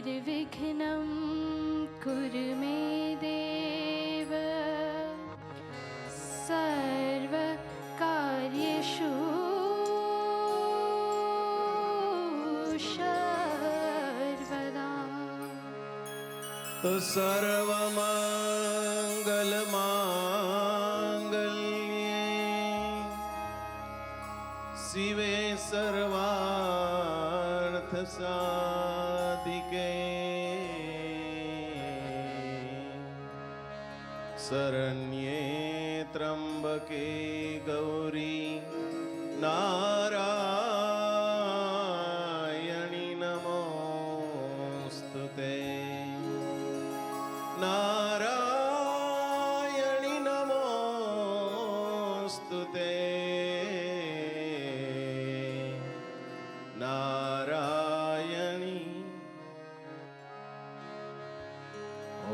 निर्विघ्नं कुरु मे देव सर्वकार्येषु सर्वदा। तो सर्वमंगल मांगल्ये शिवे सर्वार्थ साधिके शरण्ये त्र्यंबके गौरी नारायणी नमोस्तुते नारायणी नमोस्तुते नारायणी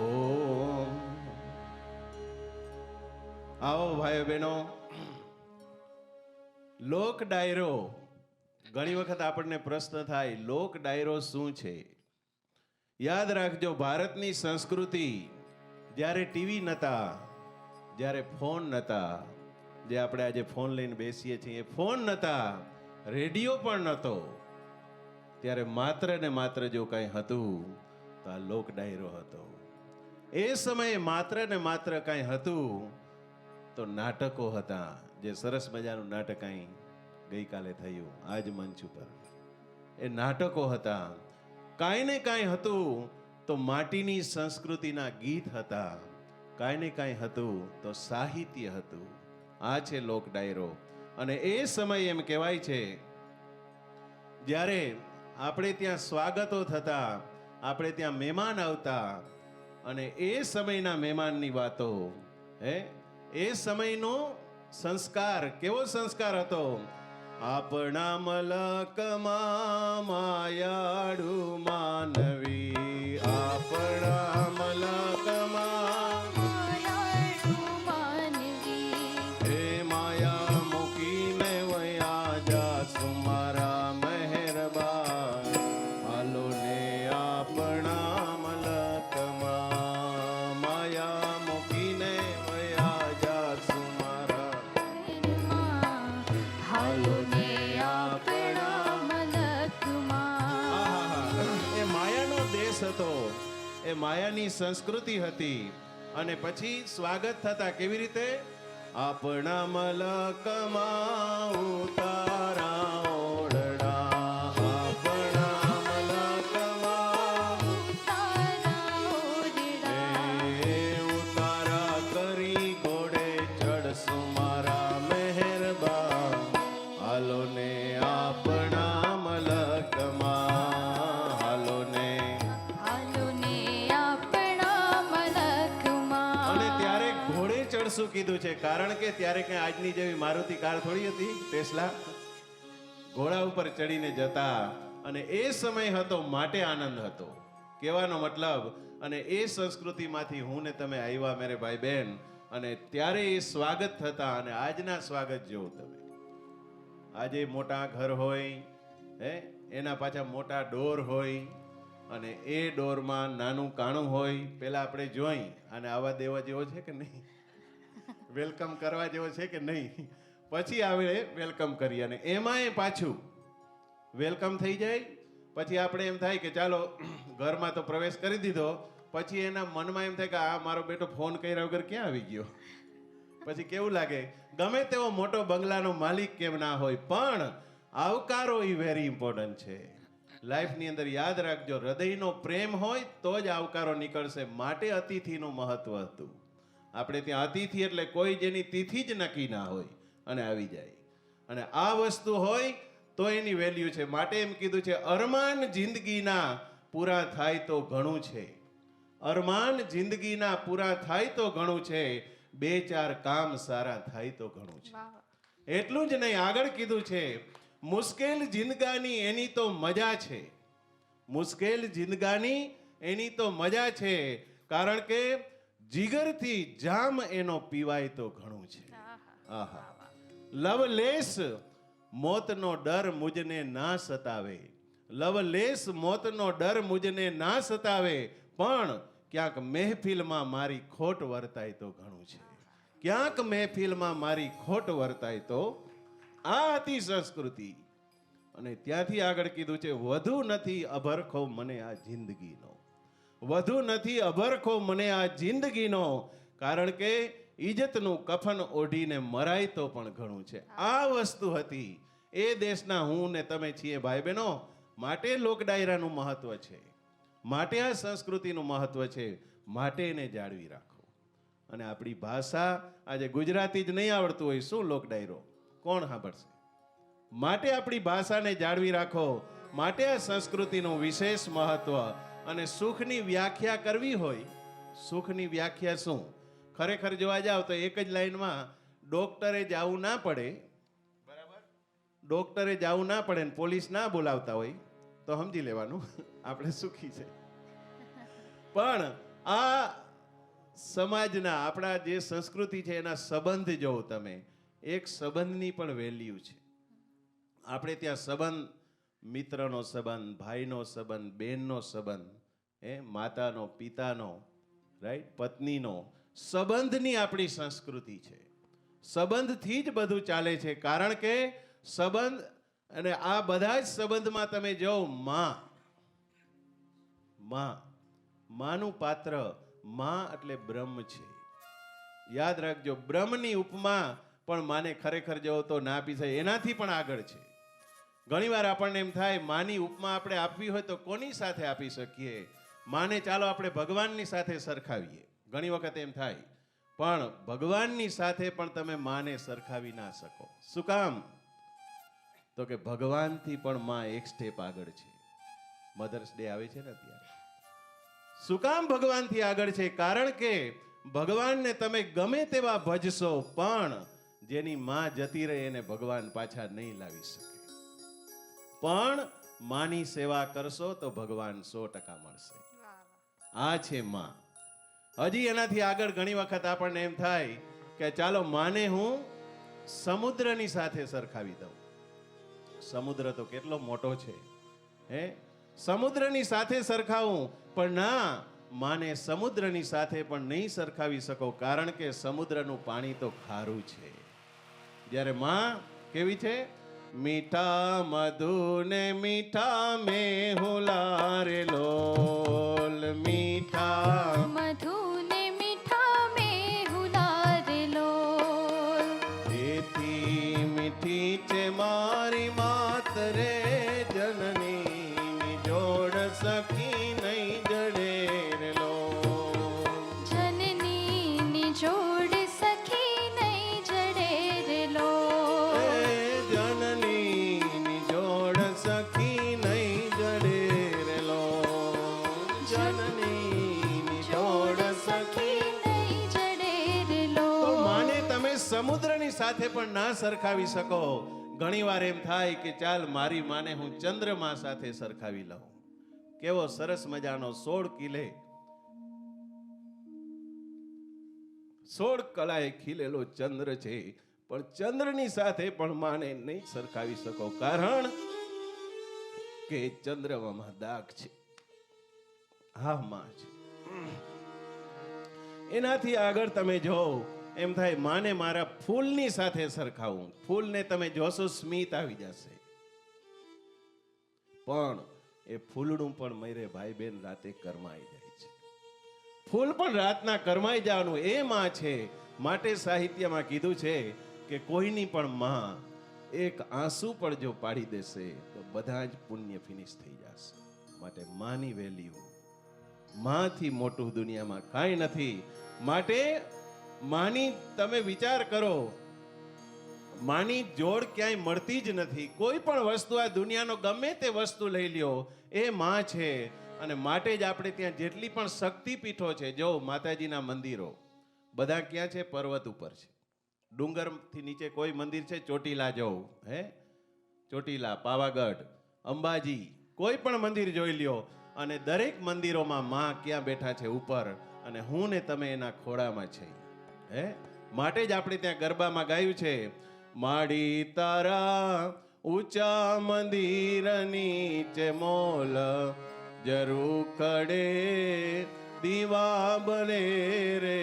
ओम। आओ भाई बहनों, લોક ડાયરો ઘણી વખત આપણને પ્રશ્ન થાય, લોક ડાયરો શું છે? યાદ રાખજો, ભારતની સંસ્કૃતિ જ્યારે ટીવી નહોતા, જ્યારે ફોન નહોતા, જે આપણે આજે ફોન લઈને બેસીએ છીએ, ફોન નહોતા, રેડિયો પણ નહોતો, ત્યારે માત્ર ને માત્ર જો કંઈ હતું તો આ લોક ડાયરો હતો. એ સમયે માત્ર ને માત્ર કંઈ હતું તો નાટકો હતા. જે સરસ મજાનું નાટક અહીં ગઈકાલે થયું આજ મંચ ઉપર, એ નાટકો હતા. કાંઈ ને કાંઈ હતું તો માટીની સંસ્કૃતિના ગીત હતા, કાંઈ ને કાંઈ હતું તો સાહિત્ય હતું. આ છે લોક ડાયરો. અને એ સમય એમ કહેવાય છે જ્યારે આપણે ત્યાં સ્વાગતો થતા, આપણે ત્યાં મહેમાન આવતા, અને એ સમયના મહેમાનની વાતો, એ સમયનો સંસ્કાર કેવો સંસ્કાર હતો? આપણા મલકમાં માયાડુ માનવી, આપણા મલકમાં માયાડુ માનવી, હે માયા મૂકીને વયા જાસુ મારા મહેરબાન, હાલો ને આપણા મલકમાં માયા મૂકીને વયા જાસુ મારા, હાલો ને આપણા મલકમાં. એ માયાનો દેશ હતો, એ માયાની સંસ્કૃતિ હતી. અને પછી સ્વાગત થતા કેવી રીતે? આપણા મલકમાં ઉતારા ઓરડા, આપણા મલકમાં ઉતારા કરી ઘોડે ચડશું મારા મહેરબાન, હાલો ને આપણા મલકમાં, હાલો ને આપણા મલકમાં. અને ત્યારે ઘોડે ચડશું કીધું છે, કારણ કે ત્યારે કઈ આજની જેવી મારુતિ કાર થોડી હતી, ટેસ્લા. ઘોડા ઉપર ચડીને જતા, અને એ સમય હતો માટે આનંદ હતો, કહેવાનો મતલબ. અને એ સંસ્કૃતિમાંથી હું ને તમે આવ્યા મેરે ભાઈ બહેન, અને ત્યારે એ સ્વાગત થતા. અને આજના સ્વાગત જેવું તમે, આજે મોટા ઘર હોય, એના પાછા મોટા ડોર હોય, અને એ ડોરમાં નાનું કાણું હોય. પેલા આપણે જોઈ અને આવા દેવા જેવો છે કે નહીં, વેલકમ કરવા જેવો છે કે નહીં, પછી આવે વેલકમ કરી. અને એમાંય પાછું વેલકમ થઈ જાય પછી આપણે એમ થાય કે ચાલો ઘરમાં તો પ્રવેશ કરી દીધો, પછી એના મનમાં એમ થાય કે આ મારો બેટો ફોન કર્યા વગર ક્યાં આવી ગયો. પછી કેવું લાગે? ગમે તેવો મોટો બંગલાનો માલિક કેમ ના હોય, પણ આવકારો એ વેરી ઇમ્પોર્ટન્ટ છે લાઈફની અંદર. યાદ રાખજો, હૃદયનો પ્રેમ હોય તો જ આવકારો નીકળશે. માટે અતિથિનું મહત્વ હતું. આપણે ત્યાં અતિથિ એટલે કોઈ જેની તિથિ જ નક્કી ના હોય અને આવી જાય, અને આ વસ્તુ હોય તો એની વેલ્યુ છે. માટે એમ કીધું છે, અરમાન જિંદગીના પૂરા થાય તો ઘણું છે, અરમાન જિંદગીના પૂરા થાય તો ઘણું છે, બે ચાર કામ સારા થાય તો ઘણું છે. એટલું જ નહીં, આગળ કીધું છે, મુશ્કેલ જિંદગાની એની તો મજા છે, મુશ્કેલ જિંદગાની એની તો મજા છે, કારણ કે જીગરથી જામ એનો પીવાય તો ઘણું છે. આહા, લવલેસ મોતનો ડર મુજને ના સતાવે, લવલેશ મોતનો ડર મુજને ના સતાવે, પણ ક્યાંક મહેફિલમાં મારી ખોટ વર્તાય તો ઘણું છે. ક્યાંક મહેફિલમાં મારી ખોટ વર્તાય તો. આ હતી સંસ્કૃતિ. અને ત્યાંથી આગળ કીધું છે, વધુ નથી અભરખો મને આ જિંદગીનો, વધુ નથી અભરખો મને આ જિંદગીનો, કારણ કે ઇજ્જતનું કફન ઓઢીને મરાય તો પણ ઘણું છે. આ વસ્તુ હતી. એ દેશના હું ને તમે છીએ ભાઈ બહેનો, માટે લોક ડાયરાનું મહત્વ છે, માટે આ સંસ્કૃતિનું મહત્વ છે, માટે એને જાળવી રાખો. અને આપણી ભાષા, આજે ગુજરાતી જ નહીં આવડતું હોય, શું લોક ડાયરો કોણ સાંભળશે? માટે આપણી ભાષાને જાળવી રાખો, માટે આ સંસ્કૃતિનું વિશેષ મહત્વ. અને સુખની વ્યાખ્યા કરવી હોય, સુખની વ્યાખ્યા શું? ખરેખર જોવા જાવ તો એક જ લાઈનમાં ડોક્ટરે જવું ના પડે, બરાબર? ડોક્ટરે જવું ના પડે ને પોલીસ ના બોલાવતા હોય તો સમજી લેવાનું આપણે સુખી છે. પણ આ સમાજના, આપણા જે સંસ્કૃતિ છે એના સંબંધ જોવો તમે, એક સંબંધની પણ વેલ્યુ છે. આપણે ત્યાં સંબંધ, મિત્રનો સંબંધ, ભાઈનો સંબંધ, બહેનનો સંબંધ, માતાનો, પિતાનો, રાઈટ, પત્નીનો સંબંધની આપણી સંસ્કૃતિ છે. સંબંધથી જ બધું ચાલે છે. કારણ કે સંબંધ, અને આ બધા જ સંબંધમાં તમે જો માનું પાત્ર, માં એટલે બ્રહ્મ છે. યાદ રાખજો, બ્રહ્મની ઉપમા પણ માને ખરેખર જો તો ના આપી શકે, એનાથી પણ આગળ છે. ઘણીવાર આપણને એમ થાય માની ઉપમા આપણે આપવી હોય તો કોની સાથે આપી શકીએ? માને ચાલો આપણે ભગવાનની સાથે સરખાવીએ, ઘણી વખત એમ થાય, પણ ભગવાનની સાથે પણ તમે માને સરખાવી ના શકો. શું કામ? તો કે ભગવાનથી પણ માં એક સ્ટેપ આગળ છે. મધર્સ ડે આવે છે ને અત્યારે. શું કામ ભગવાનથી આગળ છે? કારણ કે ભગવાનને તમે ગમે તેવા ભજશો, પણ જેની માં જતી રહે એને ભગવાન પાછા નહીં લાવી શકે. પણ માની સેવા કરશો તો ભગવાન 100% મળશે. આ છે માં. હજી એનાથી આગળ ઘણી વખત આપણને એમ થાય કે ચાલો માને હું સમુદ્રની સાથે સરખાવી દઉં. સમુદ્ર તો કેટલો મોટો છે, સમુદ્રની સાથે સરખાવું, પણ ના, માને સમુદ્રની સાથે પણ નહીં સરખાવી શકો, કારણ કે સમુદ્રનું પાણી તો ખારું છે. જ્યારે માં કેવી છે? મીઠા મધુ ને મીઠા મેહુલા રે લોલ, મીઠા મધુ ને મીઠા મેહુલા રે લોલ. એથી મીઠી છે મારી માત રે જનની, જોડ સખી નહીં જડે રે લોલ. જનની જોડ સખી નહીં જડે રે લોલ. જનની જોડ સખી નહીં જડે રે લોલ. જનની જોડ સખી. નહીં જડે રે લોલ. તો માને તમે સમુદ્રની સાથે પણ ના સરખાવી શકો. ઘણીવાર એમ થાય કે ચાલ મારી માને હું ચંદ્રમા સાથે સરખાવી લઉં. કેવો સરસ મજાનો 16 કલાએ ખીલેલો ચંદ્ર છે, પણ ચંદ્રની સાથે પણ માને નહીં સરખાવી શકો, કારણ કે ચંદ્રમામાં દાગ છે. હા, માં છે. એનાથી આગળ તમે જો એમ થાય માને મારા ફૂલની સાથે સરખાવું. ફૂલને તમે જોશો સ્મિત આવી જશે, પણ એ ફૂલડું પણ મરે ભાઈ બેન રાતે કરમાઈ જાય છે. ફૂલ પણ રાતના કરમાઈ જવાનું એ માં છે. માટે સાહિત્યમાં કીધું છે કે કોઈની પણ માં એક આંસુ પણ જો પાડી દેશે તો બધા જ પુણ્ય ફિનિશ થઈ જશે. માટે માની વેલ્યુ, માંથી મોટું દુનિયામાં કાંઈ નથી. માટે માની તમે વિચાર કરો, માની જોડ ક્યાંય મળતી જ નથી. કોઈ પણ વસ્તુ, આ દુનિયાનો ગમે તે વસ્તુ લઈ લ્યો, એ માં છે. અને માટે જ આપણે ત્યાં જેટલી પણ શક્તિપીઠો છે, જો માતાજીના મંદિરો બધા ક્યાં છે? પર્વત ઉપર છે. ડુંગરથી નીચે કોઈ મંદિર છે? ચોટીલા જવું, ચોટીલા, પાવાગઢ, અંબાજી, કોઈ પણ મંદિર જોઈ લ્યો, અને દરેક મંદિરોમાં માં ક્યાં બેઠા છે? ઉપર. અને હું ને તમે એના ખોળામાં છે. માટે જ આપણે ત્યાં ગરબામાં ગાયું છે, માડી તારા ઊંચા મંદિર નીચે મોલ જરૂર કડે દીવા બને રે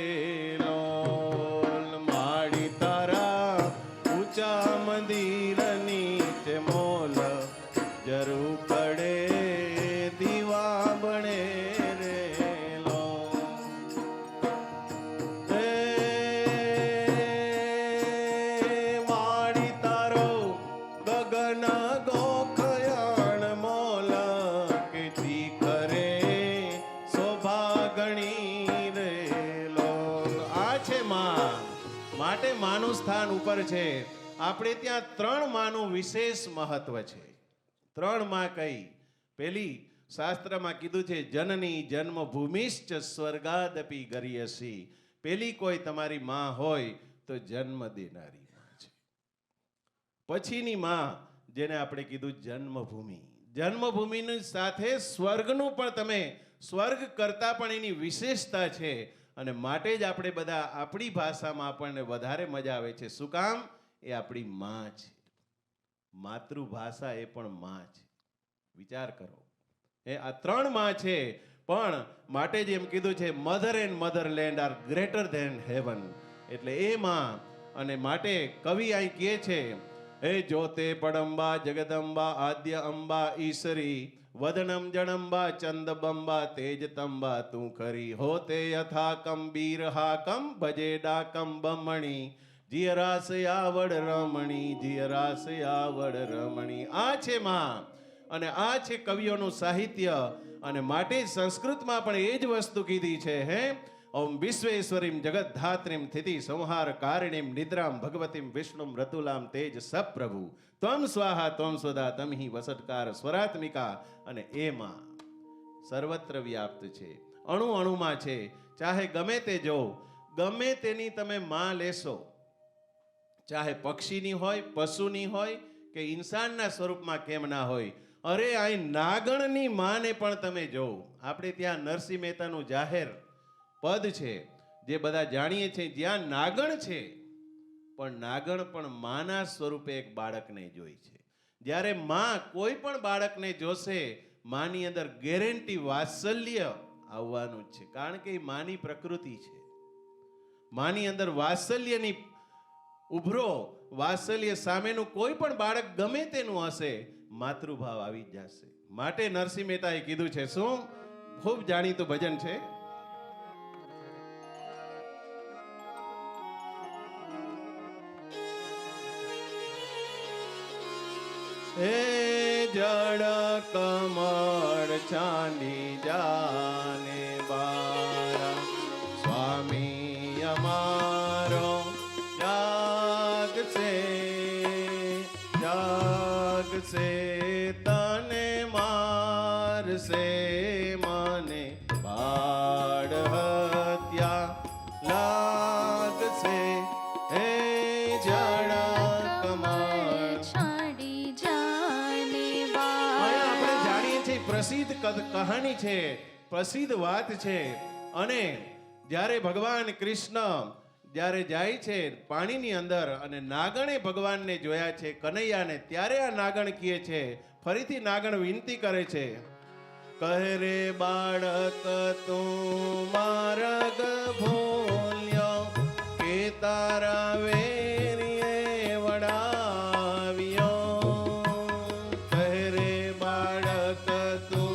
લોલ માડી તારા ઊંચા મંદિર નીચે મોલ જરૂર કડે દીવા બને રે લોલ માડી તારો ગગન ગોખયાણ મોલ કે જી કરે શોભા ગણી રે લોલ આ છે માં માટે માનું સ્થાન ઉપર છે. આપણે ત્યાં 3 માનું વિશેષ મહત્વ છે. 3 માં કઈ? પેલી શાસ્ત્રમાં કીધું છે જનની જન્મભૂમિશ્ચ સ્વર્ગાદપી ગરીયસી. પેલી કોઈ તમારી માં હોય તો જન્મ દેનારી માં છે. પછીની માં જેને આપણે કીધું જન્મભૂમિ. જન્મભૂમિની સાથે સ્વર્ગનું પણ તમે સ્વર્ગ કરતા પણ એની વિશેષતા છે અને માટે જ આપણે બધા આપણી ભાષામાં આપણને વધારે મજા આવે છે. શું કામ? એ આપણી માં છે. માતૃભાષા એ પણ માં છે. વિચાર કરો, એ આ 3 માં છે પણ માટે જ એમ કીધું છે mother and motherland are greater than heaven. એટલે એ માં અને માટે કવિ અહીં કહે છે હે જોતે પડંબા જગદંબા આદ્ય અંબા ઈશ્વરી વદનમ જણંબા ચંદબંબા તેજતંબા તું ખરી હોતે યથાકમ બીરહાકમ ભજે ડાકમ બમણી જીયરાસયાવડ રમણી જીયરાસયાવડ રમણી. આ છે માં અને આ છે કવિઓનું સાહિત્ય અને માટે સંસ્કૃતમાં પણ એ જ વસ્તુ કીધી છે. હે ઓમ વિશ્વેશ્વરીમ જગદ્ધાત્રીમ સ્થિતિ સંહાર કારિણીમ નિદ્રામ ભગવતીમ વિષ્ણુમ રતુલામ તેજ સપ્રભુ ત્વમ સ્વાહા ત્વમ સ્વદા તમહિ વસટકાર સ્વરાત્મિકા. અને એમાં સર્વત્ર વ્યાપ્ત છે, અણુ અણુમાં છે. ચાહે ગમે તે જો, ગમે તેની તમે માં લેશો, ચાહે પક્ષીની હોય, પશુની હોય કે ઇન્સાનના સ્વરૂપમાં કેમ ના હોય. અરે અહીં નાગણની માને પણ તમે જો. આપણે ત્યાં નરસિંહ મહેતાનું જાહેર પદ છે જે બધા જાણીએ છીએ. જ્યાં નાગણ છે પણ નાગણ પણ માના સ્વરૂપે એક બાળકને જોઈ છે. જ્યારે માં કોઈ પણ બાળકને જોશે માની અંદર ગેરંટી વાત્સલ્ય આવવાનું જ છે. કારણ કે એ માની પ્રકૃતિ છે. માની અંદર વાત્સલ્યની ઉભરો, વાત્સલ્ય સામેનું કોઈ પણ બાળક ગમે તેનું હશે માતૃભાવ આવી જ જશે. માટે નરસિંહ મહેતાએ કીધું છે શું? ખૂબ જાણીતું ભજન છે. હે જળ કમળ ચાંદી જાને બારા સ્વામી અમારો જાગ સે તને મારશે મને બાળ હત્યા લાગશે. હે જળ કમળ છાડી જાને અહીંયા આપણે જાણીએ છીએ પ્રસિદ્ધ કહાની છે, પ્રસિદ્ધ વાત છે. અને જ્યારે ભગવાન કૃષ્ણ જ્યારે જાય છે પાણીની અંદર અને નાગણે ભગવાનને જોયા છે કનૈયાને, ત્યારે આ નાગણ કહે છે, ફરીથી નાગણ વિનંતી કરે છે કહે રે બાળક તું માર્ગ ભૂલ્યો કે તારા વેરીએ વડાવ્યો. કહે રે બાળક તું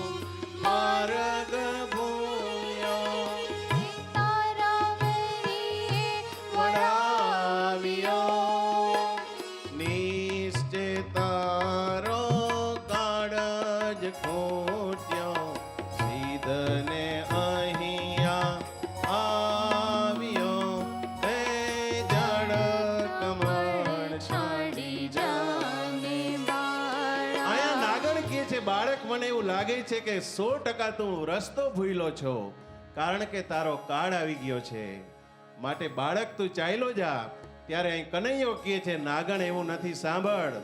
માર્ગ ભૂલ્યો તારા વેરીએ વડાવ્યો. નિશ્ચય તારો કાળજ ખોટ્યો સીધને અહીંયા આવ્યો. હે જળ કમળ છાડી જાને બાળા. આયા નાગણ કહે છે બાળક મને એવું લાગે છે કે 100% તું રસ્તો ભૂલ્યો છો, કારણ કે તારો કાળ આવી ગયો છે. માટે બાળક તું ચાલ્યો જા. ત્યારે અહીં કનૈયો કહે છે નાગણ એવું નથી, સાંભળ.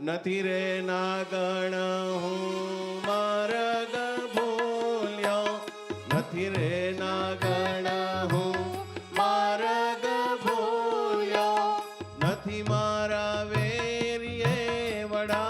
નથી રે નાગણ હું માર્ગ ભૂલ્યો, નથી રે નાગણ હું માર્ગ ભૂલ્યો, નથી મારા વેરીએ વડા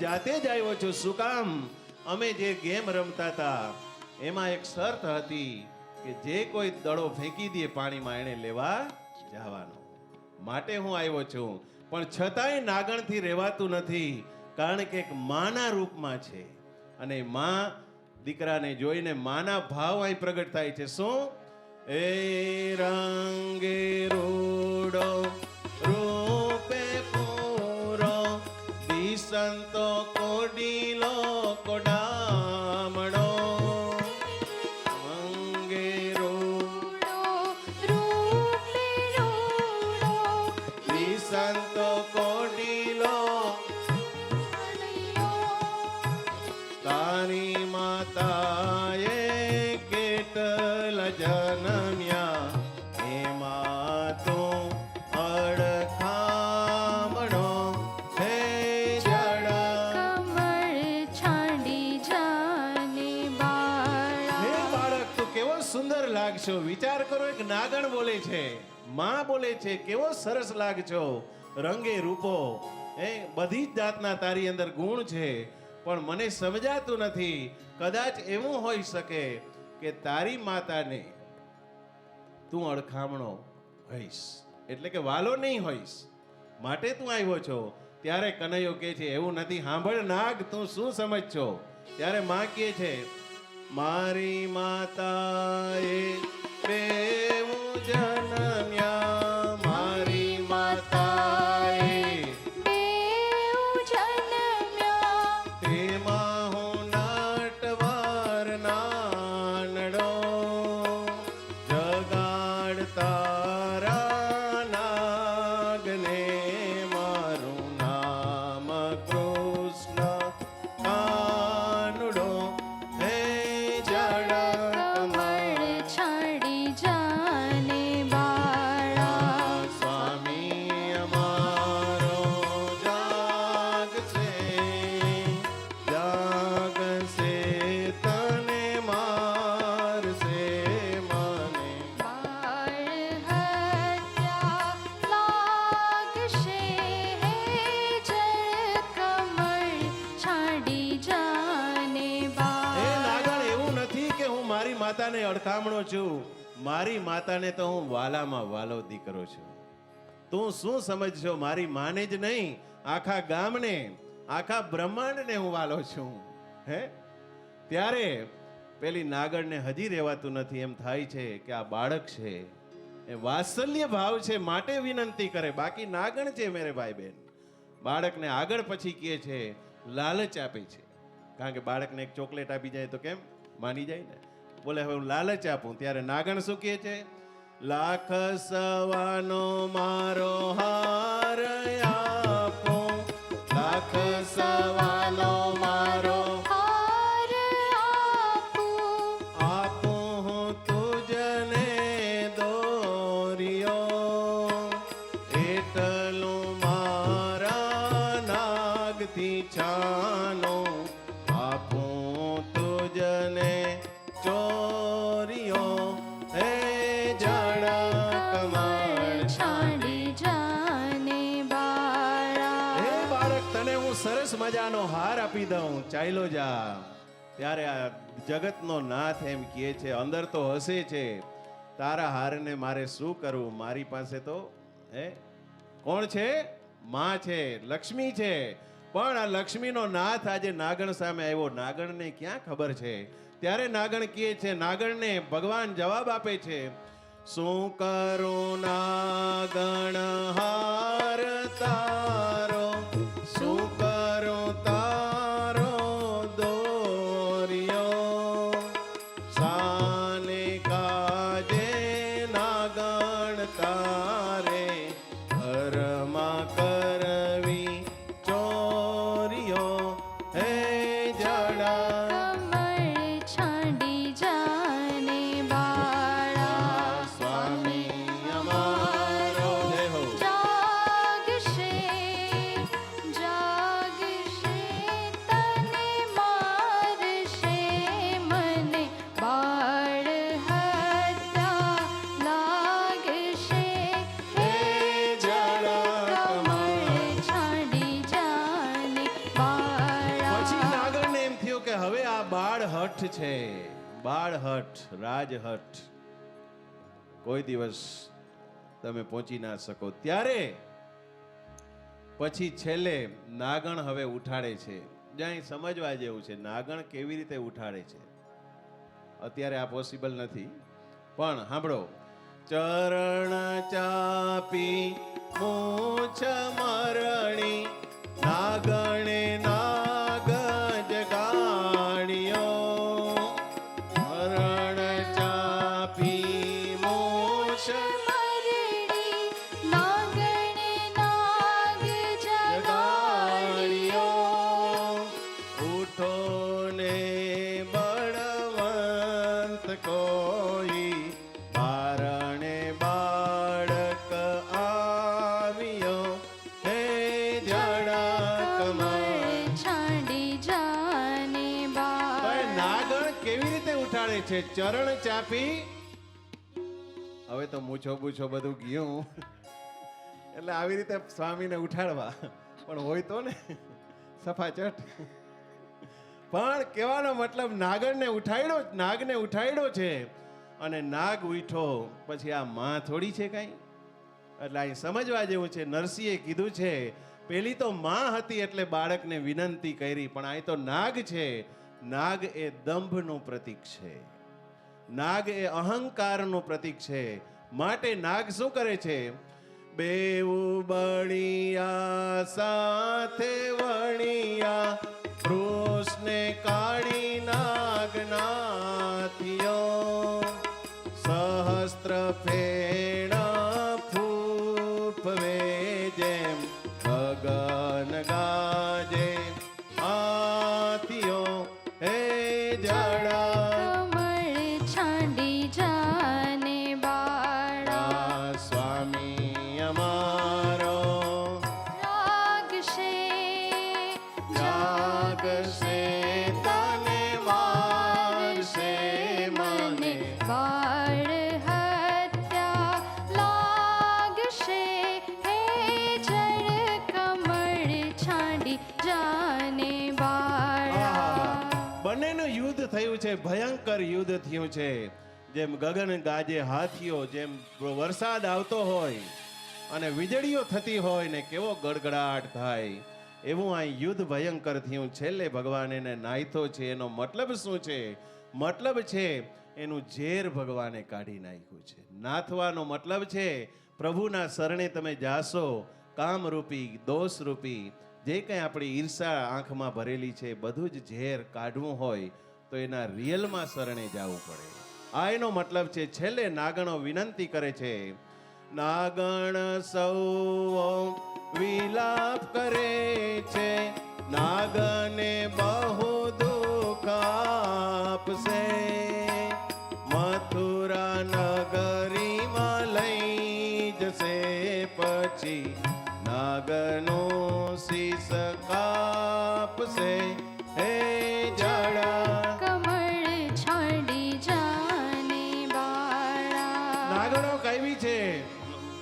જાતે જ આવ્યો છું. શું કામ? અમે જે ગેમ રમતા હતા એમાં એક શરત હતી કે જે કોઈ દડો ફેંકી દે પાણીમાં એને લેવા જવાનો. માટે હું આવ્યો છું. પણ છતાંય નાગણથી રહેવાતું નથી, કારણ કે એક માના રૂપમાં છે અને માં દીકરાને જોઈને માના ભાવ અહીં પ્રગટ થાય છે. શું? એ રંગે રૂડો રૂપે પૂરો દિસંતો કોડીલો કોડામણો મંગે રૂડો રૂપે રૂડો દિસંતો કોડીલો તારી માતાએ કેટલા જન્મ્યા એમાં તો અડખામણો હે જડા. કમળ છાડી જાને બાળા. હે બાળક, તું કેવો સુંદર લાગશો. વિચાર કરો, એક નાગણ બોલે છે, માં બોલે છે, કેવો સરસ લાગશો. રંગે રૂપો, એ બધી જ જાતના તારી અંદર ગુણ છે, પણ મને સમજાતું નથી. કદાચ એવું હોઈ શકે કે તારી માતાને તું અડખામણો હોઈશ, એટલે કે વાલો નહીં હોઈશ, માટે તું આવ્યો છો. ત્યારે કનૈયો કહે છે એવું નથી. સાંભળ નાગ, તું શું સમજ છો? ત્યારે માં કહે છે મારી માતાએ બેઉ જન્મ્યા, મારી માતાએ બેઉ જન્મ્યા તેમાં હું નટવર નાનડો જગાડતા નાગને મારું નામ કૃષ્ણ કાનુડો હે જડા. કમળ છાડી જાને બાળા. સ્વામી અમારો જાગશે, જાગશે તને મારશે મને. બાળ હત્યા લાગશે હે જળ કમળ છાડી જાને હે બાળા. નાગણ, એવું નથી કે હું મારી માતાને અડકામણો છું. મારી માતાને તો હું વાલામાં વાલો દીકરો છું. તું શું સમજશો? મારી માને જ નહીં, આખા ગામને, આખા બ્રહ્માંડને હું વાલો છું. હે ત્યારે પેલી નાગણને હજી રહેવાતું નથી. એમ થાય છે કે આ બાળક છે, એ વાત્સલ્ય ભાવ છે માટે વિનંતી કરે. બાકી નાગણ છે મેરે ભાઈ બહેન. બાળકને આગળ પછી કહે છે, લાલચ આપે છે. કારણ કે બાળકને એક ચોકલેટ આપી જાય તો કેમ માની જાય ને. બોલે હવે હું લાલચ આપું. ત્યારે નાગણ શું કહે છે? લાખ સવાનો મારો હાર આપો, લાખ સવાનો મારો હાર આપું આપું હું તુજને દોર્યો, એટલું મારા નાગથી છાનો આપું તુજને ચોર્યો હે જડા કમળ. છાડી જાને બાળા. હે બાળક, તને હું સરસ મજાનો હાર આપી દઉં, ચાલ્યો જા. ત્યારે આ જગતનો નાથ એમ કહે છે, અંદર તો હસે છે, તારા હારને મારે શું કરવું? મારી પાસે તો હે કોણ છે? માં છે, લક્ષ્મી છે. પણ આ લક્ષ્મીનો નાથ આજે નાગણ સામે આવ્યો. નાગણને ક્યાં ખબર છે? ત્યારે નાગણ કહે છે, નાગણને ભગવાન જવાબ આપે છે, શું કરું નાગણ હાર તારો, શું કરું તારો દોર્યો, સાને કાજે નાગણ તારે ઘરમાં કરવી ચોરીઓ હે જડા. કમળ છાડી જાને બાળા. સ્વામી અમારો જય હો. જાગશે જાગશે તને મારશે મને. બાળ હત્યા લાગશે હઠ છે, બાળ હઠ, રાજ હઠ, કોઈ દિવસ તમે પહોંચી ના શકો. ત્યારે પછી છેલ્લે નાગણ હવે ઉઠાડે છે. જ્યાં સમજવા જેવું છે, નાગણ કેવી રીતે ઉઠાડે છે. અત્યારે આ પોસિબલ નથી, પણ સાંભળો. ચરણ ચાપી મૂછ મરણી, નાગણે નાગ જગાડ્યો. ચરણ ચાપી મૂછ મરડી, નાગણે નાગ જગાડ્યો. ઉઠો ને બળવંત કોઈ, બારણે બાળક આવ્યો. હે જડા કમળ છાંડી જાને બાળ. પણ નાગણ કેવી રીતે ઉઠાડે છે? ચરણ ચાપી. હવે તો મૂછો બૂછો બધું ગયું, એટલે આવી રીતે સ્વામીને ઉઠાડવા. પણ હોય તો ને સફાચટ. પણ કહેવાનો મતલબ નાગને ઉઠાડ્યો છે. અને નાગ ઉઠો પછી આ માં થોડી છે કાંઈ. એટલે અહીં સમજવા જેવું છે. નરસિંહે કીધું છે, પેલી તો માં હતી એટલે બાળકને વિનંતી કરી, પણ અહીં તો નાગ છે. નાગ એ દંભનું પ્રતીક છે, નાગ એ અહંકારનું પ્રતીક છે. માટે નાગ શું કરે છે? બેઉ બળિયા સાથે વણિયા, કૃષ્ણે કાળી નાગનાથિયો. સહસ્ત્ર ફેણ ફૂફવે જેમ, ગગન ગાજે હાથીઓ. હે જડા કમળ છાંડી જાને બાળા. સ્વામી અમારો લાગશે જાગશે, તને મારશે મને. બાળ હત્યા લાગશે. હે જળ કમળ છાંડી જાને બાળા. બંનેનું યુદ્ધ થયું છે, ભયંકર યુદ્ધ થયું છે. જેમ ગગન ગાજે હાથીઓ, જેમ વરસાદ આવતો હોય અને વીજળીઓ થતી હોય ને કેવો ગડગડાટ થાય, એવું આ યુદ્ધ ભયંકર થયું. છેલ્લે ભગવાન એને નાયતો છે. એનો મતલબ શું છે? મતલબ છે એનું ઝેર ભગવાને કાઢી નાખ્યું છે. નાથવાનો મતલબ છે પ્રભુના શરણે તમે જાશો, કામરૂપી દોષરૂપી જે કંઈ આપણી ઈર્ષા આંખમાં ભરેલી છે, બધું જ ઝેર કાઢવું હોય તો એના રિયલમાં શરણે જવું પડે. આ એનો મતલબ છે. છેલ્લે નાગણો વિનંતી કરે છે. નાગણ સૌ વિલાપ કરે છે, નાગને બહુ દુઃખ આપશે. મથુરા નગરીમાં લઈ જશે, પછી નાગનો શીશ કાપશે. હે જડા કમળ છાંડી જાને બાળા. નાગણો કઈ છે,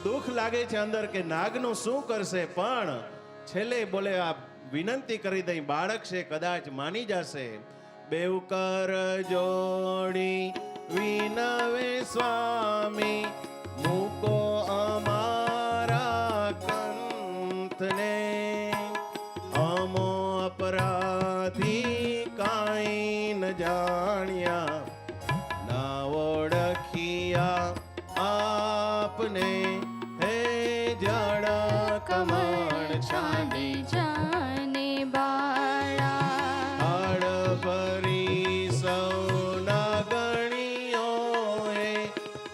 દુઃખ લાગે છે અંદર કે નાગનું શું કરશે, પણ છેલ્લે બોલે આ વિનંતી કરી દઈ, બાળક છે કદાચ માની જશે. બેઉ કર જોડી વિનવે સ્વામી, મૂકો અમારા કંથને. અમો અપરાધી કાંઈ ન જાણ્યા, ના ઓળખિયા આપને. હે જડા કમળ છાંડી જાને બાળા. હળભરી સૌ નાગણીઓએ,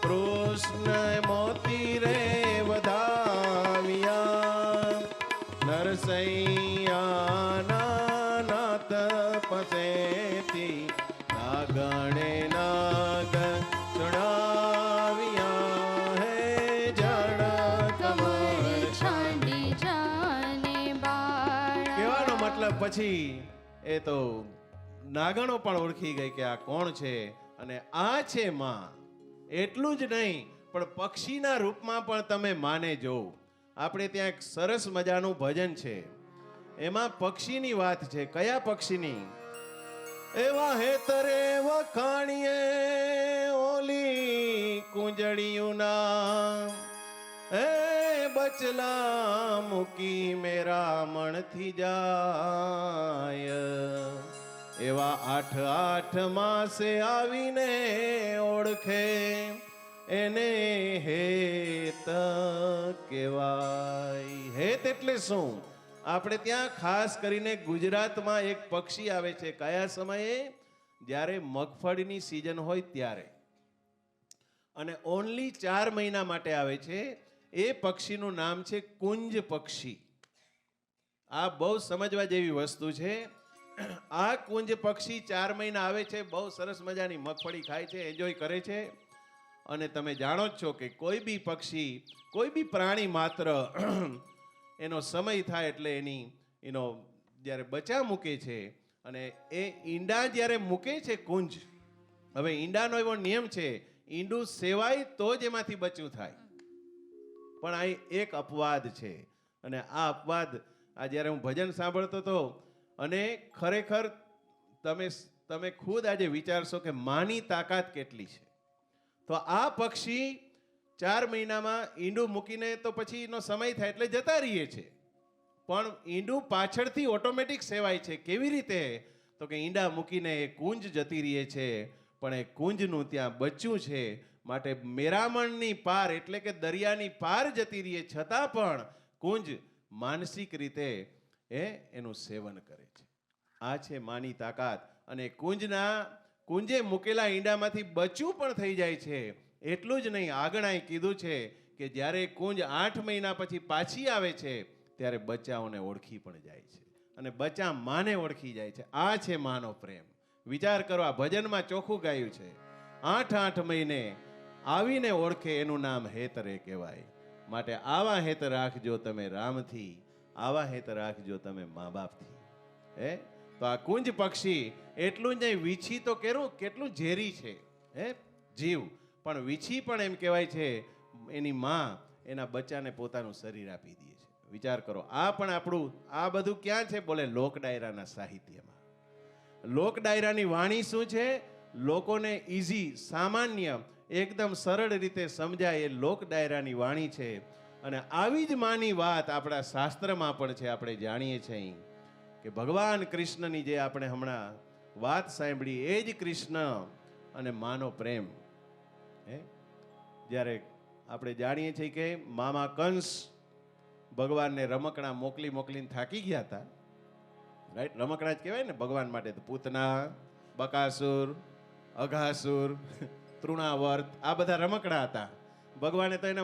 કૃષ્ણ મોતી રે વધાવ્યા. નરસૈયાના નાથ પસેથી, નાગણે નાગ ચડાવ્યા. હે જડા કમળ છાંડી જાને બાળા. કહેવાનો મતલબ પછી એ તો નાગણો પણ ઓળખી ગઈ કે આ કોણ છે, અને આ છે માં. એટલું જ નહીં પણ પક્ષીના રૂપમાં પણ તમે માને જોવ. આપણે ત્યાં એક સરસ મજાનું ભજન છે, એમાં પક્ષીની વાત છે. કયા પક્ષીની? એવા હેતરે વખાણીએ ઓલી કુંજળિયું નામ, એ બચલા મૂકી મેરા મણથી જાય, એવા આઠ આઠ માસે આવીને ઓળખે એને હેત કહેવાય. હેત એટલે શું? આપણે ત્યાં ખાસ કરીને ગુજરાતમાં એક પક્ષી આવે છે. કયા સમયે? જ્યારે મગફળીની સિઝન હોય ત્યારે, અને ઓનલી 4 મહિના માટે આવે છે. એ પક્ષીનું નામ છે કુંજ પક્ષી. આ બહુ સમજવા જેવી વસ્તુ છે. આ કુંજ પક્ષી 4 મહિના આવે છે, બહુ સરસ મજાની મગફળી ખાય છે, એન્જોય કરે છે. અને તમે જાણો જ છો કે કોઈ બી પક્ષી, કોઈ બી પ્રાણી માત્ર એનો સમય થાય એટલે એનો જ્યારે બચ્ચા મૂકે છે અને એ ઈંડા જ્યારે મૂકે છે કુંજ, હવે ઈંડાનો એવો નિયમ છે, ઈંડું સેવાય તો જ એમાંથી બચ્ચું થાય. પણ આ એક અપવાદ છે, અને આ અપવાદ આ જ્યારે હું ભજન સાંભળતો હતો, અને ખરેખર તમે ખુદ આજે વિચારશો કે માની તાકાત કેટલી છે. તો આ પક્ષી 4 મહિનામાં ઈંડું મૂકીને તો પછી એનો સમય થાય એટલે જતા રહીએ છે, પણ ઈંડું પાછળથી ઓટોમેટિક સેવાય છે. કેવી રીતે? તો કે ઈંડા મૂકીને એ કુંજ જતી રહે છે, પણ એ કુંજનું ત્યાં બચ્ચું છે, માટે મેરામણની પાર એટલે કે દરિયાની પાર જતી રહે છતાં પણ કુંજ માનસિક રીતે એનું સેવન કરે છે. આ છે માની તાકાત. અને કુંજે મૂકેલા ઈંડામાંથી બચ્ચું પણ થઈ જાય છે. એટલું જ નહીં, આગળ અહીં કીધું છે કે જ્યારે કુંજ 8 મહિના પછી પાછી આવે છે ત્યારે બચ્ચાઓને ઓળખી પણ જાય છે, અને બચ્ચા માને ઓળખી જાય છે. આ છે માનો પ્રેમ. વિચાર કરો, આ ભજનમાં ચોખ્ખું ગાયું છે, 8 મહિને આવીને ઓળખે એનું નામ હેતરે કહેવાય. માટે આવા હેત રાખજો તમે રામથી, આવા હેત રાખજો તમે મા બાપથી. તો આ કુંજ પક્ષી એટલું જ નહીં, વીછી તો કેટલું ઝેરી છે જીવ, પણ વીછી પણ એમ કહેવાય છે એની માં એના બચ્ચાને પોતાનું શરીર આપી દે છે. વિચાર કરો, આ પણ આપણું આ બધું ક્યાં છે? બોલે લોક ડાયરાના સાહિત્યમાં. લોક ડાયરાની વાણી શું છે? લોકોને ઈઝી, સામાન્ય, એકદમ સરળ રીતે સમજાય એ લોક ડાયરાની વાણી છે. અને આવી જ માની વાત આપણા શાસ્ત્રમાં પણ છે. આપણે જાણીએ છીએ કે ભગવાન કૃષ્ણની જે આપણે હમણાં વાત સાંભળી, એ જ કૃષ્ણ અને માનો પ્રેમ. જ્યારે આપણે જાણીએ છીએ કે મામા કંસ ભગવાનને રમકડા મોકલીને થાકી ગયા હતા, રાઈટ? રમકડા જ કહેવાય ને ભગવાન માટે. તો પૂતના, બકાસુર, અઘાસુર, તૃણાવર્ત, આ બધા રમકડા હતા. ભગવાને તો એને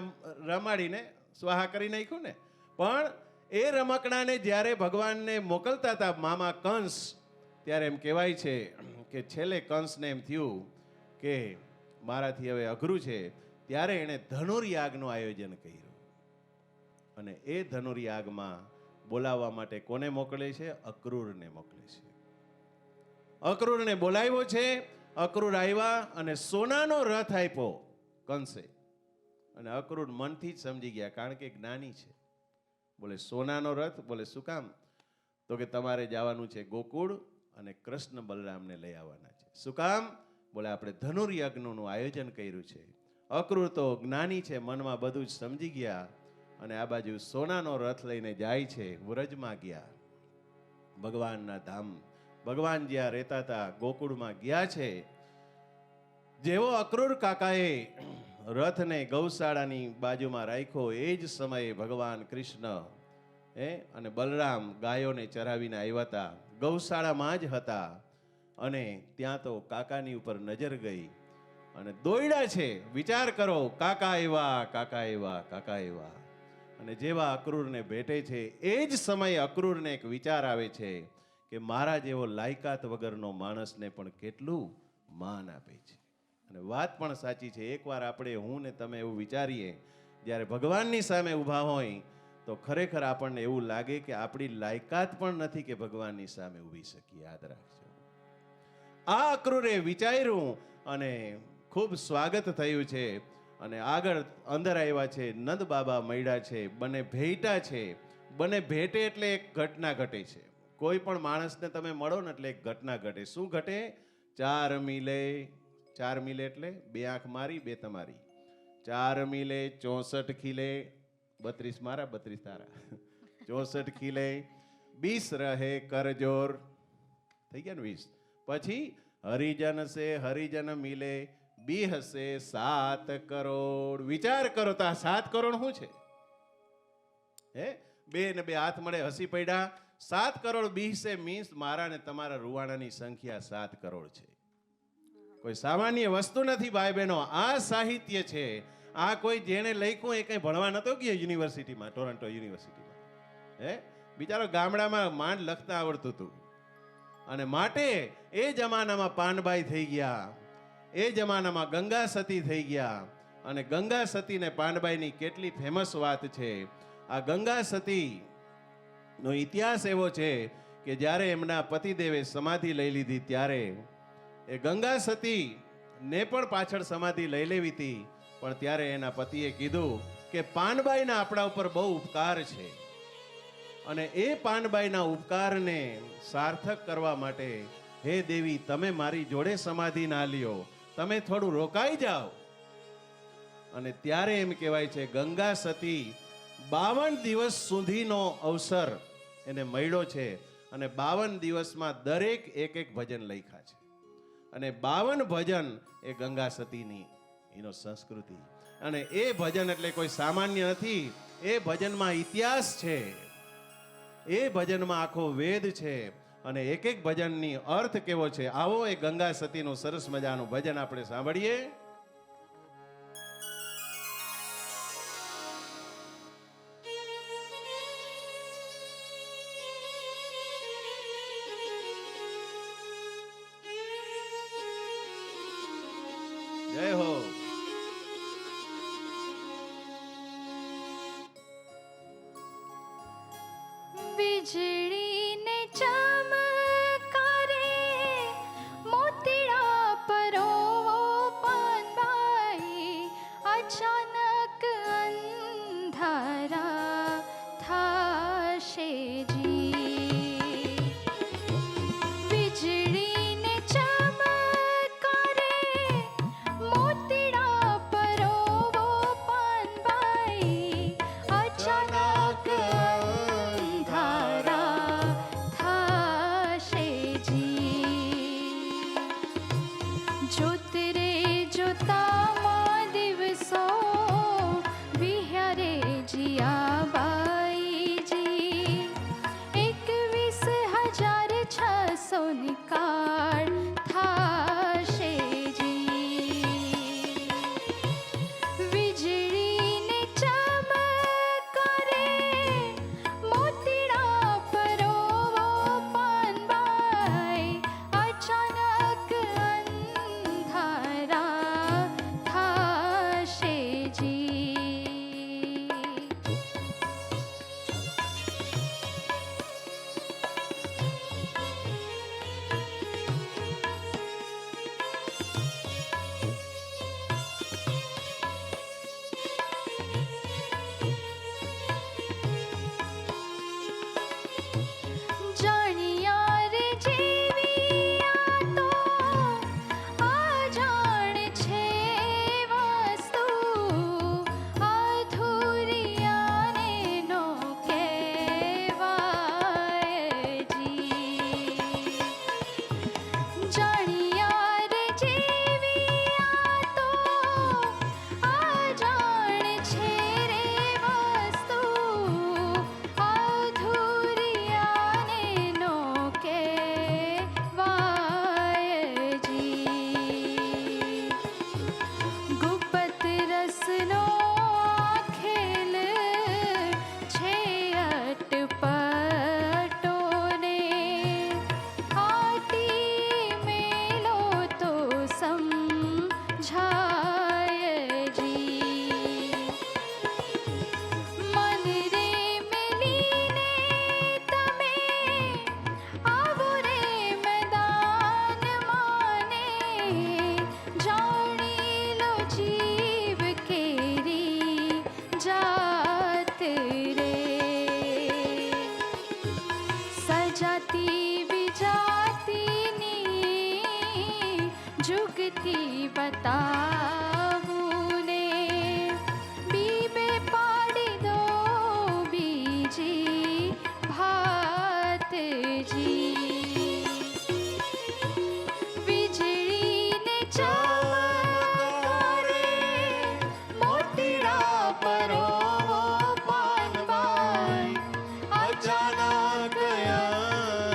રમાડીને સ્વાહા કરી નાખ્યું ને. પણ એ રમકડાને જ્યારે ભગવાનને મોકલતા હતા મામા કંસ, ત્યારે એમ કહેવાય છે કે છેલ્લે કંસને એમ થયું કે મારાથી હવે અઘરું છે, ત્યારે એણે ધનુર્યાગનું આયોજન કર્યું. અને એ ધનુર્યાગમાં બોલાવવા માટે કોને મોકલે છે? અક્રૂરને મોકલે છે. અક્રૂરને બોલાવ્યો છે. અક્રૂર આવ્યા અને સોનાનો રથ આપ્યો કંસે. અને અક્રૂર મનથી જ સમજી ગયા, કારણ કે જ્ઞાની છે. બોલે સોનાનો રથ? બોલે શું કામ? તો કે તમારે જવાનું છે ગોકુળ અને કૃષ્ણ બલરામને લઈ આવવાના છે. શું કામ? બોલે આપણે ધનુર્યજ્ઞનું આયોજન કર્યું છે. અક્રૂર તો જ્ઞાની છે, મનમાં બધું જ સમજી ગયા, અને આ બાજુ સોનાનો રથ લઈને જાય છે. વ્રજમાં ગયા, ભગવાનના ધામ, ભગવાન જ્યાં રહેતા હતા ગોકુળમાં ગયા છે. જેવો અક્રૂર કાકાએ રથને ગૌશાળાની બાજુમાં રાખ્યો, એ જ સમયે ભગવાન કૃષ્ણ અને બલરામ ગાયોને ચરાવીને આવ્યા હતા, ગૌશાળામાં જ હતા. અને ત્યાં તો કાકાની ઉપર નજર ગઈ અને દોડ્યા છે. વિચાર કરો, કાકા એવા, કાકા એવા, કાકા એવા. અને જેવા અક્રૂરને ભેટે છે, એ જ સમયે અક્રૂરને એક વિચાર આવે છે કે મારા જેવો લાયકાત વગરનો માણસને પણ કેટલું માન આપે છે. અને વાત પણ સાચી છે. એકવાર આપણે, હું ને તમે એવું વિચારીએ, જ્યારે ભગવાનની સામે ઊભા હોય તો ખરેખર આપણને એવું લાગે કે આપણી લાયકાત પણ નથી કે ભગવાનની સામે ઊભી શકીએ. યાદ રાખજો. આ અક્રૂરે વિચાર્યું અને ખૂબ સ્વાગત થયું છે. અને આગળ અંદર આવ્યા છે, નંદ બાબા મળ્યા છે, બને ભેટા છે. બને ભેટે એટલે એક ઘટના ઘટે છે. કોઈ પણ માણસને તમે મળો ને એટલે એક ઘટના ઘટે. શું ઘટે? 4 મિલે, 4 મિલે એટલે 2 આંખ મારી 2 તમારી. 4 મિલે 64 ખીલે, 32 મારા 32 તારા. 64 ખીલે 20 રહે કરજોર, થઈ ગયા ને 20. પછી હરિજન સે હરિજન મિલે 20 હશે 7 કરોડ. વિચાર કરો તો આ 7 કરોડ શું છે? હે, 2 ને 2 હાથ મળે, હસી પડ્યા. 7 કરોડ 20 મીન્સ મારા ને તમારા રૂવાણાની સંખ્યા 7 કરોડ છે. કોઈ સામાન્ય વસ્તુ નથી ભાઈ બહેનો. આ સાહિત્ય છે. આ કોઈ જેને લખ્યું એ કઈ ભણવા નતો ગયો યુનિવર્સિટીમાં, ટોરન્ટો યુનિવર્સિટીમાં. હે, બિચારો ગામડામાં માંડ લખતા આવડતું હતું. અને માટે એ જમાનામાં પાનબાઈ થઈ ગયા, એ જમાનામાં ગંગા સતી થઈ ગયા. અને ગંગા સતી ને પાનબાઈની કેટલી ફેમસ વાત છે. આ ગંગા સતી નો ઇતિહાસ એવો છે કે જ્યારે એમના પતિદેવે સમાધિ લઈ લીધી ત્યારે એ ગંગા સતી ને પણ પાછળ સમાધિ લઈ લેવી હતી. પણ ત્યારે એના પતિએ કીધું કે પાનબાઈના આપણા ઉપર બહુ ઉપકાર છે અને એ પાનબાઈના ઉપકારને સાર્થક કરવા માટે હે દેવી તમે મારી જોડે સમાધિ ના લ્યો, તમે થોડું રોકાઈ જાઓ. અને ત્યારે એમ કહેવાય છે ગંગા સતી 52 દિવસ સુધીનો અવસર એને મળ્યો છે. અને 52 દિવસમાં દરેક એક ભજન લખ્યા છે. અને 52 ભજન એ ગંગા સતીની એનો સંસ્કૃતિ. અને એ ભજન એટલે કોઈ સામાન્ય નથી. એ ભજનમાં ઇતિહાસ છે, એ ભજનમાં આખો વેદ છે. અને એક ભજનની અર્થ કેવો છે. આવો એ ગંગા સતીનું સરસ મજાનું ભજન આપણે સાંભળીએ. જય હો. વીજળી ને ચમકારે મોતીડા પરો પાનબાઈ, અચાનક અંધારા થાશે જી. વીજળી ને ચમકારે મોતીડા પરો પાનબાઈ, અચાનક અંધારા ક્યાંથી બતાવું ને બીબે પાડી દો બીજી ભાતજી વીજળીને ચમકારે મોતીડા પરો પાનબાઈ અચાનક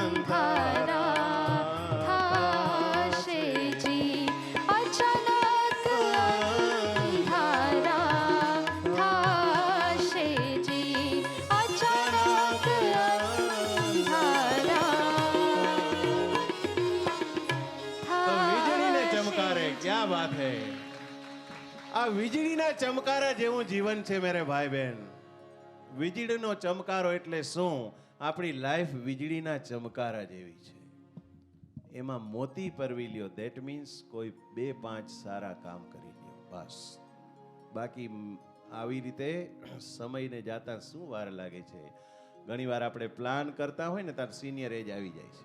અંધારા થાશે જી અચાનક અંધારા થાશે જી અચાનક તો વીજળીને ચમકારે ક્યાં વાત હે આ વીજળીના ચમકારા જેવું જીવન છે મેરે ભાઈ બહેન વીજળીનો ચમકારો એટલે શું આપણી લાઈફ વીજળીના ચમકારા જેવી છે એમાં મોતી પરવી લ્યો ધેટ મીન્સ કોઈ 2-5 સારા કામ કરી લ્યો બસ બાકી આવી રીતે સમયને જાતા શું વાર લાગે છે ઘણીવાર આપણે પ્લાન કરતા હોય ને ત્યારે સિનિયર એજ આવી જાય છે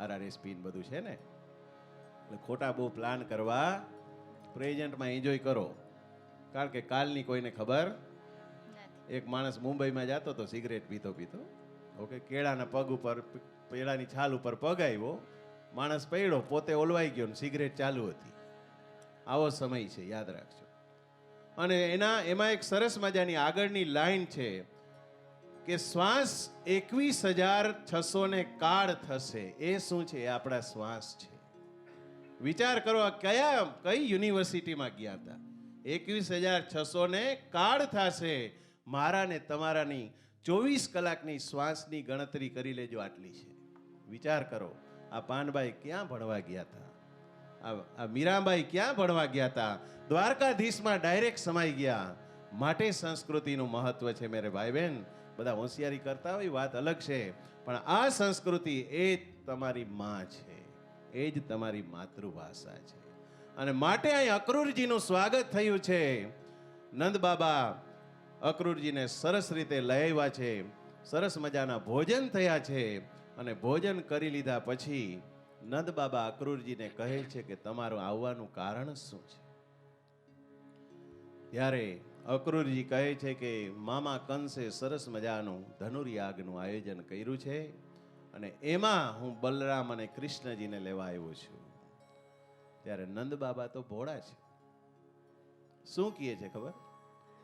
RRSP ને બધું છે ને એટલે ખોટા બહુ પ્લાન કરવા પ્રેઝન્ટમાં એન્જોય કરો કારણ કે કાલની કોઈને ખબર એક માણસ મુંબઈમાં જતો હતો સિગરેટ પીતો પીતો ઓકે કેળાના પગ ઉપર કેળાની છાલ ઉપર પગ આવ્યો માણસ પડ્યો પોતે ઓલવાઈ ગયો ને સિગરેટ ચાલુ હતી આવો સમય છે યાદ રાખજો અને એમાં એક સરસ મજાની આગળની લાઈન છે કે શ્વાસ 21,600 ને કાળ થશે એ શું છે એ આપણા શ્વાસ છે વિચાર કરો આ કઈ યુનિવર્સિટીમાં ગયા હતા 21,600 ને કાળ થશે મારા ને તમારાની 24 કલાકની શ્વાસની ગણતરી કરી લેજો આટલી છે વિચાર કરો આ પાનબાઈ ક્યાં ભણવા ગયા હતા આ મીરાબાઈ ક્યાં ભણવા ગયા હતા દ્વારકાધીશમાં ડાયરેક્ટ સમાઈ ગયા માટે સંસ્કૃતિનું મહત્વ છે મેરે ભાઈ બહેન બધા હોશિયારી કરતા હોય વાત અલગ છે પણ આ સંસ્કૃતિ એ તમારી માં છે એ જ તમારી માતૃભાષા છે અને માટે અહીં અક્રૂરજીનું સ્વાગત થયું છે નંદ બાબા અક્રૂરજીને સરસ રીતે લઈ છે સરસ મજાના ભોજન થયા છે અને ભોજન કરી લીધા પછી નંદ બાબા અક્રૂરજીને કહે છે કે તમારું આવવાનું કારણ શું છે ત્યારે અક્રૂરજી કહે છે કે મામા કંસે સરસ મજાનું ધનુર્યાગનું આયોજન કર્યું છે અને એમાં હું બલરામ અને કૃષ્ણજીને લેવા આવ્યો છું ત્યારે નંદ બાબા તો ભોળા છે શું કહે છે ખબર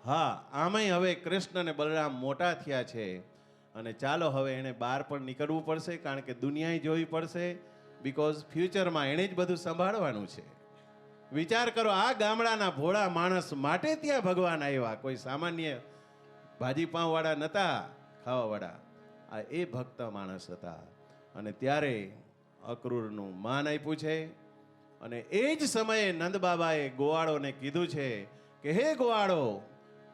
હા આમાંય હવે કૃષ્ણ અને બલરામ મોટા થયા છે અને ચાલો હવે એને બહાર પણ નીકળવું પડશે કારણ કે દુનિયાએ જોવી પડશે બીકોઝ ફ્યુચરમાં એણે જ બધું સંભાળવાનું છે વિચાર કરો આ ગામડાના ભોળા માણસ માટે ત્યાં ભગવાન આવ્યા કોઈ સામાન્ય ભાજી પાઉંવાળા નહોતા ખાવાવાળા આ એ ભક્ત માણસ હતા અને ત્યારે અક્રૂરનું માન આપ્યું છે અને એ જ સમયે નંદ બાબાએ ગોવાળોને કીધું છે કે હે ગોવાળો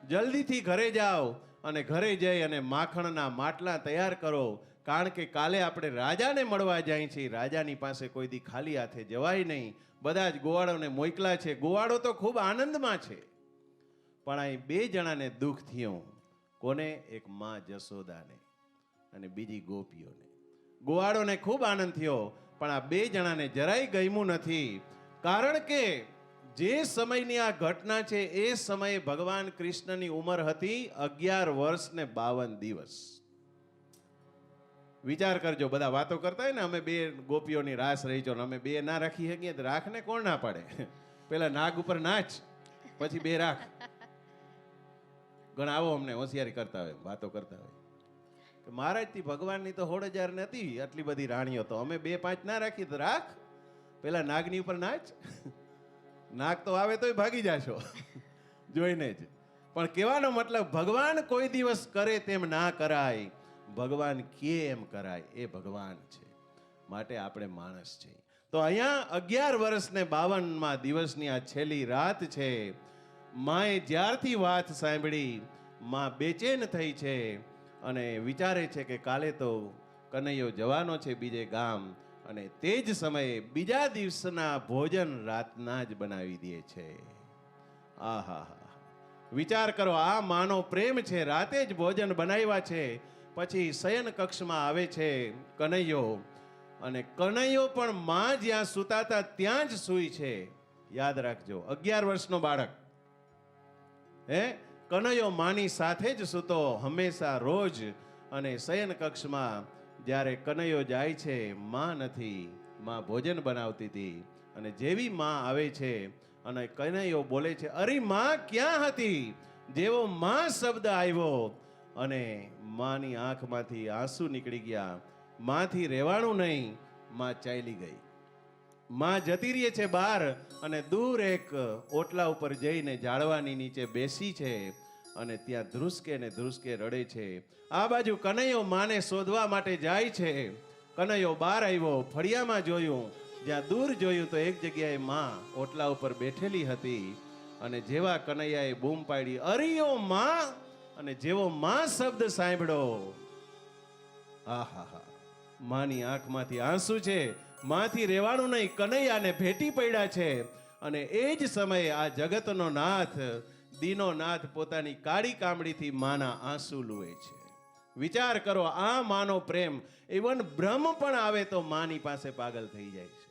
જલ્દીથી ઘરે જાઓ અને ઘરે જઈ અને માખણના માટલા તૈયાર કરો કારણ કે કાલે આપણે રાજાને મળવા જાય છીએ રાજાની પાસે કોઈ દી ખાલી હાથે જવાય નહીં બધા જ ગોવાળોને મોકલા છે ગોવાળો તો ખૂબ આનંદમાં છે પણ અહીં 2 જણાને દુઃખ થયું કોને એક માં જશોદાને અને બીજી ગોપીઓને ગોવાળોને ખૂબ આનંદ થયો પણ આ 2 જણાને જરાય ગમ્યું નથી કારણ કે જે સમયની આ ઘટના છે એ સમયે ભગવાન કૃષ્ણની ઉંમર હતી 11 વર્ષ ને 52 દિવસ વિચાર કરજો બધા વાતો કરતા હોય ને અમે 2 ગોપીઓની રાસ રહી છો અમે 2 ના રાખી શકીએ તો રાખને કોણ ના પાડે પેલા નાગ ઉપર નાચ પછી 2 રાખ ઘણા આવો અમને હોશિયારી કરતા હોય વાતો કરતા હોય કે મહારાજથી ભગવાનની તો 16,000 નથી આટલી બધી રાણીઓ તો અમે 2-5 ના રાખી તો રાખ પેલા નાગની ઉપર નાચ નાગ તો આવે તોય ભાગી જાશો જોઈને જ પણ કહેવાનો મતલબ ભગવાન કોઈ દિવસ કરે તેમ ના કરાય ભગવાન કે એમ કરાય એ ભગવાન છે માટે આપણે માણસ છે તો અહીંયા 11 વર્ષ ને 52મા દિવસની આ છેલ્લી રાત છે માએ જ્યારથી વાત સાંભળી માં બેચેન થઈ છે અને વિચારે છે કે કાલે તો કનૈયો જવાનો છે બીજે ગામ અને તે જ સમયે બીજા દિવસના ભોજન રાતના જ બનાવી દે છે આહા વિચાર કરો આ માનો પ્રેમ છે રાતે જ ભોજન બનાવ્યા છે પછી શયન કક્ષમાં આવે છે કનૈયો અને કનૈયો પણ માં જ્યાં સૂતા હતા ત્યાં જ સૂઈ છે યાદ રાખજો, 11 વર્ષનો બાળક, હે, કનૈયો માની સાથે જ સૂતો હંમેશા રોજ. અને શયન કક્ષમાં જ્યારે કનૈયો જાય છે, માં નથી, માં ભોજન બનાવતી હતી. અને જેવી માં આવે છે અને કનૈયો બોલે છે, અરે માં ક્યાં હતી? જેવો માં શબ્દ આવ્યો અને માની આંખમાંથી આંસુ નીકળી ગયા. માંથી રહેવાનું નહીં, માં ચાલી ગઈ. માં જતી રહી છે બહાર અને દૂર એક ઓટલા ઉપર જઈને ઝાડવાની નીચે બેસી છે અને ત્યાં ધ્રુસકે ને ધ્રુસકે રડે છે. આ બાજુ કનૈયો માને શોધવા માટે જાય છે. કનૈયો બહાર આવ્યો, ફળિયામાં જોયું, જ્યાં દૂર જોયું તો એક જગ્યાએ માં ઓટલા ઉપર બેઠેલી હતી. અને જેવા કનૈયાએ બૂમ પાડી, અરિયો માં, અને જેવો માં શબ્દ સાંભળ્યો, આહા, માની આંખમાંથી આંસુ છે, માંથી રહેવાનું નહીં, કનૈયાને ભેટી પડ્યા છે. અને એ જ સમયે આ જગતનો નાથ, દીનો નાથ પોતાની કાળી કામડીથી માના આંસુ લૂએ છે. વિચાર કરો, આ માનો પ્રેમ, ઇવન બ્રહ્મ પણ આવે તો માની પાસે પાગલ થઈ જાય છે.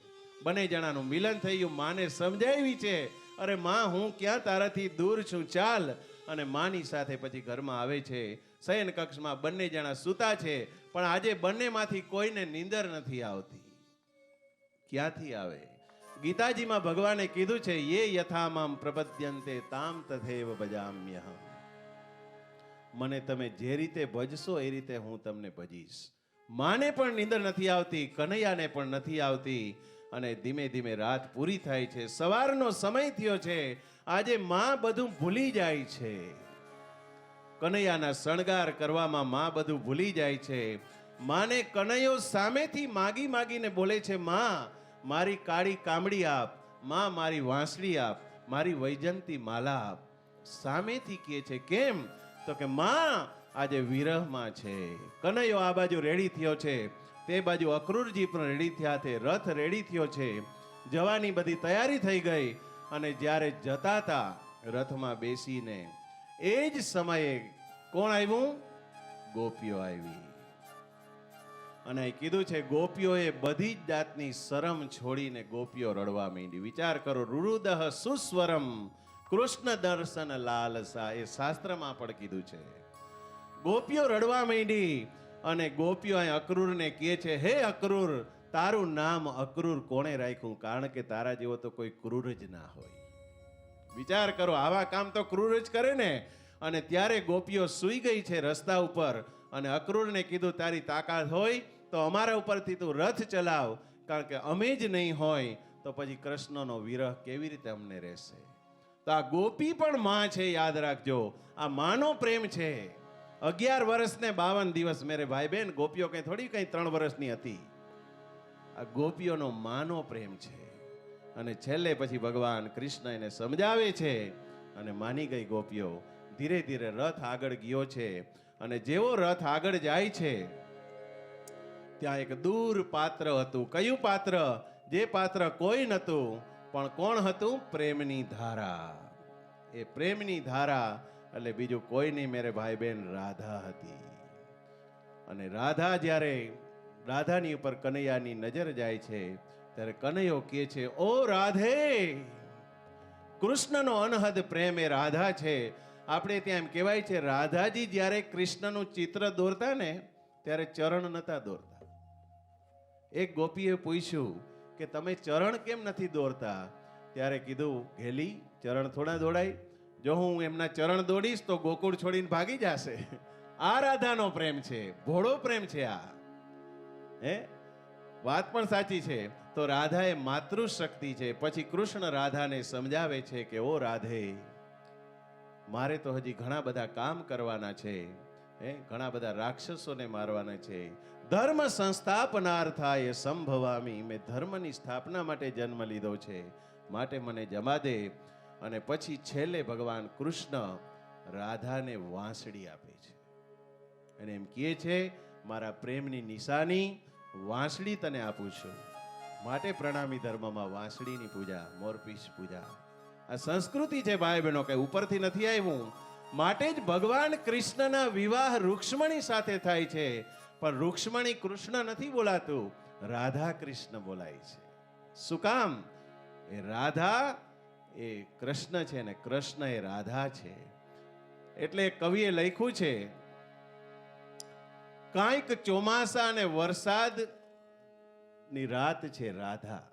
બંને જણાનું મિલન થયું, માને સમજાવી છે, અરે માં, હું ક્યાં તારાથી દૂર છું, ચાલ. અને માની સાથે પછી ઘરમાં આવે છે. શયન કક્ષમાં બંને જણા સૂતા છે, પણ આજે બંનેમાંથી કોઈને નીંદર નથી આવતી. ક્યાંથી આવે? ગીતાજીમાં ભગવાને કીધું છે, યે યથામામ પ્રપદ્યન્તે તામ તથૈવ ભજામ્યહમ. મને તમે જે રીતે ભજશો એ રીતે હું તમને ભજીશ. માને પણ નીંદર નથી આવતી, કનૈયાને પણ નથી આવતી. અને ધીમે ધીમે રાત પૂરી થાય છે, સવારનો સમય થયો છે. આજે માં બધું ભૂલી જાય છે. કનૈયાના શણગાર કરવામાં માં બધું ભૂલી જાય છે. માને કનૈયો સામેથી માગી માગીને બોલે છે, માં, મારી કાળી કામડી આપ, માં, મારી વાંસળી આપ, મારી વૈજંતી માલા આપ. સામેથી કહે છે, કેમ? તો કે માં આજે વિરહમાં છે. કનૈયો આ બાજુ રેડી થયો છે, તે બાજુ અક્રૂરજી પણ રેડી થયા છે, રથ રેડી થયો છે, જવાની બધી તૈયારી થઈ ગઈ. અને જ્યારે જતા હતા રથમાં બેસીને, એ જ સમયે કોણ આવ્યું? ગોપીઓ આવી. અને કીધું છે, ગોપીઓએ બધી જ જાતની શરમ છોડીને ગોપીઓ રડવા માંડી. વિચાર કરો, રુરુદહ સુસ્વરમ કૃષ્ણ દર્શન લાલસા, એ શાસ્ત્રમાં પણ કીધું છે. ગોપીઓ રડવા માંડી. અને ગોપીઓ અહીં અક્રૂરને કહે છે, હે અક્રૂર, તારું નામ અક્રૂર કોણે રાખ્યું? કારણ કે તારા જેવો તો કોઈ ક્રૂર જ ના હોય. વિચાર કરો, આવા કામ તો ક્રૂર જ કરે ને. અને ત્યારે ગોપીઓ સૂઈ ગઈ છે રસ્તા ઉપર. અને અક્રૂરને કીધું, તારી તાકાત હોય તો અમારા ઉપરથી તું રથ ચલાવ, કારણ કે અમે જ નહીં હોય તો પછી કૃષ્ણનો વિરહ કેવી રીતે અમને રહેશે? તો આ ગોપી પણ માં છે, યાદ રાખજો. આ માનો પ્રેમ છે. 11 વર્ષ ને 52 દિવસ મેરે ભાઈ બહેન. ગોપીઓ કઈ થોડી કઈ 3 વર્ષની હતી. આ ગોપીઓનો માનો પ્રેમ છે. અને છેલ્લે પછી ભગવાન કૃષ્ણ એને સમજાવે છે અને માની ગઈ ગોપીઓ. ધીરે ધીરે રથ આગળ ગયો છે. અને જેવો રથ આગળ જાય છે ત્યાં એક દૂર પાત્ર હતું. કયું પાત્ર? જે પાત્ર કોઈ નહોતું, પણ કોણ હતું? પ્રેમની ધારા. એ પ્રેમની ધારા એટલે બીજું કોઈ નહીં મેરે ભાઈ બહેન, રાધા હતી. અને રાધા જ્યારે રાધાની ઉપર કનૈયાની નજર જાય છે ત્યારે કનૈયો કહે છે, ઓ રાધે! કૃષ્ણનો અનહદ પ્રેમ એ રાધા છે. આપણે ત્યાં એમ કહેવાય છે, રાધાજી જ્યારે કૃષ્ણનું ચિત્ર દોરતા ને ત્યારે ચરણ નતા દોરતા. એક ગોપીએ પૂછ્યું કે તમે ચરણ કેમ નથી દોરતા? ત્યારે કીધું, ઘેલી, ચરણ થોડા દોડાય? જો હું એમના ચરણ દોડીશ તો ગોકુળ છોડીને ભાગી જશે. આ રાધાનો પ્રેમ છે, ભોળો પ્રેમ છે આ. હે, વાત પણ સાચી છે. તો રાધા એ માતૃશક્તિ છે. પછી કૃષ્ણ રાધાને સમજાવે છે કે ઓ રાધે, મારે તો હજી ઘણા બધા કામ કરવાના છે. ઘણા બધા રાક્ષસોને મારવાના છે. ધર્મ સંસ્થાપનાર્થાય સંભવામી. મેં ધર્મની સ્થાપના માટે જન્મ લીધો છે, માટે મને જમા દે. અને પછી છેલ્લે ભગવાન કૃષ્ણ રાધાને વાંસળી આપે છે અને એમ કહે છે, મારા પ્રેમની નિશાની વાંસળી તને આપું છું. માટે પ્રણામી ધર્મમાં વાંસળીની પૂજા, મોરપીસ પૂજા, આ સંસ્કૃતિ છે ભાઈ બહેનો, કઈ ઉપરથી નથી આવ્યું. માટે જ ભગવાન કૃષ્ણના વિવાહ રૂક્ષ્મણી સાથે થાય છે. પણ રૂક્ષ્મણી કૃષ્ણ નથી બોલાતું, રાધા કૃષ્ણ બોલાય છે. શું કામ? એ રાધા એ કૃષ્ણ છે ને કૃષ્ણ એ રાધા છે. એટલે કવિએ લખ્યું છે, કાંઈક ચોમાસા અને વરસાદ ની રાત છે રાધા.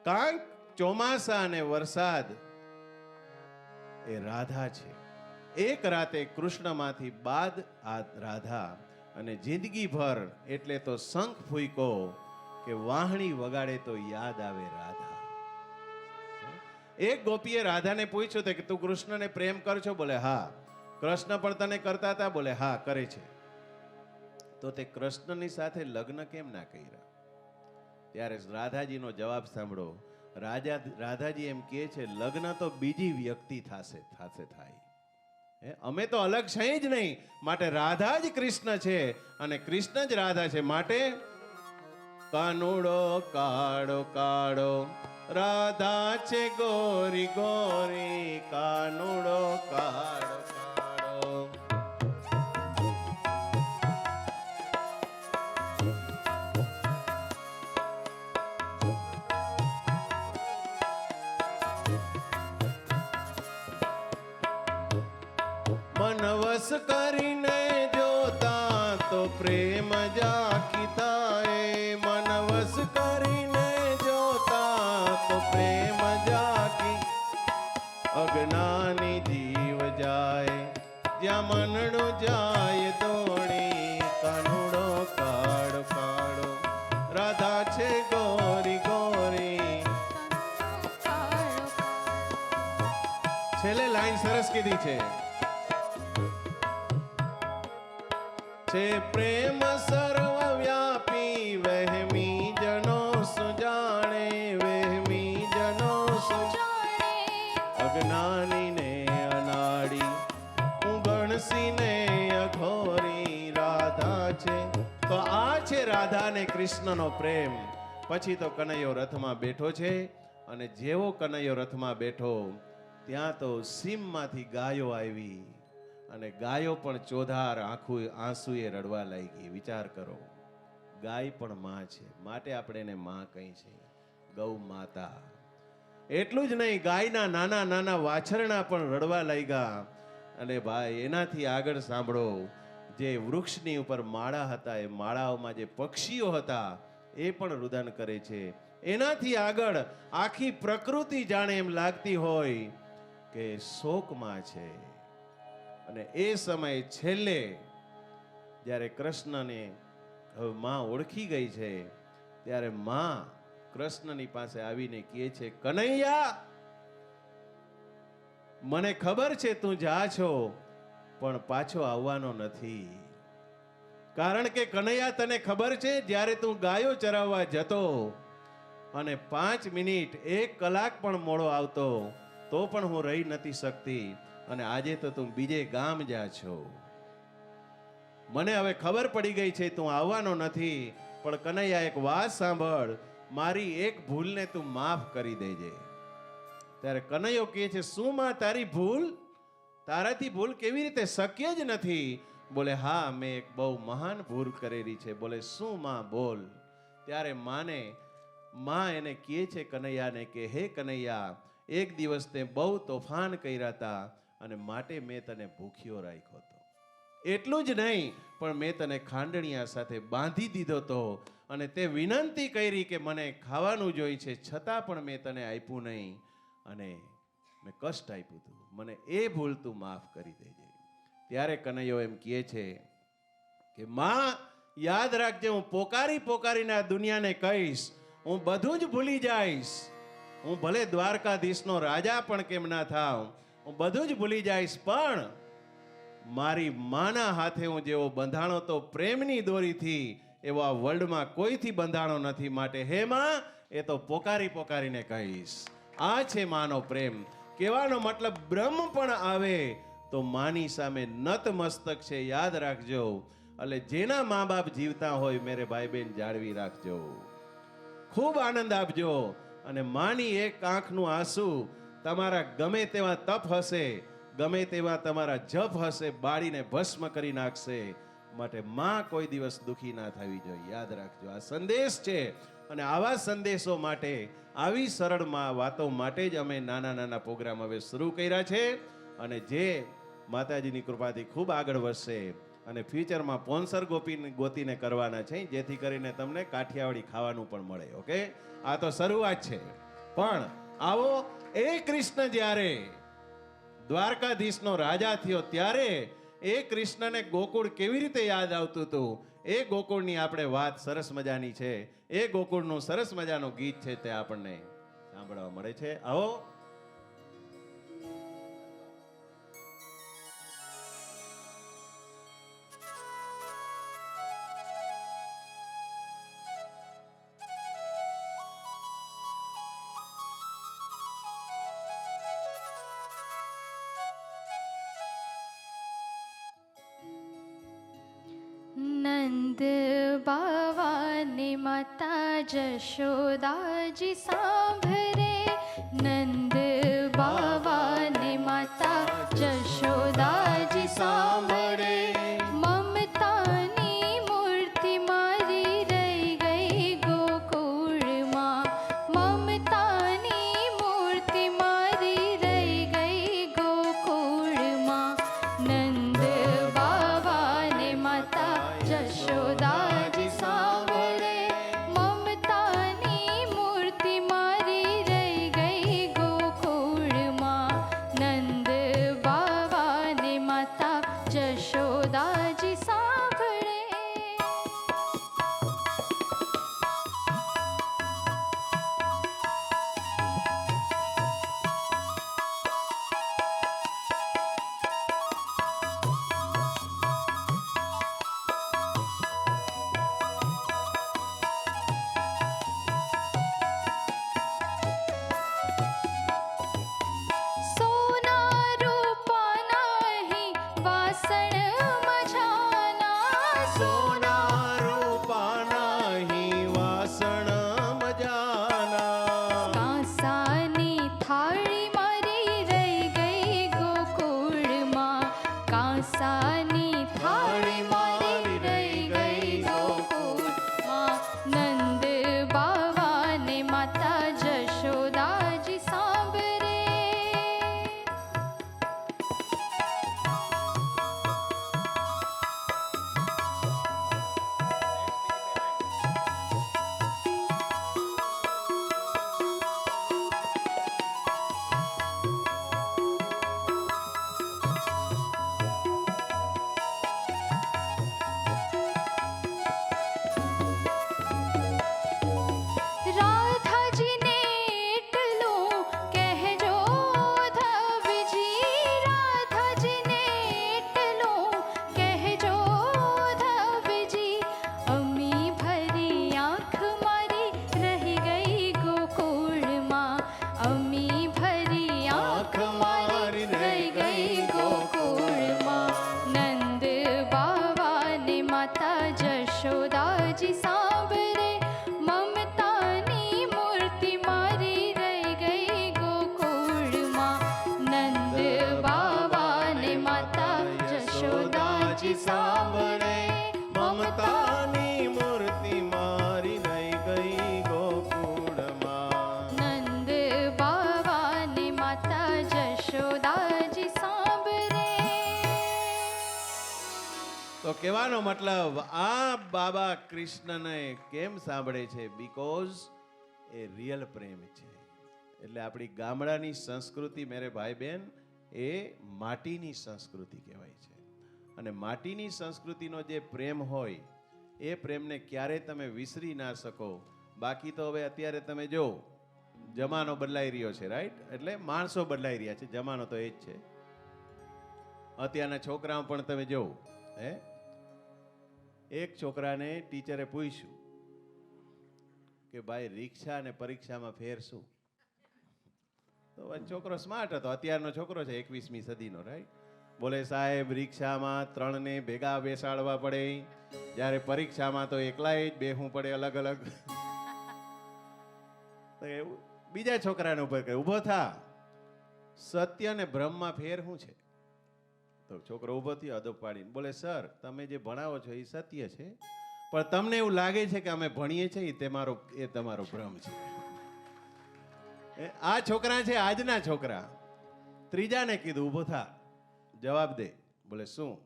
કાંઈક ચોમાસા અને વરસાદ એ રાધા છે. એક રાતે કૃષ્ણમાંથી બાદ આ રાધા, અને જિંદગીભર એટલે તો શંખ ફૂંકો કે વાહણી વગાડે તો યાદ આવે રાધા. એક ગોપીએ રાધાને પૂછ્યું કે તું કૃષ્ણને પ્રેમ કર છો? બોલે હા. કૃષ્ણ પણ તને કરતા હતા? બોલે હા કરે છે. તો તે કૃષ્ણની સાથે લગ્ન કેમ ના કર્યા? ત્યારે રાધાજીનો જવાબ સાંભળો. રાધાજી એમ કહે છે, લગ્ન તો બીજી વ્યક્તિ થાય. અમે તો અલગ છે જ નહીં, માટે રાધા જ કૃષ્ણ છે અને કૃષ્ણ જ રાધા છે. માટે કાનુડો કાળો કાળો રાધા છે ગોરી ગોરી, કાનુડો કાળો કાળો. મનવસ કરીને જોતા તો પ્રેમ જાખી થાય. મનવસ કરીને જોતા તો પ્રેમ જાખી, અજ્ઞાની જીવ જાય જ્યાં મનડું જાય દોડી, કાનુડો કાળો કાળો રાધા છે ગોરી ગોરી. છેલ્લે લાઈન સરસ કીધી છે, પ્રેમ સર્વવ્યાપી વહેમી જનો સુજાણે, વહેમી જનો સુજાણે. અજ્ઞાનીને અનાડી ઉગણસીને અઘોરી રાધા છે. તો આ છે રાધા ને કૃષ્ણનો પ્રેમ. પછી તો કનૈયો રથમાં બેઠો છે, અને જેવો કનૈયો રથમાં બેઠો ત્યાં તો સીમમાંથી ગાયો આવી, અને ગાયો પણ ચોધાર આંસુએ રડવા લાગી. વિચાર કરો, ગાય પણ માં છે, માટે આપણે એને માં કહી છે, ગૌ માતા. એટલું જ નહીં, ગાયના નાના નાના વાછરણા પણ રડવા લાગ્યા. અને ભાઈ એનાથી આગળ સાંભળો, જે વૃક્ષની ઉપર માળા હતા, એ માળાઓમાં જે પક્ષીઓ હતા એ પણ રુદન કરે છે. એનાથી આગળ આખી પ્રકૃતિ જાણે એમ લાગતી હોય કે શોકમાં છે. અને એ સમયે છેલ્લે જ્યારે કૃષ્ણને હવે માં ઓળખી ગઈ છે, ત્યારે માં કૃષ્ણની પાસે આવીને કહે છે, કનૈયા, મને ખબર છે તું જા છો, પણ પાછો આવવાનો નથી. કારણ કે કનૈયા, તને ખબર છે જ્યારે તું ગાયો ચરાવવા જતો અને 5 મિનિટ 1 કલાક પણ મોડો આવતો તો પણ હું રહી નથી શકતી, અને આજે તો તું બીજે ગામ જા છો. મને હવે ખબર પડી ગઈ છે તું આવવાનો નથી, પણ કનૈયા એક વાત સાંભળ, મારી એક ભૂલને તું માફ કરી દેજે. ત્યારે કનૈયો કહે છે, શું માં તારી ભૂલ? તારાથી ભૂલ કેવી રીતે? શક્ય જ નથી. બોલે હા, મેં એક બહુ મહાન ભૂલ કરેલી છે. બોલે શું માં, બોલ. ત્યારે માં એને કહે છે કનૈયાને કે હે કનૈયા, એક દિવસ તે બહુ તોફાન કર્યા હતા અને માટે મેં તને ભૂખ્યો રાખ્યો હતો. એટલું જ નહીં, પણ મેં તને ખાંડણિયા સાથે બાંધી દીધો હતો, અને તે વિનંતી કરી કે મને ખાવાનું જોઈએ છે, છતાં પણ મેં તને આપ્યું નહીં, અને મેં કષ્ટ આપ્યું હતું. મને એ ભૂલ તું માફ કરી દેજે. ત્યારે કનૈયો એમ કહે છે કે માં, યાદ રાખજે, હું પોકારીને આ દુનિયાને કહીશ, હું બધું જ ભૂલી જઈશ. હું ભલે દ્વારકાધીશનો રાજા પણ કેમ ના થાવ, હું બધું જ ભૂલી જઈશ, પણ મારી માના હાથે હું જેવો બંધાણો તો પ્રેમની દોરીથી, એવો આ વર્લ્ડમાં કોઈથી બંધાણો નથી. માટે હે માં, એ તો પોકારીને કહીશ. આ છે માનો પ્રેમ. કહેવાનો મતલબ, બ્રહ્મ પણ આવે તો માની સામે નત મસ્તક છે, યાદ રાખજો. એટલે જેના મા બાપ જીવતા હોય, મેરે ભાઈ બહેન, જાળવી રાખજો, ખૂબ આનંદ આપજો. અને માની એક આંખનું આંસુ તમારા ગમે તેવા તપ હશે, ગમે તેવા તમારા જપ હશે, બાળીને ભસ્મ કરી નાખશે. માટે માં કોઈ દિવસ દુખી ના થવી જોઈએ. યાદ રાખજો, આ સંદેશ છે. અને આવા સંદેશો માટે, આવી સરળ વાતો માટે જ અમે નાના નાના પ્રોગ્રામ હવે શરૂ કર્યા છે, અને જે માતાજીની કૃપાથી ખૂબ આગળ વધશે અને ફ્યુચરમાં સ્પોન્સર ગોતીને કરવાના છે, જેથી કરીને તમને કાઠિયાવાડી ખાવાનું પણ મળે. ઓકે, આ તો શરૂઆત છે. પણ આવો, એ કૃષ્ણ જ્યારે દ્વારકાધીશનો રાજા થયો ત્યારે એ કૃષ્ણને ગોકુળ કેવી રીતે યાદ આવતું હતું, એ ગોકુળની આપણે વાત સરસ મજાની છે. એ ગોકુળનું સરસ મજાનું ગીત છે, તે આપણને સાંભળવા મળે છે. આવો. નંદ બાવા ને માતા જશોદાજી સાંભળે, નંદ બાવા ને માતા જશોદાજી સાંભળે, મમતાની મૂર્તિ મારી રહી ગઈ ગોકુળમાં, મમતાની મૂર્તિ મારી રહી ગઈ ગોકુળમાં. નંદ બાવા ને માતા જશોદાજી સાંભળે, મમતાની મૂર્તિ મારી રહી ગઈ ગોકુળમાં. નંદ બાવા ને માતા જશોદાજી સાંભળે. સોના રૂપાના હી વાસણ મજાના, સોના રૂપાના હી વાસણ મજાના, કાંસાની થાળી મારી રહી ગઈ ગોકુળમાં, કાંસાની થાળી મારી રહી ગઈ ગોકુળમાં. નંદ બાવા ને માતા જશોદાજી સાંભળે. રાધાજીને એટલું કહેજો ધવજી, રાધાજીને એટલું કહેજો ધવજી, અમી ભરી આંખ મારી રહી ગઈ ગોકુળમાં, અમી ભરી આંખ મારી રહી ગઈ ગોકુળમાં. નંદ બાવા ને માતા જશોદાજી સાંભળે, મમતાની મૂર્તિ મારી રહી ગઈ ગોકુળમાં. નંદ બાવા ને માતા જશોદાજી સાંભળે, મમતાની મૂર્તિ મારી રહી ગઈ ગોકુળમાં. નંદ બાવા ને માતા જશોદાજી સાંભળે. તો કહેવાનો મતલબ, આ બાબા કૃષ્ણને કેમ સાંભળે છે? બીકોઝ એ રિયલ પ્રેમ છે. એટલે આપણી ગામડાની સંસ્કૃતિ, મેરે ભાઈ બહેન, એ માટીની સંસ્કૃતિ કહેવાય છે. અને માટીની સંસ્કૃતિનો જે પ્રેમ હોય, એ પ્રેમને ક્યારે તમે વિસરી ના શકો. બાકી તો હવે અત્યારે તમે જો, જમાનો બદલાઈ રહ્યો છે, રાઈટ? એટલે માણસો બદલાઈ રહ્યા છે, જમાનો તો એ જ છે. અત્યારના છોકરાઓ પણ તમે જો, એક છોકરાને ટીચરે પૂછ્યું કે ભાઈ રિક્ષા અને પરીક્ષામાં ફેર શું? તો છોકરો સ્માર્ટ હતો, અત્યારનો છોકરો છે 21મી સદીનો, રાઈટ? બોલે સાહેબ, રિક્ષામાં 3ને ભેગા બેસાડવા પડે, જ્યારે પરીક્ષામાં તો એકલાય જ બેહવું પડે, અલગ અલગ. તો એવું બીજા છોકરાને ઉપર કહે, ઊભો થા, સત્ય ને ભ્રમમાં ફેર શું છે? તો છોકરો ઊભો થયો, અદબ પાડીને બોલે, સર તમે જે ભણાવો છો એ સત્ય છે, પણ તમને એવું લાગે છે કે અમે ભણીએ છીએ એ તમારો ભ્રમ છે. આ છોકરા છે આજના છોકરા. ત્રીજાને કીધું ઊભો થા, જવાબ દે. બોલે શું?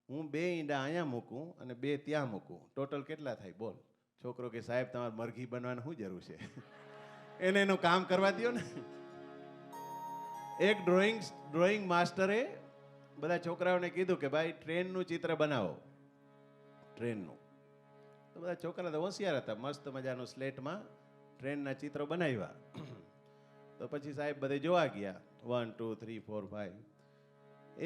હું 2 ઈંડા અહીંયા મૂકું અને 2 ત્યાં મૂકું, ટોટલ કેટલા થાય બોલ? છોકરો કે સાહેબ તમારે મરઘી બનવાની શું જરૂર છે? એને એનું કામ કરવા દ્યો ને. એક ડ્રોઈંગ માસ્ટરે બધા છોકરાઓને કીધું કે ભાઈ ટ્રેનનું ચિત્ર બનાવો, ટ્રેનનું. તો બધા છોકરા તો હોશિયાર હતા, મસ્ત મજાનું સ્લેટમાં ટ્રેનના ચિત્રો બનાવ્યા. તો પછી સાહેબ બધે જોવા ગયા, 1 2 3 4 5.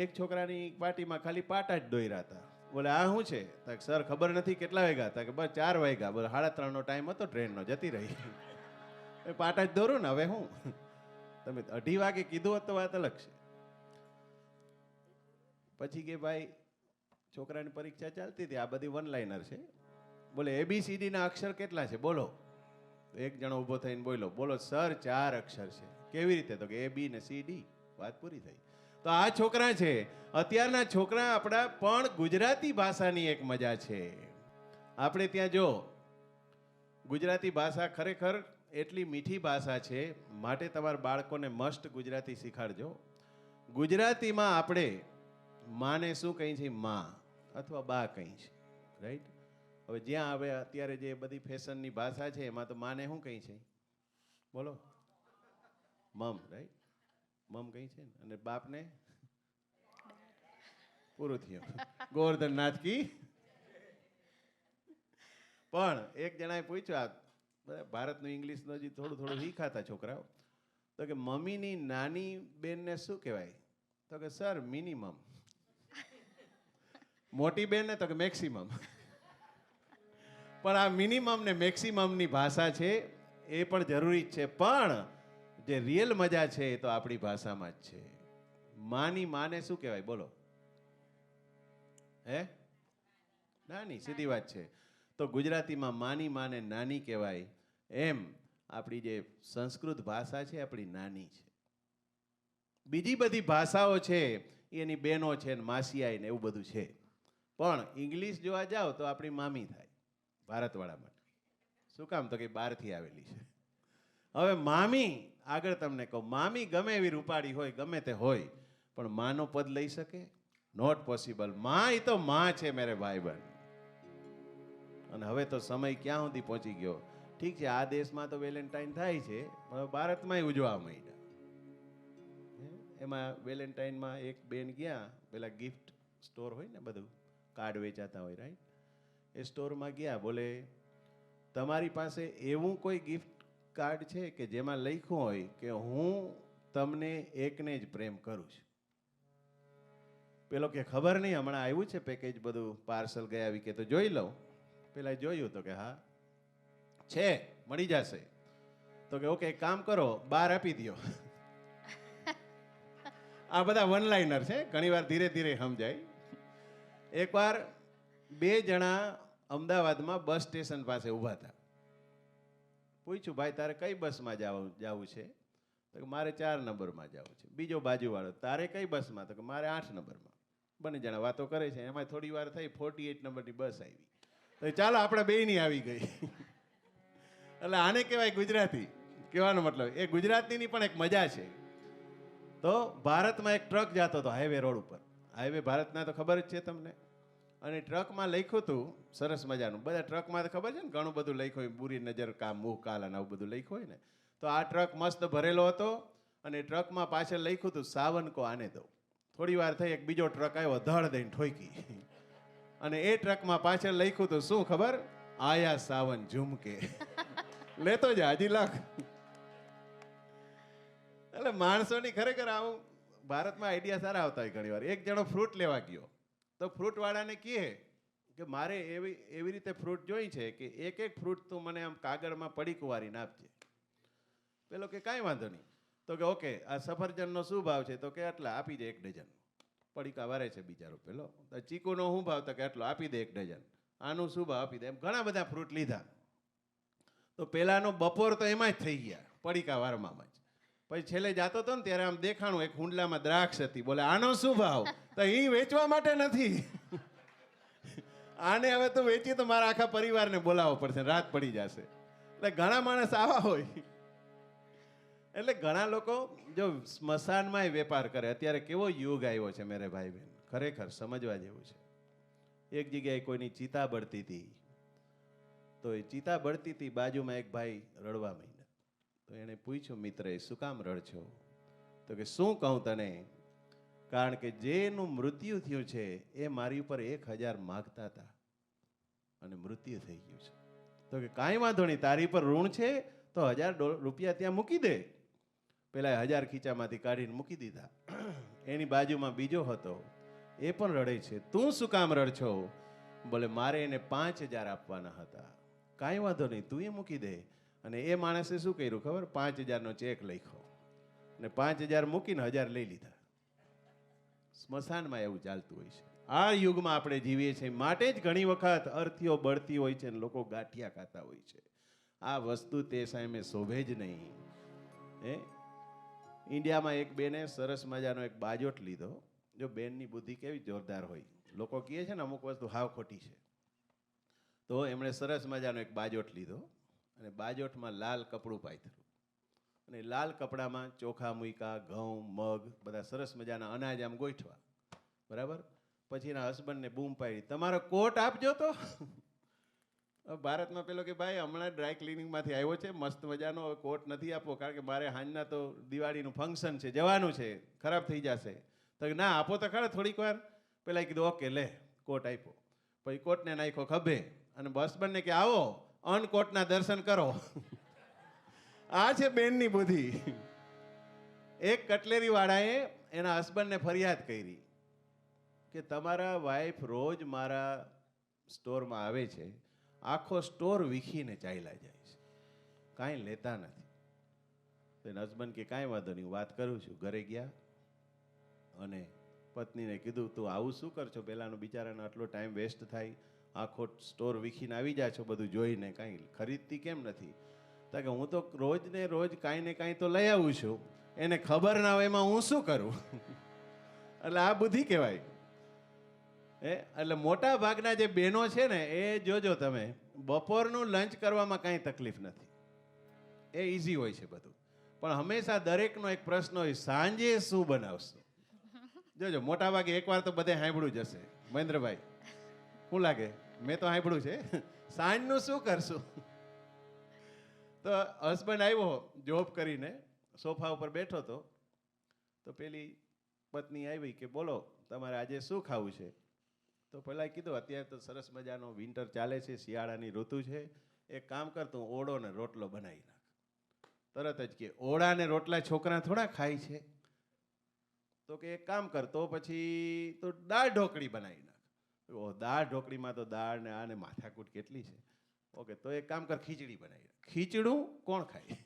એક છોકરાની પાટીમાં ખાલી પાટા જ દોર્યા હતા. બોલે આ શું છે? સર ખબર નથી કેટલા વાગ્યા હતા. કે બસ 4 વાગ્યા. બોલે 3:30 નો ટાઈમ હતો ટ્રેનનો, જતી રહી. એ પાટા જ દોરું ને, હવે હું? તમે 2:30 વાગે કીધું હોત તો વાત અલગ છે. પછી કે ભાઈ છોકરાની પરીક્ષા ચાલતી હતી, આ બધી વન લાઇનર છે. બોલે ABCD ના અક્ષર કેટલા છે બોલો? એક જણો ઊભો થઈને બોલો સર 4 અક્ષર છે. કેવી રીતે? તો કે A B ને C D. વાત પૂરી થઈ. તો આ છોકરા છે, અત્યારના છોકરા આપણા, પણ ગુજરાતી ભાષાની એક મજા છે. આપણે ત્યાં જો ગુજરાતી ભાષા ખરેખર એટલી મીઠી ભાષા છે, માટે તમારા બાળકોને મસ્ત ગુજરાતી શીખાડજો. ગુજરાતીમાં આપણે માને શું કહી છે? માં અથવા બા કહી છે, રાઈટ? હવે જ્યાં હવે અત્યારે જે બધી ફેશનની ભાષા છે એમાં તો માને શું કહી છે બોલો? મમ, રાઈટ? મમ કહી છે ને. અને બાપને પૂરું થયું, ગોવર્ધન નાથ કી. પણ એક જણાએ પૂછ્યું, આ ભારતનું ઇંગ્લિશનું હજી થોડું શીખાતા છોકરાઓ, તો કે મમ્મીની નાની બેનને શું કહેવાય? તો કે સર મિનિમમ. મોટી બેનને તો કે મેક્સિમમ. પણ આ મિનિમમ ને મેક્સિમમની ભાષા છે એ પણ જરૂરી જ છે, પણ જે રિયલ મજા છે એ તો આપણી ભાષામાં જ છે. માની માને શું કહેવાય બોલો? હે? નાની, સીધી વાત છે. તો ગુજરાતીમાં માની માને નાની કહેવાય, એમ આપણી જે સંસ્કૃત ભાષા છે આપણી નાની છે. બીજી બધી ભાષાઓ છે એની બહેનો છે ને માસિયાઈ ને એવું બધું છે, પણ ઇંગ્લિશ જોવા જાઓ તો આપણી મામી થાય ભારતવાળા માટે. શું કામ? તો કે બહારથી આવેલી છે. હવે મામી, આગળ તમને કહું, મામી ગમે એવી રૂપાળી હોય, ગમે તે હોય, પણ માનો પદ લઈ શકે? Not possible. માં એ તો માં છે મેરે ભાઈબંધ. અને હવે તો સમય ક્યાં સુધી પહોંચી ગયો. ઠીક છે, આ દેશમાં તો વેલેન્ટાઇન થાય છે, પણ ભારતમાં ઉજવા માંડ્યા. એમાં વેલેન્ટાઇનમાં એક બેન ગયા, પેલા ગિફ્ટ સ્ટોર હોય ને, બધું કાર્ડ વેચાતા હોય, રાઈટ? એ સ્ટોરમાં ગયા, બોલે તમારી પાસે એવું કોઈ ગિફ્ટ કાર્ડ છે કે જેમાં લખ્યું હોય કે હું તમને એકને જ પ્રેમ કરું છું? પેલો કે ખબર નહીં, હમણાં આવ્યું છે પેકેજ, બધું પાર્સલ ગયા વીકે, તો જોઈ લઉં. પેલા જોયું તો કે હા છે, મળી જશે. તો કે ઓકે, એક કામ કરો, 12 આપી દો. આ બધા વન લાઇનર છે, ઘણીવાર ધીરે ધીરે સમજાય. એકવાર 2 જણા અમદાવાદમાં બસ સ્ટેશન પાસે ઊભા હતા. પૂછ્યું, ભાઈ તારે કઈ બસમાં જવું છે? તો કે મારે 4 નંબરમાં જવું છે. બીજો બાજુવાળો, તારે કઈ બસમાં? તો કે મારે 8 નંબરમાં. બંને જણા વાતો કરે છે, એમાં થોડી વાર થઈ, 48 નંબરની બસ આવી. તો ચાલો આપણે બેયની આવી ગઈ. એટલે આને કહેવાય ગુજરાતી. કહેવાનો મતલબ એ ગુજરાતીની પણ એક મજા છે. તો ભારતમાં એક ટ્રક જતો હતો હાઈવે રોડ ઉપર. હાઈવે ભારતના તો ખબર જ છે તમને. અને ટ્રકમાં લખ્યું હતું સરસ મજાનું. બધા ટ્રકમાં તો ખબર છે ને, ઘણું બધું લખ્યું હોય, બુરી નજર કા મુંહ કાલા આવું બધું લખ્યું હોય ને. તો આ ટ્રક મસ્ત ભરેલો હતો અને ટ્રકમાં પાછળ લખ્યું હતું સાવન કો આને દો. થોડી વાર થઈ, એક બીજો ટ્રક આવ્યો, ધડ દઈને ઠોકી. અને એ ટ્રકમાં પાછળ લખ્યું હતું શું ખબર? આયા સાવન ઝુમકે. લેતો જા, હજી લખ. એટલે માણસોની ખરેખર આવું ભારતમાં આઈડિયા સારા આવતા હોય ઘણી વાર. એક જણો ફ્રૂટ લેવા ગયો, તો ફ્રૂટ વાળાને કહે કે મારે એવી રીતે ફ્રૂટ જોઈ છે કે એક ફ્રૂટ તું મને આમ કાગળમાં પડીકું વારીને આપજે. પેલો કે કાંઈ વાંધો નહીં. તો કે ઓકે, આ સફરજનનો શું ભાવ છે? તો કે આટલા, આપી દે 1 ડઝન. પડીકા વારે છે બિચારો પેલો. તો ચીકુનો શું ભાવ? તો કે આટલો, આપી દે 1 ડઝન. આનું શું ભાવ? આપી દે. એમ ઘણા બધા ફ્રૂટ લીધા. તો પેલાનો બપોર તો એમાં જ થઈ ગયા, પડીકા વારવામાં જ. પછી છેલ્લે જાતો હતો ને ત્યારે આમ દેખાણું, એક હુંડલામાં દ્રાક્ષ હતી. બોલે આનો શું ભાવ? તો એ વેચવા માટે નથી. આને હવે તો વેચી તો મારા આખા પરિવારને બોલાવવો પડશે, રાત પડી જશે. એટલે ઘણા માણસ આવા હોય. એટલે ઘણા લોકો જો સ્મશાનમાં વેપાર કરે. અત્યારે કેવો યુગ આવ્યો છે મેરે ભાઈ બહેન, ખરેખર સમજવા જેવું છે. એક જગ્યાએ કોઈની ચિતા બળતી હતી, તો એ ચિતા બળતી હતી, બાજુમાં એક ભાઈ રડવા માંડ્યા. તો એને પૂછ્યું મિત્રએ, શું કામ રડ છો? તો કે શું કહું તને, કારણ કે જેનું મૃત્યુ થયું છે એ મારી ઉપર 1000 માગતા હતા અને મૃત્યુ થઈ ગયું છે. તો કે કાંઈ વાંધો નહીં, તારી પર ઋણ છે તો $1000 ત્યાં મૂકી દે. પેલા 1000 ખીચામાંથી કાઢીને મૂકી દીધા. એની બાજુમાં બીજો હતો, એ પણ રડે છે. તું શું કામ રડ છો? બોલે મારે એને 5000 આપવાના હતા. કાંઈ વાંધો નહીં, તું એ મૂકી દે. અને એ માણસે શું કર્યું ખબર? 5000નો ચેક લખ્યો અને 5000 મૂકીને 1000 લઈ લીધા. સ્મશાનમાં એવું ચાલતું હોય છે. આ યુગમાં આપણે જીવીએ છીએ, માટે જ ઘણી વખત અર્થીઓ બળતી હોય છે અને લોકો ગાંઠિયા ખાતા હોય છે. આ વસ્તુ તે સામે શોભે જ નહીં. ઇન્ડિયામાં એક બેને સરસ મજાનો એક બાજોટ લીધો. જો બેનની બુદ્ધિ કેવી જોરદાર હોય. લોકો કહે છે ને અમુક વસ્તુ હાવ ખોટી છે, તો એમણે સરસ મજાનો એક બાજોટ લીધો અને બાજોટમાં લાલ કપડું પાથર્યું અને લાલ કપડામાં ચોખા મૂક્યા, ઘઉં, મગ, બધા સરસ મજાના અનાજ આમ ગોઠવા. બરાબર? પછી એના હસબન્ડને બૂમ પાડી, તમારો કોટ આપજો તો. ભારતમાં પેલો કે ભાઈ હમણાં ડ્રાય ક્લિનિંગમાંથી આવ્યો છે, મસ્ત મજાનો, હવે કોટ નથી આપવો, કારણ કે મારે હાંજના તો દિવાળીનું ફંક્શન છે, જવાનું છે, ખરાબ થઈ જશે. તો ના આપો તો ખરા થોડીક વાર. પેલા કીધું ઓકે લે, કોટ આપ્યો. પછી કોટને નાખ્યો ખભે અને હસબન્ડને કે આવો અનકોટના દર્શન કરો. આ છે બેનની બુદ્ધિ. એક કટલેરી વાળાએ એના હસબન્ડને ફરિયાદ કરી કે તમારા વાઈફ રોજ મારા સ્ટોરમાં આવે છે, આખો સ્ટોર વીખીને ચાલ્યા જાય છે, કાંઈ લેતા નથી. તો એના હસબન્ડ કે કાંઈ વાંધો નહીં, વાત કરું છું. ઘરે ગયા અને પત્નીને કીધું તું આવું શું કરશો? પહેલાંનો બિચારાનો આટલો ટાઈમ વેસ્ટ થાય, આખો સ્ટોર વીખીને આવી જાય છો બધું જોઈને, કાંઈ ખરીદતી કેમ નથી? તો કે હું તો રોજ ને રોજ કાંઈ ને કાંઈ તો લઈ આવું છું, એને ખબર ના હોય એમાં હું શું કરું? એટલે આ બુદ્ધિ કહેવાય. એટલે મોટા ભાગના જે બહેનો છે ને, એ જોજો તમે, બપોરનું લંચ કરવામાં કાંઈ તકલીફ નથી, એ ઇઝી હોય છે બધું. પણ હંમેશા દરેકનો એક પ્રશ્ન હોય, સાંજે શું બનાવશો? જોજો મોટા ભાગે એકવાર તો બધે સાંભળ્યું જ હશે. મહેન્દ્રભાઈ શું લાગે? મેં તો સાંભળ્યું છે, સાંજનું શું કરશું? તો હસબન્ડ આવ્યો જોબ કરીને, સોફા ઉપર બેઠો હતો, તો પેલી પત્ની આવી કે બોલો તમારે આજે શું ખાવું છે? તો પહેલાં કીધું અત્યારે તો સરસ મજાનો વિન્ટર ચાલે છે, શિયાળાની ઋતુ છે, એક કામ કર તું ઓળો ને રોટલો બનાવી નાખ. તરત જ કે ઓળા ને રોટલા છોકરા થોડા ખાય છે? તો કે એક કામ કર તો પછી તો દાળ ઢોકળી બનાવી નાખ. દાળ ઢોકળીમાં તો દાળ ને આને માથાકૂટ કેટલી છે. ઓકે, તો એક કામ કર ખીચડી બનાવી નાખ. ખીચડું કોણ ખાય?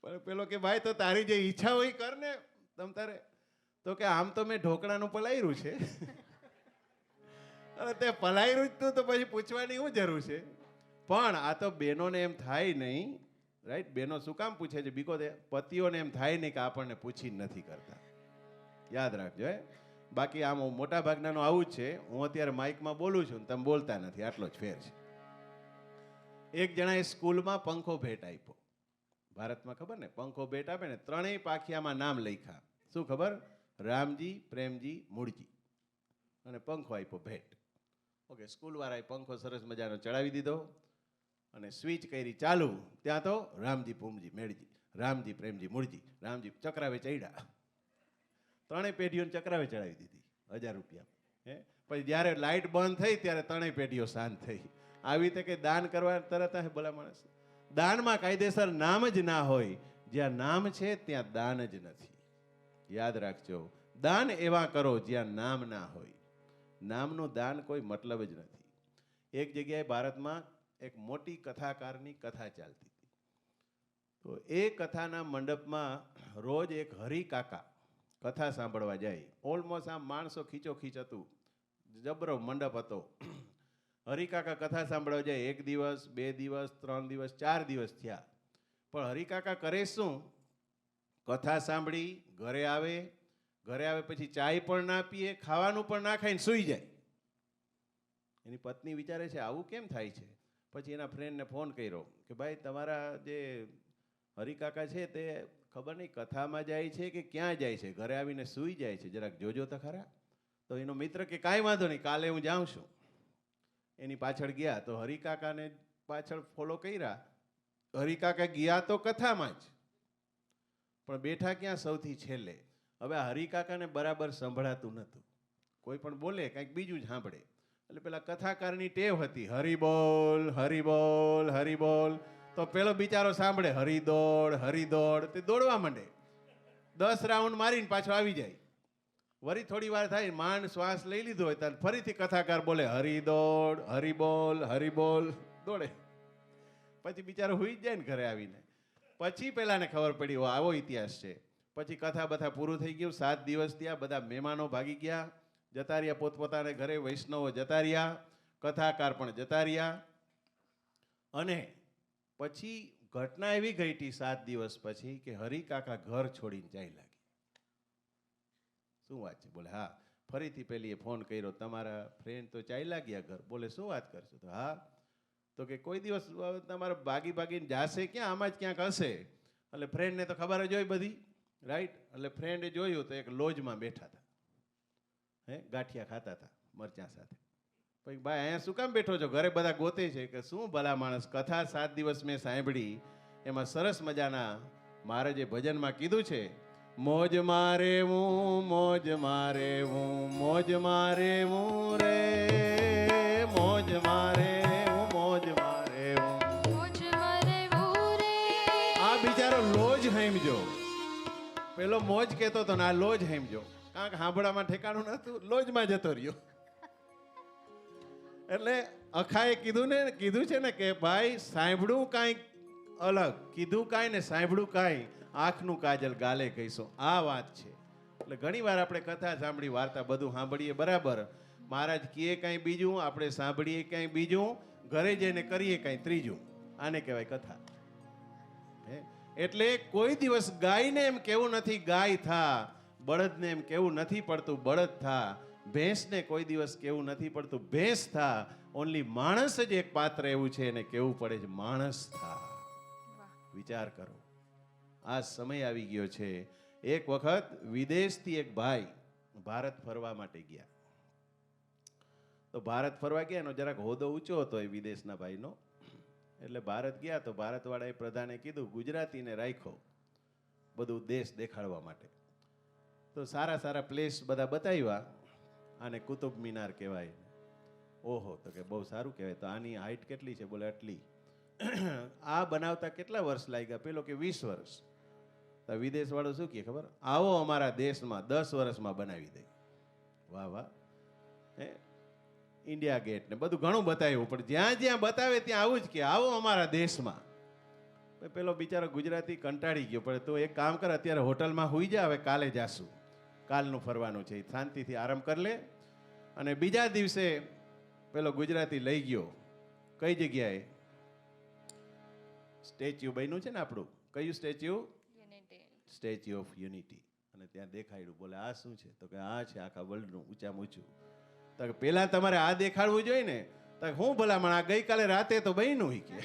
પણ પેલો કે ભાઈ તો તારી જે ઈચ્છા હોય કર ને તમ તારે. તો કે આમ તો મેં ઢોકળાનું પલાયરું છે. અને તે પલાયરું જ તું તો પછી પૂછવાની શું જરૂર છે? પણ આ તો બહેનોને એમ થાય નહીં, રાઈટ? બહેનો શું કામ પૂછે છે? બીકોઝ પતિઓને એમ થાય નહીં કે આપણને પૂછીને નથી કરતા. યાદ રાખજો. બાકી આમ મોટા ભાગનાનું આવું જ છે. હું અત્યારે માઇકમાં બોલું છું ને તમે બોલતા નથી, આટલો જ ફેર છે. એક જણાએ સ્કૂલમાં પંખો ભેટ આપ્યો. ભારતમાં ખબર ને, પંખો ભેટ આપે ને, 3 પાખિયામાં નામ લખ્યા. શું ખબર? રામજી, પ્રેમજી, મૂળજી. અને પંખો આપ્યો ભેટ. ઓકે, સ્કૂલવાળાએ પંખો સરસ મજાનો ચડાવી દીધો અને સ્વિચ કરી ચાલુ. ત્યાં તો રામજી, પૂમજી, મેળજી, રામજી, પ્રેમજી, મૂળજી, રામજી ચક્રાવે ચડ્યા. 3 પેઢીઓને ચક્રાવે ચડાવી દીધી $1000. પછી જ્યારે લાઇટ બંધ થઈ ત્યારે 3 પેઢીઓ શાંત થઈ. આવી રીતે કે દાન કરવા તરત બોલા માણસ. દાનમાં કાયદેસર નામ જ ના હોય. જ્યાં નામ છે ત્યાં દાન જ નથી. યાદ રાખજો, દાન એવા કરો જ્યાં નામ ના હોય. નામનું દાન કોઈ મતલબ જ નથી. એક જગ્યાએ ભારતમાં એક મોટી કથાકારની કથા ચાલતી હતી. તો એ કથાના મંડપમાં રોજ એક હરિકાકા કથા સાંભળવા જાય. ઓલમોસ્ટ આમ માણસો ખીચોખીચ હતું, જબરો મંડપ હતો. હરિકાકા કથા સાંભળવા જાય. 1 દિવસ, 2 દિવસ, 3 દિવસ, 4 દિવસ થયા. પણ હરિકાકા કરે શું? કથા સાંભળી ઘરે આવે પછી ચાય પણ ના પીએ, ખાવાનું પણ ના ખાઈને સૂઈ જાય. એની પત્ની વિચારે છે આવું કેમ થાય છે. પછી એના ફ્રેન્ડને ફોન કર્યો કે ભાઈ તમારા જે હરિકાકા છે તે ખબર નહીં કથામાં જાય છે કે ક્યાં જાય છે, ઘરે આવીને સૂઈ જાય છે, જરાક જોજો તો ખરા. તો એનો મિત્ર કે કાંઈ વાંધો નહીં, કાલે હું જાઉં છું. એની પાછળ ગયા તો હરિકાકાને પાછળ ફોલો કર્યા. હરિકાકા ગયા તો કથામાં જ, પણ બેઠા ક્યાં સૌથી છેલ્લે. હવે આ હરિકાકાને બરાબર સંભળાતું નહોતું, કોઈ પણ બોલે કંઈક બીજું જ સાંભળે. એટલે પેલા કથાકારની ટેવ હતી, હરિબોલ હરિબોલ હરિબોલ. તો પેલો બિચારો સાંભળે હરિદોડ, તે દોડવા માંડે. 10 રાઉન્ડ મારીને પાછો આવી જાય. વળી થોડી વાર થાય, માંડ શ્વાસ લઈ લીધો હોય ત્યારે ફરીથી કથાકાર બોલે હરિદોડ હરિબોલ હરિબોલ, દોડે. પછી બિચારો હુઈ જ જાય ને ઘરે આવીને. પછી પેલાને ખબર પડી આવો ઇતિહાસ છે. પછી કથા બથા પૂરું થઈ ગયું. 7 દિવસ થયા, બધા મહેમાનો ભાગી ગયા, જતા રહ્યા પોતપોતાને ઘરે, વૈષ્ણવો જતા રહ્યા, કથાકાર પણ જતા રહ્યા. અને પછી ઘટના એવી ઘટી 7 દિવસ પછી કે હરિકાકા ઘર છોડીને જાય લાગે. શું વાત છે? બોલે હા. ફરીથી પેલીએ ફોન કર્યો, તમારા ફ્રેન્ડ તો ચાલ્યા ગયા ઘર. બોલે શું વાત કરશો? તો હા, તો કે કોઈ દિવસ તમારા ભાગીને જાશે ક્યાં, આમાં જ ક્યાંક હશે. એટલે ફ્રેન્ડને તો ખબર જ હોય બધી, રાઈટ. એટલે ફ્રેન્ડે જોયું તો એક લોજમાં બેઠા હતા, ગાંઠિયા ખાતા હતા મરચાં સાથે. પછી ભાઈ અહીંયા શું કામ બેઠો છો? ઘરે બધા ગોતે છે. કે શું ભલા માણસ, કથા 7 દિવસ મેં સાંભળી, એમાં સરસ મજાના મારે જે ભજનમાં કીધું છે, મોજ મારે હું મોજ મારે હું મોજ મારે હું રે, મોજ મારે હું મોજ મારે હું મોજ મારે રે. આ બિચારો લોજ હેમજો. પેલો મોજ કહેતો હતો ને આ લોજ હેમજો. કારણ કે સાંભળામાં ઠેકાણું નતું, લોજમાં જતો રહ્યો. એટલે અખાએ કીધું છે ને કે ભાઈ સાંભળું કાંઈક અલગ, કીધું કાંઈ ને સાંભળું કાંઈ, આંખનું કાજલ ગાલે કહીશો. આ વાત છે. એટલે ઘણી વાર આપણે કથા સાંભળી, વાર્તા બધું સાંભળીએ બરાબર, મહારાજ કહે કાંઈ બીજું, આપણે સાંભળીએ કાંઈ બીજું, ઘરે જઈને કરીએ કાંઈ ત્રીજું. આને કહેવાય કથા. એટલે કોઈ દિવસ ગાયને એમ કેવું નથી ગાય થા, બળદને એમ કેવું નથી પડતું બળદ થા, ભેંસને કોઈ દિવસ કેવું નથી પડતું ભેંસ થા. ઓનલી માણસ જ એક પાત્ર એવું છે એને કેવું પડે છે માણસ થા. વિચાર કરો, આ સમય આવી ગયો છે. એક વખત વિદેશથી એક ભાઈ ભારત ફરવા માટે ગયા. તો ભારત ફરવા ગયા, એનો જરાક હોદ્દો ઊંચો હતો એ વિદેશના ભાઈનો. એટલે ભારત ગયા તો ભારતવાળાએ પ્રધાને કીધું ગુજરાતીને રાખ્યો બધું દેશ દેખાડવા માટે. તો સારા સારા પ્લેસ બધા બતાવ્યા. આને કુતુબ મિનાર કહેવાય. ઓહો, તો કે બહુ સારું કહેવાય. તો આની હાઈટ કેટલી છે? બોલે આટલી. આ બનાવતા કેટલા વર્ષ લાગ્યા? પેલો કે 20 વર્ષ. તો વિદેશ વાળો શું કહે ખબર? આવો અમારા દેશમાં 10 વર્ષમાં બનાવી દે. વાહ વાહ. ઇન્ડિયા ગેટ ને બધું ઘણું બતાવ્યું, પણ જ્યાં જ્યાં બતાવે ત્યાં આવું જ કે આવો અમારા દેશમાં. પેલો બિચારો ગુજરાતી કંટાળી ગયો. પણ તો એક કામ કર, અત્યારે હોટલમાં હુઈ જા, હવે કાલે જાશું, કાલનું ફરવાનું છે, શાંતિથી આરામ કરી લે. અને બીજા દિવસે પેલો ગુજરાતી લઈ ગયો કઈ જગ્યાએ? સ્ટેચ્યુ બન્યું છે ને આપણું, કયું સ્ટેચ્યુ? Statue of unity. અને ત્યાં દેખાડ્યું. બોલે આ શું છે? તો કે આ છે આખા વર્લ્ડનું ઊંચામાં ઊંચું. તો પેલા તમારે આ દેખાડવું જોઈએ ને. તો હું ભલામણ, આ ગઈકાલે રાતે તો બન્યું કે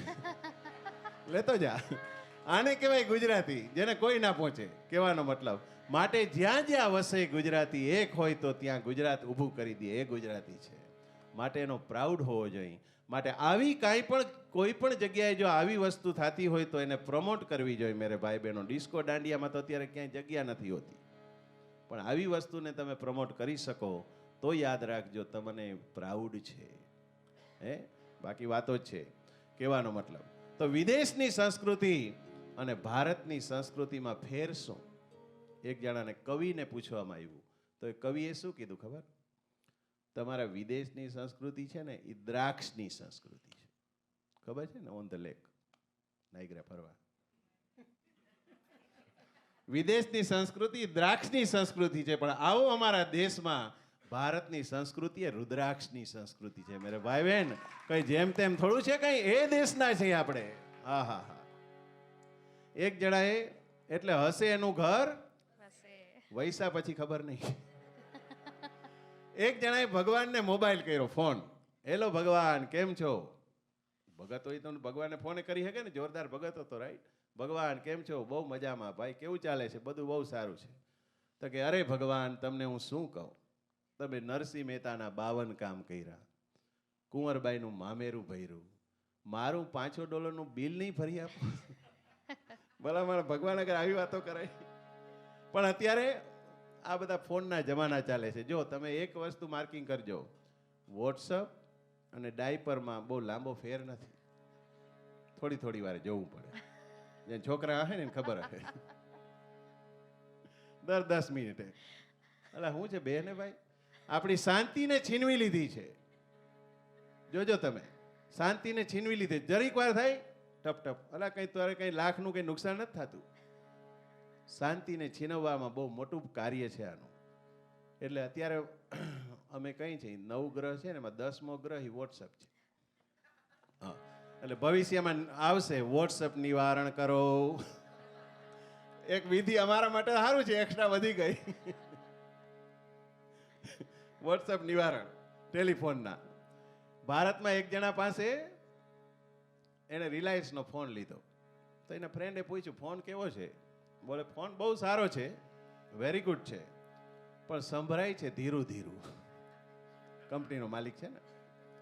લેતો જા. આને કહેવાય ગુજરાતી, જેને કોઈ ના પહોંચે. કહેવાનો મતલબ, માટે જ્યાં જ્યાં વસે ગુજરાતી એક હોય તો ત્યાં ગુજરાત ઊભું કરી દે, એ ગુજરાતી છે. માટે એનો પ્રાઉડ હોવો જોઈએ. માટે આવી કાંઈ પણ કોઈ પણ જગ્યાએ જો આવી વસ્તુ થતી હોય તો એને પ્રમોટ કરવી જોઈએ મેરે ભાઈ બહેનો. ડિસ્કો દાંડિયામાં તો અત્યારે ક્યાંય જગ્યા નથી હોતી, પણ આવી વસ્તુને તમે પ્રમોટ કરી શકો તો યાદ રાખજો તમને પ્રાઉડ છે. બાકી વાતો જ છે. કહેવાનો મતલબ તો વિદેશની સંસ્કૃતિ અને ભારતની સંસ્કૃતિમાં ફેર શું? એક જણાને કવિને પૂછવામાં આવ્યું, તો એ કવિએ શું કીધું ખબર? તમારા વિદેશની સંસ્કૃતિ છે ને એ દ્રાક્ષની સંસ્કૃતિ છે. ખબર છે ને? ઓન ધ લેક નાઇગ્રા ફરવા. વિદેશની સંસ્કૃતિ દ્રાક્ષની સંસ્કૃતિ છે, પણ આવો અમારા દેશમાં ભારતની સંસ્કૃતિ એ રુદ્રાક્ષની સંસ્કૃતિ છે. મેરે ભાઈ બહેન, કઈ જેમ તેમ થોડું છે, કઈ એ દેશના છે આપણે. હા હા હા. એક જણાએ એટલે હશે એનું ઘર વૈસા, પછી ખબર નહીં. એક જણાએ ભગવાનને મોબાઈલ કર્યો, ફોન. હેલો ભગવાન કેમ છો? ભગત હોય તો ભગવાનને ફોન કરી શકે ને, જોરદાર ભગત હતો, રાઈટ? ભગવાન કેમ છો? બહુ મજામાં ભાઈ, કેવું ચાલે છે? બધું બહુ સારું છે. તો કે અરે ભગવાન તમને હું શું કહું, તમે નરસિંહ મહેતાના 52 કામ કર્યા, કુંવરબાઈનું મામેરું ભર્યું, મારું $5 બિલ નહીં ભરી આપો? ભલા મારા ભગવાન અગર આવી વાતો કરાય. પણ અત્યારે આ બધા ફોનના જમાના ચાલે છે. જો તમે એક વસ્તુ માર્કિંગ કરજો, વોટ્સઅપ અને ડાયપરમાં બહુ લાંબો ફેર નથી. થોડી થોડી વાર જોવું પડે. જે છોકરા હશે ને એને ખબર હશે, દર 10 મિનિટે. અલા શું છે બેને ભાઈ, આપણી શાંતિને છીનવી લીધી છે. જોજો તમે, શાંતિને છીનવી લીધી. જરીક વાર થાય ટપ ટપ, અલા કઈ તારે કઈ લાખનું કઈ નુકસાન નથી થતું. શાંતિને છીનવવામાં બહુ મોટું કાર્ય છે આનું. એટલે અત્યારે અમે કઈ છે 9 ગ્રહ છે ને એમાં 10મો ગ્રહ વોટ્સઅપ છે. હા, એટલે ભવિષ્યમાં આવશે વોટ્સઅપ નિવારણ કરો. એક વિધિ અમારા માટે સારું છે, એક્સ્ટ્રા વધી ગઈ. વોટ્સઅપ નિવારણ ટેલિફોનના. ભારતમાં એક જણા પાસે એને રિલાયન્સનો ફોન લીધો, તો એના ફ્રેન્ડે પૂછ્યું ફોન કેવો છે? બોલે ફોન બહુ સારો છે, વેરી ગુડ છે, પણ સંભળાય છે ધીરું ધીરું. કંપનીનો માલિક છે ને,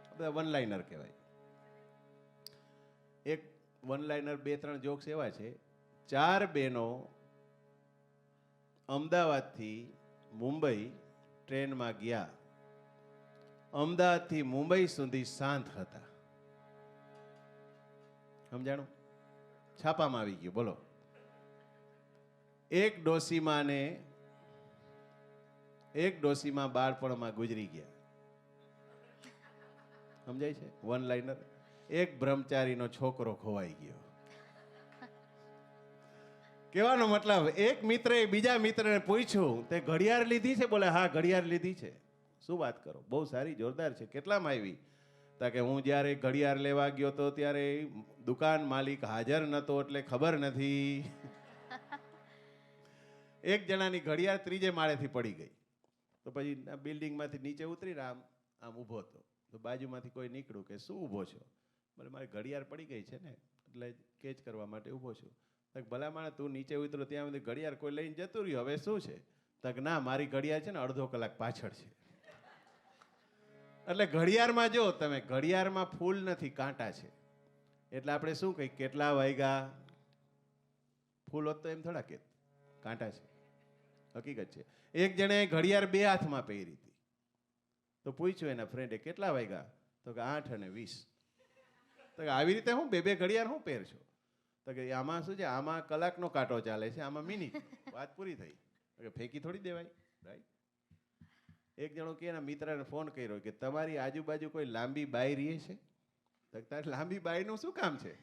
બધા વન લાઇનર કહેવાય. એક વન લાઇનર 2-3 જોક્સ એવા છે. 4 બહેનો અમદાવાદથી મુંબઈ ટ્રેનમાં ગયા. અમદાવાદથી મુંબઈ સુધી શાંત હતા. સમજાણું? છાપામાં આવી ગયું. બોલો. એક ડોસીમાં બાળપણમાં ગુજરી ગયા. સમજાય છે? One liner. એક બ્રહ્મચારીનો છોકરો ખોવાઈ ગયો. કહેવાનો મતલબ, એક મિત્રએ બીજા મિત્રને પૂછ્યું તે ઘડિયાળ લીધી છે? બોલે હા ઘડિયાળ લીધી છે. શું વાત કરો, બહુ સારી, જોરદાર છે. કેટલામાં આવી? તા કે હું જ્યારે ઘડિયાળ લેવા ગયો તો ત્યારે દુકાન માલિક હાજર નતો એટલે ખબર નથી. એક જણાની ઘડિયાળ 3જે માળેથી પડી ગઈ. તો પછી બિલ્ડિંગમાંથી નીચે ઉતરીને આમ ઊભો હતો. તો બાજુમાંથી કોઈ નીકળ્યું કે શું ઊભો છો? બોલે મારી ઘડિયાળ પડી ગઈ છે ને એટલે કેચ કરવા માટે ઊભો છું. ભલા માણે તું નીચે ઉતરો ત્યાં સુધી ઘડિયાળ કોઈ લઈને જતું રહ્યું, હવે શું છે? તક ના, મારી ઘડિયાળ છે ને અડધો કલાક પાછળ છે. એટલે ઘડિયાળમાં જો તમે, ઘડિયાળમાં ફૂલ નથી કાંટા છે. એટલે આપણે શું કહી કેટલા વાગ્યા? ફૂલ હોત તો એમ થોડા કે કાંટા છે. હકીકત છે. એક જણે ઘડિયાળ 2 હાથમાં પહેરી હતી, તો પૂછ્યું એના ફ્રેન્ડે કેટલા વાગ્યા? તો કે 8:20. તો કે આવી રીતે હું 2 ઘડિયાળ હું પહેરશો? તો કે આમાં શું છે, આમાં કલાકનો કાંટો ચાલે છે, આમાં મિનિટ. વાત પૂરી થઈ. કે ફેંકી થોડી દેવાય, રાઈટ? એક જણો કે એના મિત્રને ફોન કર્યો કે તમારી આજુબાજુ કોઈ લાંબી બાઈ રહે છે? તો તારે લાંબી બાઈનું શું કામ છે?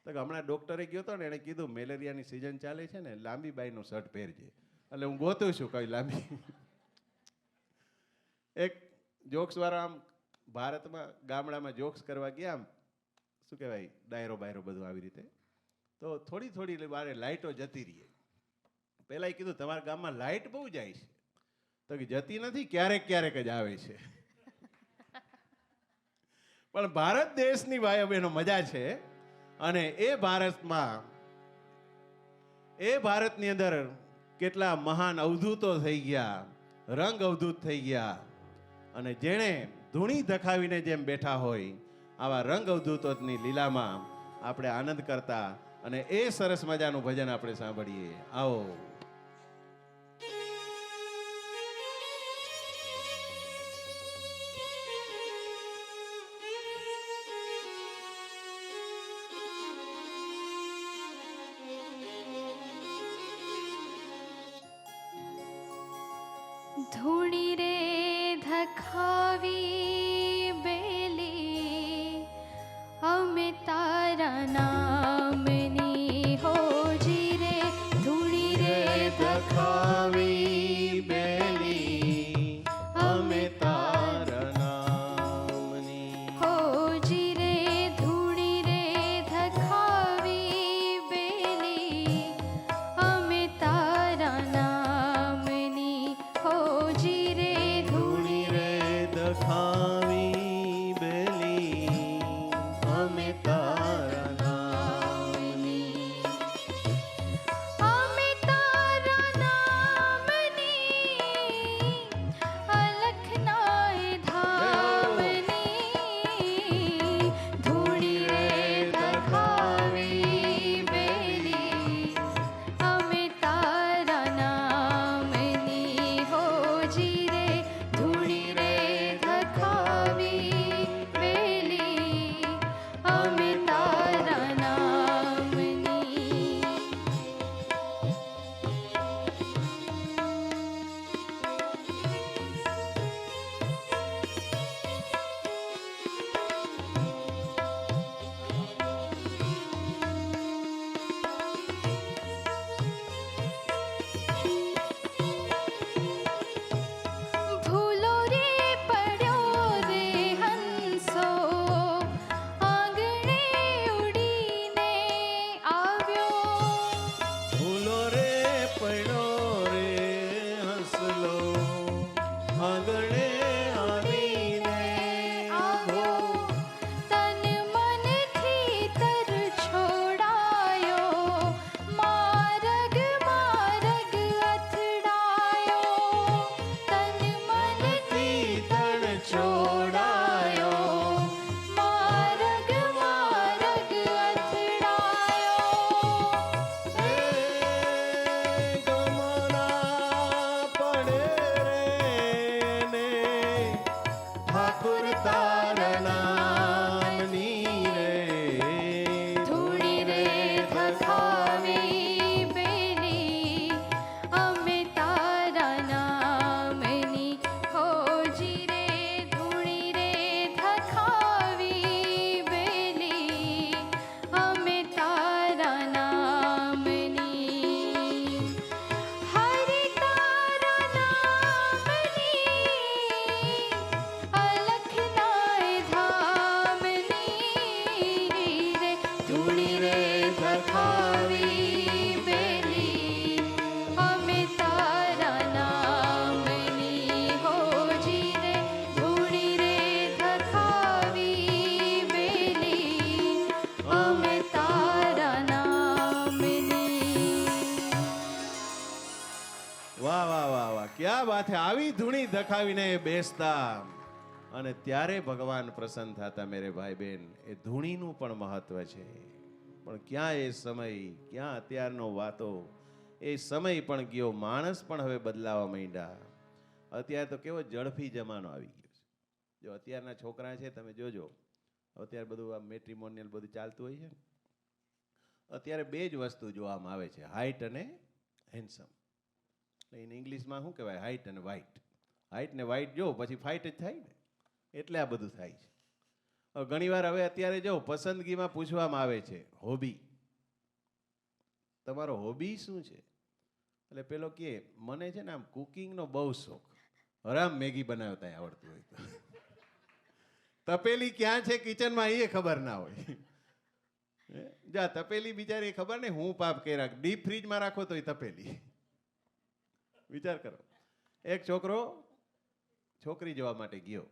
તો કે હમણાં ડોક્ટરે ગયો હતો ને, એણે કીધું મેલેરિયાની સિઝન ચાલે છે ને, લાંબી બાઈનું શર્ટ પહેરજે. એટલે હું ગોતું છું કઈ લાંબી. એક જોક્સ વાળા આમ ભારતમાં ગામડામાં જોક્સ કરવા ગયા, આમ શું કહેવાય, ડાયરો બાયરો બધું આવી રીતે. તો થોડી થોડી વારે લાઇટો જતી રહી. પહેલાં કીધું તમારા ગામમાં લાઇટ બહુ જાય છે? તો કે જતી નથી, ક્યારેક ક્યારેક જ આવે છે. પણ ભારત દેશની ભાઈઓ બહેનો મજા છે. અને એ ભારતની અંદર કેટલા મહાન અવધૂતો થઈ ગયા, રંગ અવધૂત થઈ ગયા. અને જેણે ધૂણી ધખાવીને જેમ બેઠા હોય, આવા રંગ અવધૂતોની લીલામાં આપણે આનંદ કરતા અને એ સરસ મજાનું ભજન આપણે સાંભળીએ. આવો. ધૂણી રે ધખાવી બેલી અમે તારા નામની હોજી રે. ધૂણી રે આંગણે આવીને આવ્યો તન મનથી તર છોડાયો માર્ગ અથડાયો તન મનથી તર છોડાયો માર્ગ અથડાયો એ ગમના પડે રે ને ઠાકુર તારા નામની રે ધૂળી રે ધખાવી બેલી અમે તારા નામની હોજી રે ધૂળી રે ધખાવી બેલી અમે તારા નામની હરિ તારા નામની અલખનાય ધામની રે ધૂળી રે ધખાવી બેલી અમે તારા નામની હોજી રે ધૂળી રે ધખાવી બેલી અમે તારા નામની વાહ વાહ વાહ વાહ ક્યાં વાત છે આવી ધૂણી ધખાવીને એ બેસતા અને ત્યારે ભગવાન પ્રસન્ન થતા મેરે ભાઈ બહેન એ ધૂણીનું પણ મહત્વ છે પણ ક્યાં એ સમય ક્યાં અત્યારનો વાતો એ સમય પણ ગયો માણસ પણ હવે બદલાવા માંડ્યા અત્યારે તો કેવો ઝડપી જમાનો આવી ગયો છે જો અત્યારના છોકરા છે તમે જોજો અત્યારે બધું આ મેટ્રિમોનિયલ બધું ચાલતું હોય છે ને અત્યારે બે જ વસ્તુ જોવામાં આવે છે હાઇટ અને હેન્ડસમ એને ઇંગ્લિશમાં શું કહેવાય હાઇટ અને વાઇટ હાઇટ ને વાઇટ જો પછી ફાઇટ જ થાય ને એટલે આ બધું થાય છે હવે ઘણીવાર હવે અત્યારે જો પસંદગીમાં પૂછવામાં આવે છે હોબી તમારો હોબી શું છે એટલે પેલો કહે મને છે ને આમ કુકિંગનો બહુ શોખ હરામ મેગી બનાવતા આવડતું હોય તો તપેલી ક્યાં છે કિચનમાં એ ખબર ના હોય જા તપેલી બિચારી ખબર નહીં હું પાપ કર્યા ડીપ ફ્રીજમાં રાખો તો તપેલી વિચાર કરો એક છોકરો છોકરી જોવા માટે ગયો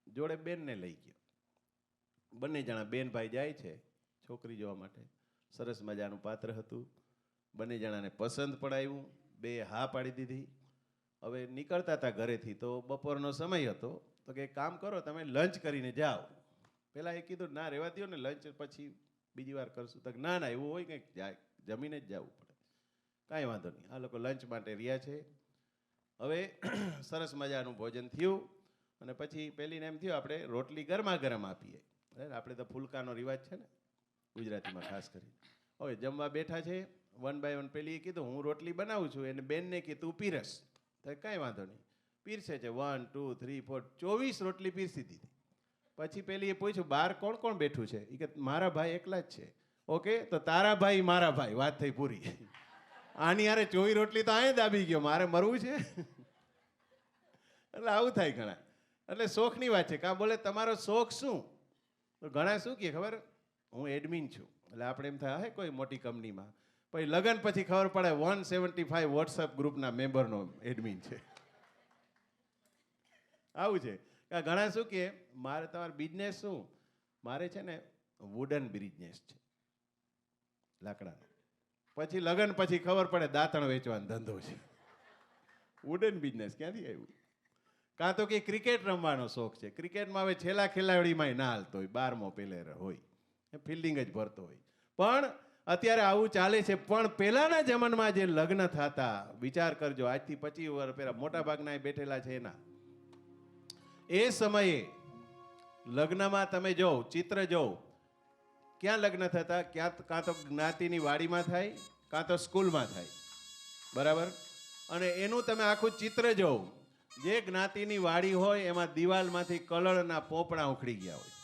જોડે બેનને લઈ ગયો બંને જણા બેન ભાઈ જાય છે છોકરી જોવા માટે સરસ મજાનું પાત્ર હતું બંને જણાને પસંદ પણ આવ્યું બે હા પાડી દીધી હવે નીકળતા હતા ઘરેથી તો બપોરનો સમય હતો તો કે એક કામ કરો તમે લંચ કરીને જાઓ પહેલાં એ કીધું ના રહેવા દો ને લંચ પછી બીજી વાર કરશું તો ના ના એવું હોય કંઈક જાય જમીને જ જવું પડે કાંઈ વાંધો નહીં આ લોકો લંચ માટે રહ્યા છે હવે સરસ મજાનું ભોજન થયું અને પછી પેલીને એમ થયું આપણે રોટલી ગરમા ગરમ આપીએ આપણે તો ફુલકાનો રિવાજ છે ને ગુજરાતીમાં ખાસ કરી હવે જમવા બેઠા છે વન બાય વન પેલીએ કીધું હું રોટલી બનાવું છું એને બેનને કીધું તું પીરસ તો કાંઈ વાંધો નહીં પીરસે છે 1 2 3 4 24 રોટલી પીરસી દીધી પછી પેલીએ પૂછ્યું બહાર કોણ કોણ બેઠું છે એ કે મારા ભાઈ એકલા જ છે ઓકે તો તારા ભાઈ મારા ભાઈ વાત થઈ પૂરી આની યારે 24 રોટલી તો અહીંયા દાબી ગયો મારે મરવું છે એટલે આવું થાય ઘણા એટલે શોખની વાત છે કાં બોલે તમારો શોખ શું તો ઘણા શું કહે ખબર હું એડમિન છું એટલે આપણે એમ થાય હે કોઈ મોટી કંપનીમાં પછી લગન પછી ખબર પડે 175 વોટ્સઅપ ગ્રુપના મેમ્બરનો એડમિન છે આવું છે ઘણા શું કે મારે તમારો બિઝનેસ શું મારે છે ને વુડન બિઝનેસ છે લાકડાનો પછી લગન પછી ખબર પડે દાંતણ વેચવાનો ધંધો છે વુડન બિઝનેસ ક્યાંથી આવ્યું કાં તો કે ક્રિકેટ રમવાનો શોખ છે ક્રિકેટમાં હવે છેલ્લા ખેલાડીમાં ના હાલતો હોય 12મો પ્લેયર હોય ફિલ્ડિંગ જ ભરતો હોય પણ અત્યારે આવું ચાલે છે પણ પહેલાના જમાનામાં જે લગ્ન થતા વિચાર કરજો આજથી 25 વર્ષ પહેલા મોટા ભાગના બેઠેલા છે એના એ સમયે લગ્નમાં તમે જો ચિત્ર જો ક્યાં લગ્ન થતા કાં તો જ્ઞાતિની વાડીમાં થાય કાં તો સ્કૂલમાં થાય બરાબર અને એનું તમે આખું ચિત્ર જોવો જે જ્ઞાતિની વાડી હોય એમાં દિવાલમાંથી કલરના પોપડા ઉખડી ગયા હોય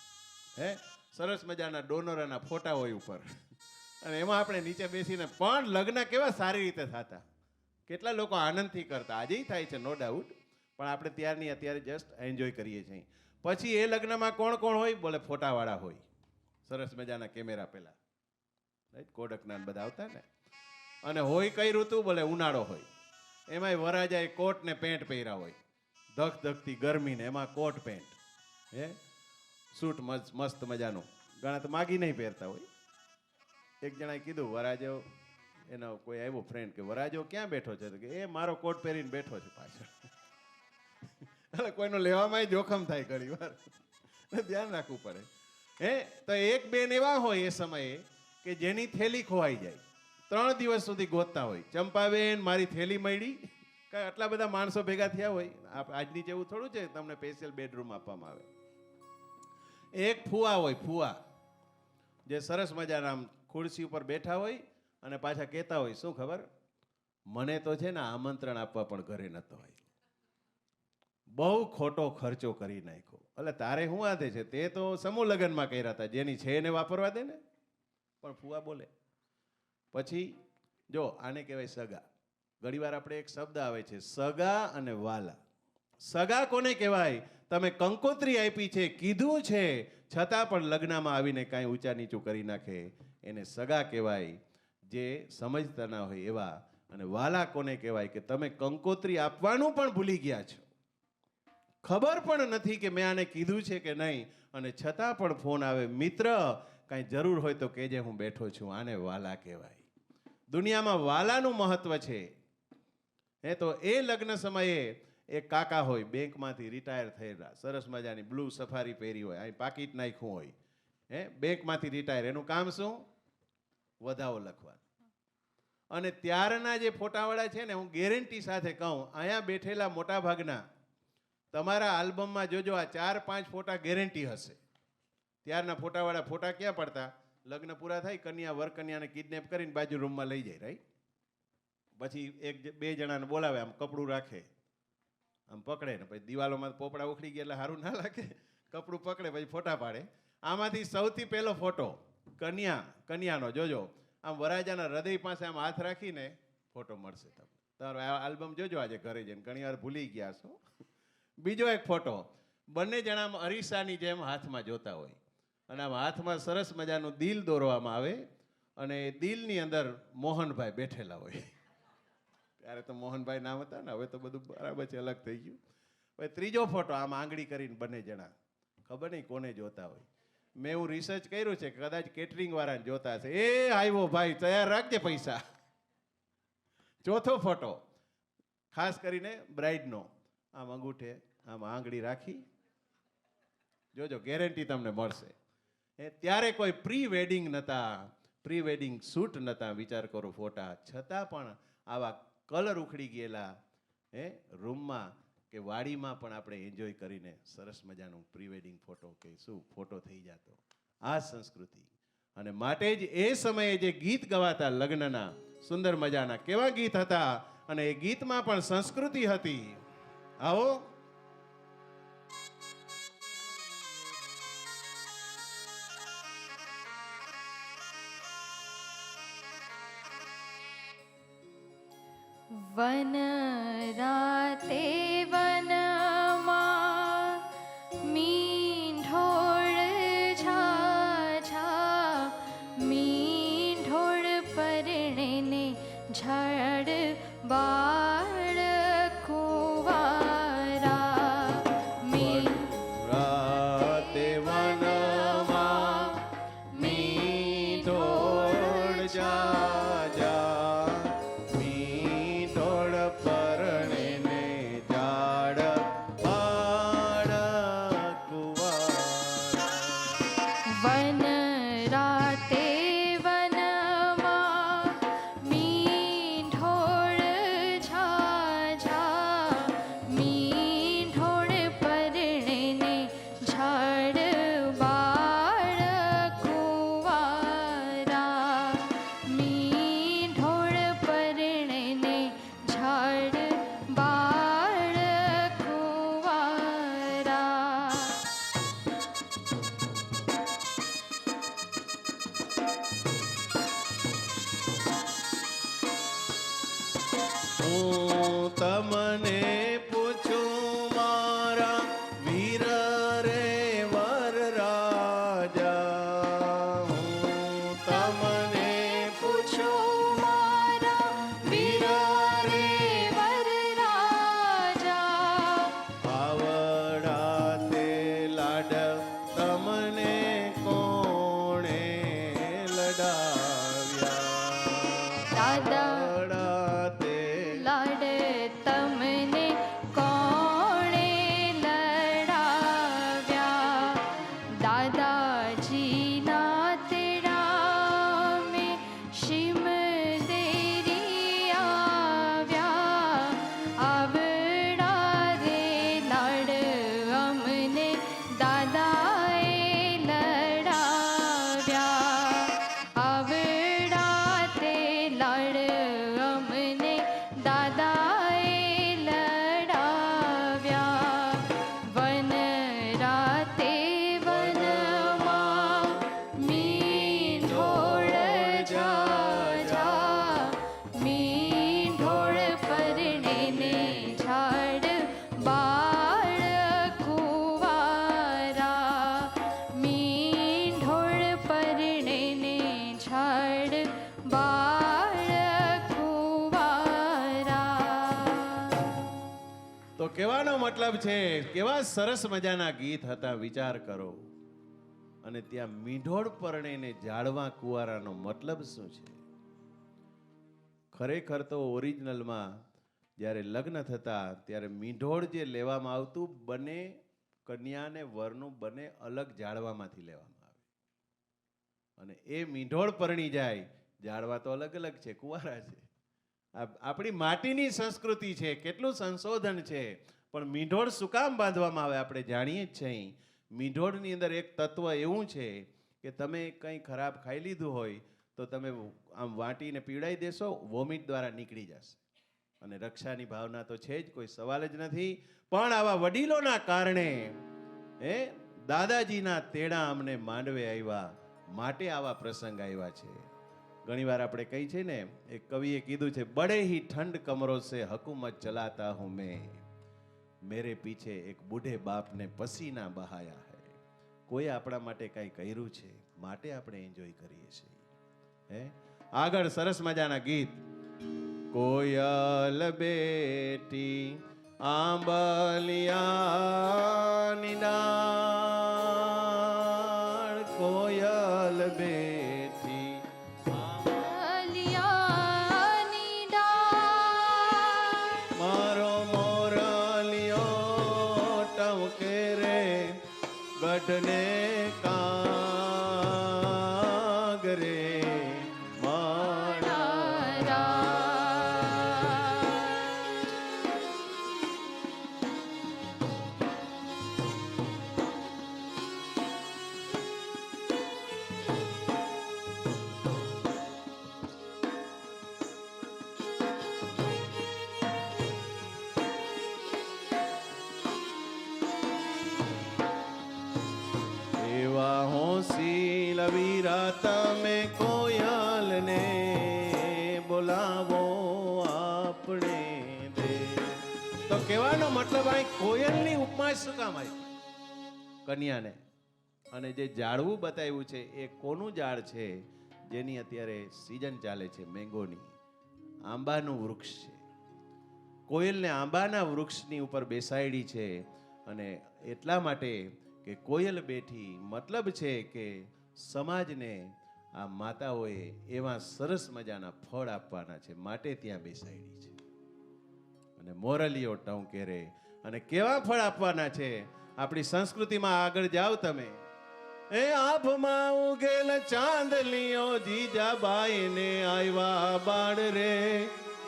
હે સરસ મજાના ડોનરોના ફોટા હોય ઉપર અને એમાં આપણે નીચે બેસીને પણ લગ્ન કેવા સારી રીતે થતા કેટલા લોકો આનંદથી કરતા આજેય થાય છે નો ડાઉટ પણ આપણે ત્યારની અત્યારે જસ્ટ એન્જોય કરીએ છીએ પછી એ લગ્નમાં કોણ કોણ હોય બોલે ફોટાવાળા હોય સરસ મજાના કેમેરા પેલા રાઈટ કોડકના બધા આવતા ને અને હોય કઈ ઋતુ બોલે ઉનાળો હોય એમાંય વરાજાએ કોટ ને પેન્ટ પહેર્યા હોય ધગધગતી ગરમી ને એમાં કોટ પેન્ટ, હે સૂટ મસ્ત મજાનું. ઘણા તો માગી નહીં પહેરતા હોય. એક જણાએ કીધું વરાજો, એનો કોઈ આવ્યો ફ્રેન્ડ કે વરાજો ક્યાં બેઠો છે? તો કે એ મારો કોટ પહેરીને બેઠો છે પાછળ. એટલે કોઈનો લેવામાં જોખમ થાય ઘણી વાર, ધ્યાન રાખવું પડે. હે તો એક બેન એવા હોય એ સમયે કે જેની થેલી ખોવાઈ જાય, 3 દિવસ સુધી ગોતતા હોય. ચંપાબેન મારી થેલી મળી. કાંઈ આટલા બધા માણસો ભેગા થયા હોય. આજની જેવું થોડું છે તમને સ્પેશિયલ બેડરૂમ આપવામાં આવે. એક ફુવા હોય, ફુવા, જે સરસ મજાના આમ ખુરશી ઉપર બેઠા હોય અને પાછા કહેતા હોય શું ખબર, મને તો છે ને આમંત્રણ આપવા પણ ઘરે નતો હોય, બહુ ખોટો ખર્ચો કરી નાખ્યો. એટલે તારે શું આદે છે? તે તો સમૂહ લગ્નમાં કર્યા હતા, જેની છે એને વાપરવા દે ને. પણ ફુવા બોલે. પછી જો આને કહેવાય સગા. ઘણીવાર આપણે એક શબ્દ આવે છે સગા અને વાલા. સગા કોને કહેવાય? તમે કંકોત્રી આપી છે, કીધું છે, છતાં પણ લગ્નમાં આવીને કાંઈ ઊંચા નીચું કરી નાખે, એને સગા કહેવાય, જે સમજતા ના હોય એવા. અને વાલા કોને કહેવાય? કે તમે કંકોત્રી આપવાનું પણ ભૂલી ગયા છો, ખબર પણ નથી કે મેં આને કીધું છે કે નહીં, અને છતાં પણ ફોન આવે, મિત્ર કાંઈ જરૂર હોય તો કહેજે, હું બેઠો છું. આને વાલા કહેવાય. દુનિયામાં વાલાનું મહત્વ છે. હે તો એ લગ્ન સમયે એક કાકા હોય, બેંકમાંથી રિટાયર થયેલા, સરસ મજાની બ્લુ સફારી પહેરી હોય, અહીં પાકીટ નાખ્યું હોય, હે બેંકમાંથી રિટાયર. એનું કામ શું? વધાવો લખવાનું. અને ત્યારના જે ફોટાવાળા છે ને, હું ગેરંટી સાથે કહું, અહીંયા બેઠેલા મોટા ભાગના તમારા આલ્બમમાં જોજો આ 4-5 ફોટા ગેરંટી હશે. ત્યારના ફોટાવાળા ફોટા ક્યાં પડતા? લગ્ન પૂરા થાય, કન્યા વર કન્યાને કિડનેપ કરીને બાજુ રૂમમાં લઈ જાય, રાઈટ? પછી 1-2 જણાને બોલાવે, આમ કપડું રાખે, આમ પકડે ને પછી દિવાલોમાં પોપડા ઉખડી ગયા એટલે સારું ના લાગે, કપડું પકડે પછી ફોટા પાડે. આમાંથી સૌથી પહેલો ફોટો કન્યાનો જોજો, આમ વરાજાના હૃદય પાસે આમ હાથ રાખીને ફોટો મળશે તમને. તમારો આલ્બમ જોજો આજે ઘરે જઈને, ઘણી વાર ભૂલી ગયા છો. બીજો એક ફોટો, બંને જણા આમ અરીસાની જેમ હાથમાં જોતા હોય, અને આમ હાથમાં સરસ મજાનું દિલ દોરવામાં આવે, અને દિલની અંદર મોહનભાઈ બેઠેલા હોય. ત્યારે તો મોહનભાઈ નામ હતા ને, હવે તો બધું બરાબર છે, અલગ થઈ ગયું. હવે ત્રીજો ફોટો, આમ આંગળી કરીને બંને જણા, ખબર નહીં કોને જોતા હોય. મેં એવું રિસર્ચ કર્યું છે, કદાચ કેટરિંગ વાળાને જોતા હશે. એ આવ્યો ભાઈ, તૈયાર રાખજે પૈસા. ચોથો ફોટો, ખાસ કરીને બ્રાઇડનો, આમ અંગૂઠે આમ આંગળી રાખી, જોજો ગેરંટી તમને મળશે. ત્યારે કોઈ પ્રી વેડિંગ નહોતા, પ્રી વેડિંગ શૂટ નહોતા, વિચાર કરો ફોટા. છતાં પણ આવા કલર ઉખડી ગયેલા રૂમમાં કે વાડીમાં પણ આપણે એન્જોય કરીને સરસ મજાનું પ્રી વેડિંગ ફોટો કે શું ફોટો થઈ જતો. આ સંસ્કૃતિ. અને માટે જ એ સમયે જે ગીત ગવાતા લગ્નના, સુંદર મજાના કેવા ગીત હતા, અને એ ગીતમાં પણ સંસ્કૃતિ હતી. આવો વન રાતે વનમાં મીંઢોળ ઝાઝા, મીંઢોળ પરણે ઝાડ બાળ કુંવારા. રાતે વનમાં મીંઢોળ ઝાઝા, મીંઢોળ પરણે ઝાડ બાળ કુંવારા. વન રાતે વનમાં મીંઢોળ ઝાઝા, મીંઢોળ પરણે ઝાડ બાળ કુંવારા, મીંઢોળ પરણે ઝાડ બાળ કુંવારા. હું તમને પૂછું મારા વીર રે વર રાજા, હું તમને પૂછું મારા વીર રે વર રાજા, મતલબ છે, કેવા સરસ મજાના ગીત હતા, વિચાર કરો. અને ત્યાં મીંઢોળ પરણીને જાળવા કુંવારાનો મતલબ શું છે? ખરેખર તો ઓરિજિનલમાં જ્યારે લગ્ન થતા ત્યારે મીંઢોળ જે લેવામાં આવતું, બંને કન્યા અને વરનું બંને અલગ જાળવામાંથી લેવામાં આવે. અને એ મીંઢોળ પરણી જાય, જાળવા તો અલગ અલગ છે, કુંવારા છે. આપણી માટીની સંસ્કૃતિ છે, કેટલું સંશોધન છે, પણ મીંઢોળ શું કામ બાંધવામાં આવે આપણે જાણીએ જ છીએ. મીંઢોળની અંદર એક તત્વ એવું છે કે તમે કંઈ ખરાબ ખાઈ લીધું હોય તો તમે આમ વાટીને પીવડાવી દેશો, વોમિટ દ્વારા નીકળી જશે. અને રક્ષાની ભાવના તો છે જ, કોઈ સવાલ જ નથી. પણ આવા વડીલોના કારણે દાદાજીના તેડા અમને માંડવે આવ્યા, માટે આવા પ્રસંગ આવ્યા છે. ઘણીવાર આપણે કહી છે ને, એક કવિએ કીધું છે, બડે હી ઠંડ કમરો સે હકુમત ચલાતા હું મેં, મેરે પીછે એક બુઢે બાપને પસીના બહાયા હૈ. કોઈ આપણા માટે કંઈ કર્યું છે, માટે આપણે એન્જોય કરીએ છીએ. આગળ સરસ મજાના ગીત. કોયલ બેટી આંબલિયાની ડાળ, કોયલ બેટી આંબલિયાની ડાળ, મારો મોરલિયો ટમકે રે ગઢને કાગરે વીરા તમે કોયલને બોલાવો આપણે દે. તો કહેવાનો મતલબ આ કોયલની ઉપમા શું કામ આવી? કન્યાને. અને જે ઝાડવું બતાવ્યું છે એ કોનું ઝાડ છે? જેની અત્યારે સીઝન ચાલે છે, મેંગોની. આંબાનું વૃક્ષ છે. કોયલને આંબાના વૃક્ષની ઉપર બેસાડી છે. અને એટલા માટે કે કોયલ બેઠી મતલબ છે કે સમાજને આ માતાઓએ એવા સરસ મજાના ફળ આપવાના છે, માટે ત્યાં બેસાડી છે. અને મોરલીઓ ટંકે રે, અને કેવા ફળ આપવાના છે? આપણી સંસ્કૃતિમાં આગળ જાઓ તમે. એ આભમાં ઉગેલ ચાંદલીઓ જીજાબાઈને આવ્યા બાળ રે,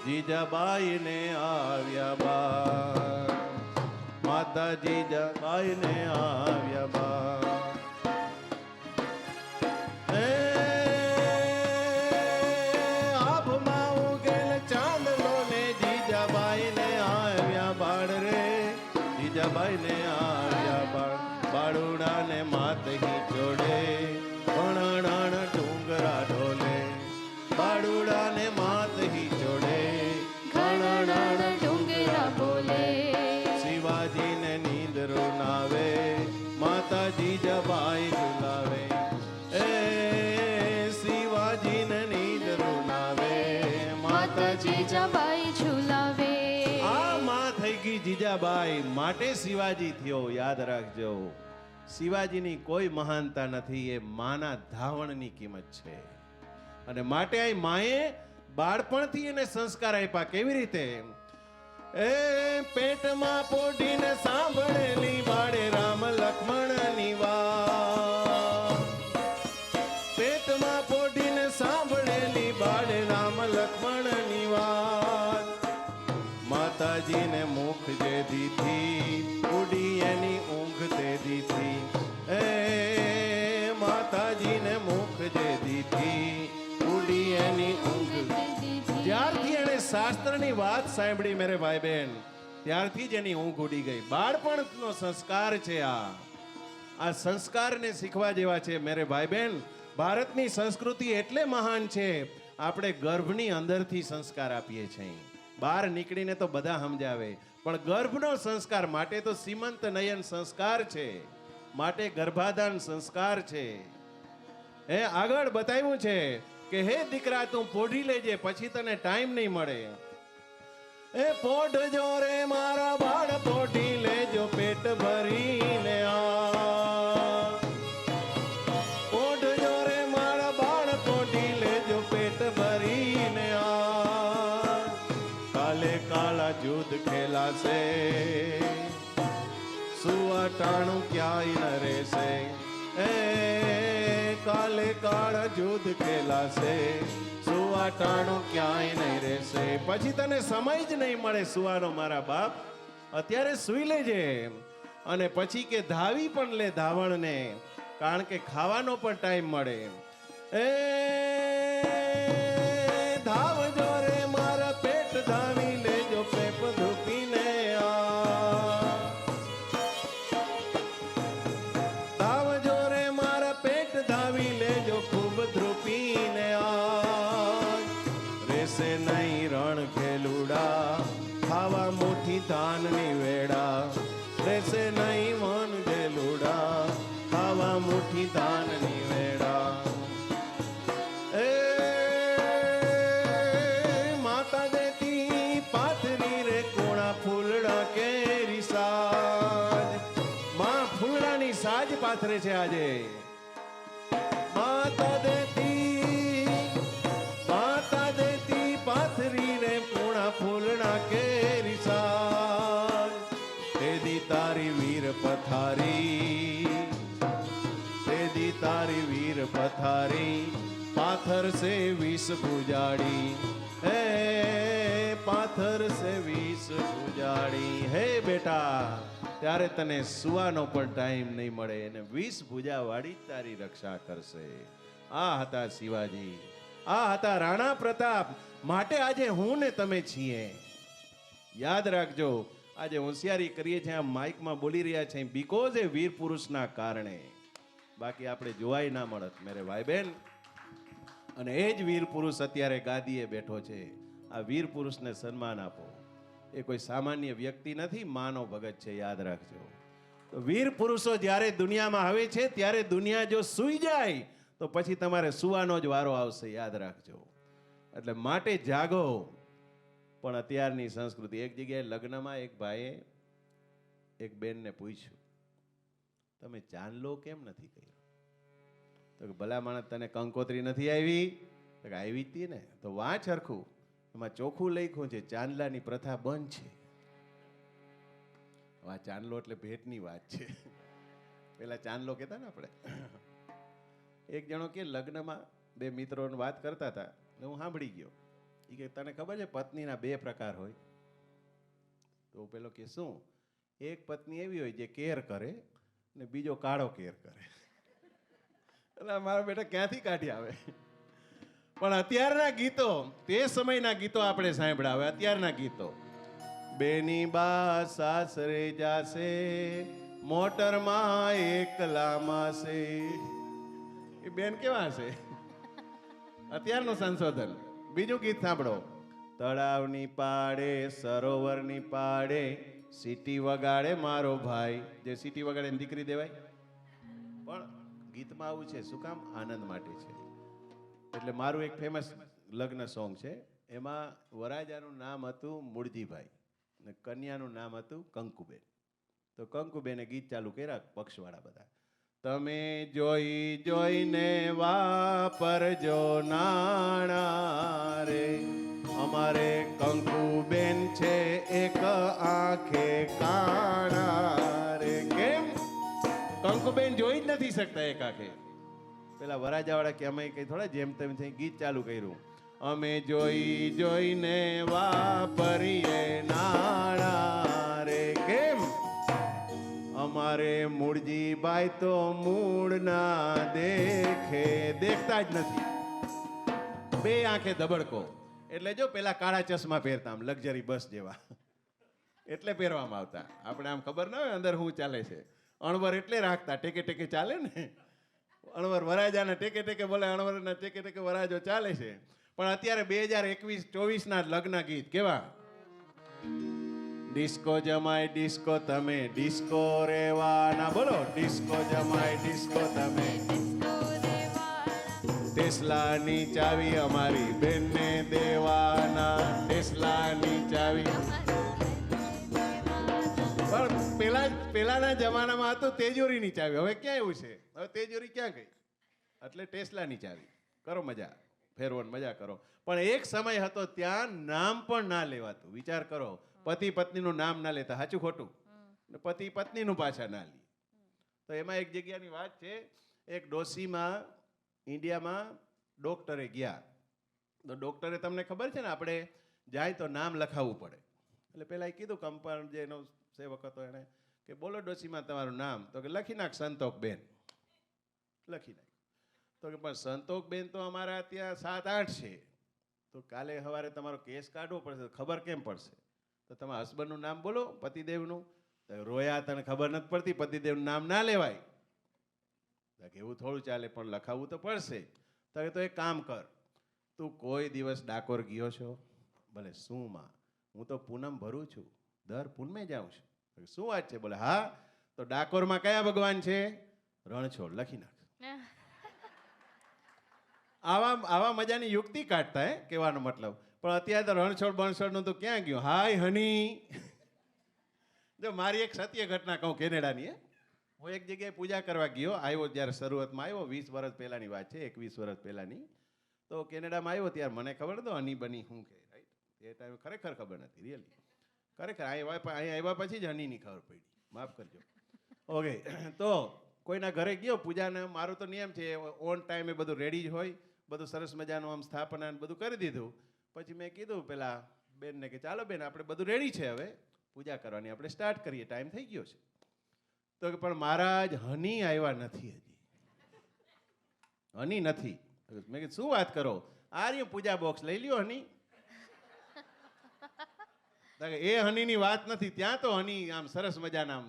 જીજાબાઈને આવ્યા બાળ, માતા જીજાબાઈને આવ્યા બાળ. જીજાબાઈને આવ્યા બાળ, બાળુડાને માતહી જોડે, ભણાણાણ ડુંગરા ઢોલે. બાળુડાને માતહી જોડે, ઘણાણાણ ડુંગરા બોલે. શિવાજીને નીંદરો નાવે, માતા જીજાબાઈ ઝુલાવે. એ શિવાજીને નીંદરો નાવે, માતા જીજાબાઈ ઝુલાવે. જીજાબાઈ માટે શિવાજી થયો. યાદ રાખજો, શિવાજીની કોઈ મહાનતા નથી, એ માના ધાવણની કિંમત છે. અને માટે આ માએ બાળપણથી એને સંસ્કાર આપ્યા. કેવી રીતે? એ પેટમાં પોઢીને સાંભળેલી બાળે રામ લક્ષ્મણની વાત, પેટમાં પોઢીને સાંભળેલી બાળે રામ લક્ષ્મણની વાત. માતાજીને મુખ જે દીધી, ઉડી એની ઊંઘ તે દીધી. એ માતાજીને મુખ જે દીધી, ઉડી એની ઊંઘ. જ્યારથી એણે શાસ્ત્રની વાત સાંભળી મેરે ભાઈ બહેન, ત્યારથી જ એની ઊંઘ ઉડી ગઈ. બાળપણનો સંસ્કાર છે આ સંસ્કારને શીખવા જેવા છે મેરે ભાઈ બહેન. ભારતની સંસ્કૃતિ એટલે મહાન છે, આપણે ગર્ભની અંદરથી સંસ્કાર આપીએ છીએ. બહાર નીકળીને તો બધા સમજાવે, પણ ગર્ભનો સંસ્કાર માટે તો સીમંત નયન સંસ્કાર છે, માટે ગર્ભાધાન સંસ્કાર છે. આગળ બતાવ્યું છે કે હે દીકરા તું પોઢી લેજે, પછી તને ટાઈમ નહીં મળે. એ પોટ જો રે મારા બાળ પોટી લેજો પેટ ભરીને આ પોટ જો રે મારા બાળ પોટી લેજો પેટ ભરીને આ કાલે કાળા જુદ ખેલાશે સુવાટાણું ક્યાંય ન રહેશે એ કાલે કાળા જુદ ખેલાશે સુવાટાણું ક્યાંય નહીં રહેશે પછી તને સમય જ નહીં મળે સુવાનો મારા બાપ અત્યારે સૂઈ લેજે અને પછી કે ધાવી પણ લે ધાવણને કારણ કે ખાવાનો પણ ટાઈમ મળે એ ધાવજો રે મારા પેટ ધાવી લેજો પેપ ધૂપીને આ ધાવજો રે મારા પેટ ધાવી લેજો ખૂબ ધ્રુપીને આ રેસે નહીં રણ ખેલુડા ખાવા મુઠ્ઠી ધાનની વેડા રેસે નહીં મન ખેલુડા ખાવા મુઠ્ઠી ધાનની વેડા એ માતા દેતી પાથરી રે કોણા ફૂલડા કેરી સાજ માં ફૂલડાની સાજ પાથરે છે આજે માતા દેતી પાથરી રે કોણા ફૂલડા કેરી સાજ તેદી તારી વીર પથારી તેદી તારી વીર પથારી પાથર સે વિષ પૂજાડી હે પાથર સે વિષ પૂજાડી હે બેટા ત્યારે તને સુવાનો પણ ટાઈમ નહીં મળે અને વિષ ભુજાવાળી તારી રક્ષા કરશે આ હતા શિવાજી આ હતા રાણા પ્રતાપ માટે આજે હું ને તમે છીએ યાદ રાખજો આજે હોશિયારી કરીએ છીએ આ માઇકમાં બોલી રહ્યા છે બીકોઝ એ વીર પુરુષના કારણે બાકી આપણે જોવાય ના મળત મેરે ભાઈ બહેન અને એ જ વીર પુરુષ અત્યારે ગાદીએ બેઠો છે આ વીર પુરુષને સન્માન આપો એ કોઈ સામાન્ય વ્યક્તિ નથી માનો ભગત છે યાદ રાખજો તો વીર પુરુષો જ્યારે દુનિયામાં આવે છે ત્યારે દુનિયા જો સૂઈ જાય તો પછી તમારે સુવાનો જ વારો આવશે યાદ રાખજો એટલે માટે જાગો પણ અત્યારની સંસ્કૃતિ એક જગ્યાએ લગ્નમાં એક ભાઈએ એક બેનને પૂછ્યું તમે ચાંદલો કેમ નથી કર્યો તો કે ભલા માણસ તને કંકોત્રી નથી આવી તો કે આવી હતી ને તો વાંચ હરખું એમાં ચોખ્ખું લખ્યું છે ચાંદલાની પ્રથા બંધ છે આ ચાંદલો એટલે ભેટની વાત છે પેલા ચાંદલો કહેતા ને આપણે એક જણો કે લગ્નમાં બે મિત્રોને વાત કરતા હતા ને હું સાંભળી ગયો એ કે તને ખબર છે પત્નીના બે પ્રકાર હોય તો પેલો કે શું એક પત્ની એવી હોય જે કેર કરે ને બીજો કાળો કેર કરે એટલે મારા બેટા ક્યાંથી કાઢી આવે પણ અત્યારના ગીતો તે સમયના ગીતો આપણે સાંભળ્યા હવે અત્યારના ગીતો બેની બા સાસરે જાશે મોટરમાં એકલા માસે એ બેન કેવા હશે અત્યારનું સંશોધન બીજું ગીત સાંભળો તળાવની પાડે સરોવરની પાડે સીટી વગાડે મારો ભાઈ જે સીટી વગાડે એને દીકરી દેવાય પણ ગીતમાં આવું છે શું કામ આનંદ માટે છે એટલે મારું એક ફેમસ લગ્ન સોંગ છે એમાં વરાજાનું નામ હતું મૂળજીભાઈ ને કન્યાનું નામ હતું કંકુબેન તો કંકુબેને ગીત ચાલુ કર્યા પક્ષવાળા બધા તમે જોઈ જોઈને વાપરજો નાણા રે અમારે કંકુબેન છે એક આંખે કાણા રે કેમ કંકુબેન જોઈ જ નથી શકતા એક આંખે પેલા વરાજાવાળા કે અમે કઈ થોડા જેમ તેમ થઈ ગીત ચાલુ કર્યું અમે જોઈ જોઈને વાપરીએ નાણા રે કેમ અમારે મૂળજીભાઈ તો મૂળ ના દેખે દેખતા જ નથી બે આંખે ધબડકો એટલે જો પેલા કાળા ચશ્મા પહેરતા આમ લક્ઝરી બસ જેવા એટલે પહેરવામાં આવતા આપણે આમ ખબર ના હોય અંદર શું ચાલે છે અણવર એટલે રાખતા ટેકે ટેકે ચાલે ને અણવર વરાજાના ટેકે ટેકે બોલે અણવરના ટેકે ટેકે વરાજો ચાલે છે પણ અત્યારે 2021-24 ના લગ્ન ગીત કેવા ડિસ્કો જમાય ડિસ્કો તમે ડિસ્કો રેવાના બોલો ડિસ્કો જમાય ડિસ્કો તમે ડિસ્કો રેવાના ટેસ્લાની ચાવી અમારી બેનને દેવાના, ટેસ્લાની ચાવી. પણ પેલાના જમાનામાં હતું તેજોરીની ચાવી. હવે ક્યાં એવું છે? હવે તેજોરી ક્યાં ગઈ? એટલે ટેસ્લાની ચાવી. કરો મજા, ફેરવન મજા કરો. પણ એક સમય હતો ત્યાં નામ પણ ના લેવાતું. વિચાર કરો, પતિ પત્નીનું નામ ના લેતા, સાચું ખોટું? પતિ પત્નીનું પાછા ના લે. તો એમાં એક જગ્યાની વાત છે, એક ડોશીમાં ઇન્ડિયામાં ડોક્ટરે ગયા. તો ડોક્ટરે, તમને ખબર છે ને, આપણે જાય તો નામ લખાવવું પડે. એટલે પેલા એ કીધું, કમ્પાઉન્ડ જે એનો સેવક હતો એને, કે બોલો ડોશીમાં તમારું નામ. તો કે લખી નાખ સંતોકબેન. લખી નાખ. તો કે પણ સંતોકબેન તો અમારા ત્યાં 7-8 છે. તો કાલે સવારે તમારો કેસ કાઢવો પડશે. ખબર કેમ પડશે? તો તમારા હસબન્ડનું નામ બોલો, પતિદેવનું. રોયા, તને ખબર નથી પડતી? પતિદેવનું નામ ના લેવાય. એવું થોડું ચાલે, પણ લખાવવું તો પડશે. તો એક કામ કર, તું કોઈ દિવસ ડાકોર ગયો છો? ભલે. શું માં? હું તો પૂનમ ભરું છું, દર પૂનમે જાઉં છું. શું વાત છે? બોલે હા. તો ડાકોરમાં કયા ભગવાન છે? રણછોડ. લખી નાખ. આવા મજાની યુક્તિ કાઢતા, કહેવાનો મતલબ. પણ અત્યારે તો રણછોડ બણછોડનું તો ક્યાં ગયું? હાય હની. જો મારી એક સત્ય ઘટના કહું, કેનેડાની. હું એક જગ્યાએ પૂજા કરવા ગયો, આવ્યો જ્યારે શરૂઆતમાં આવ્યો, 20 વર્ષ પહેલાની વાત છે, 21 વર્ષ પહેલાની. તો કેનેડામાં આવ્યો ત્યારે મને ખબર નતો હની બની શું કે, રાઈટ? એ ટાઈમે ખરેખર ખબર નથી, રિયલી. ખરેખર અહીંયા આવ્યા પછી જ હનીની ખબર પડી. માફ કરજો. ઓકે. તો કોઈના ઘરે ગયો પૂજાને, મારું તો નિયમ છે, ઓન ટાઈમે બધું રેડી જ હોય, બધું સરસ મજાનું આમ સ્થાપના બધું કરી દીધું. પછી મેં કીધું પેલા બેનને કે ચાલો બેન, આપણે બધું રેડી છે, હવે પૂજા કરવાની આપણે સ્ટાર્ટ કરીએ, ટાઈમ થઈ ગયો છે. તો કે પણ મહારાજ હની આવ્યા નથી હજી. હની નથી. મેં કીધું શું વાત કરો? આ રહ્યું પૂજા બોક્સ, લઈ લ્યો હની. એ હનીની વાત નથી. ત્યાં તો હની આમ સરસ મજાના આમ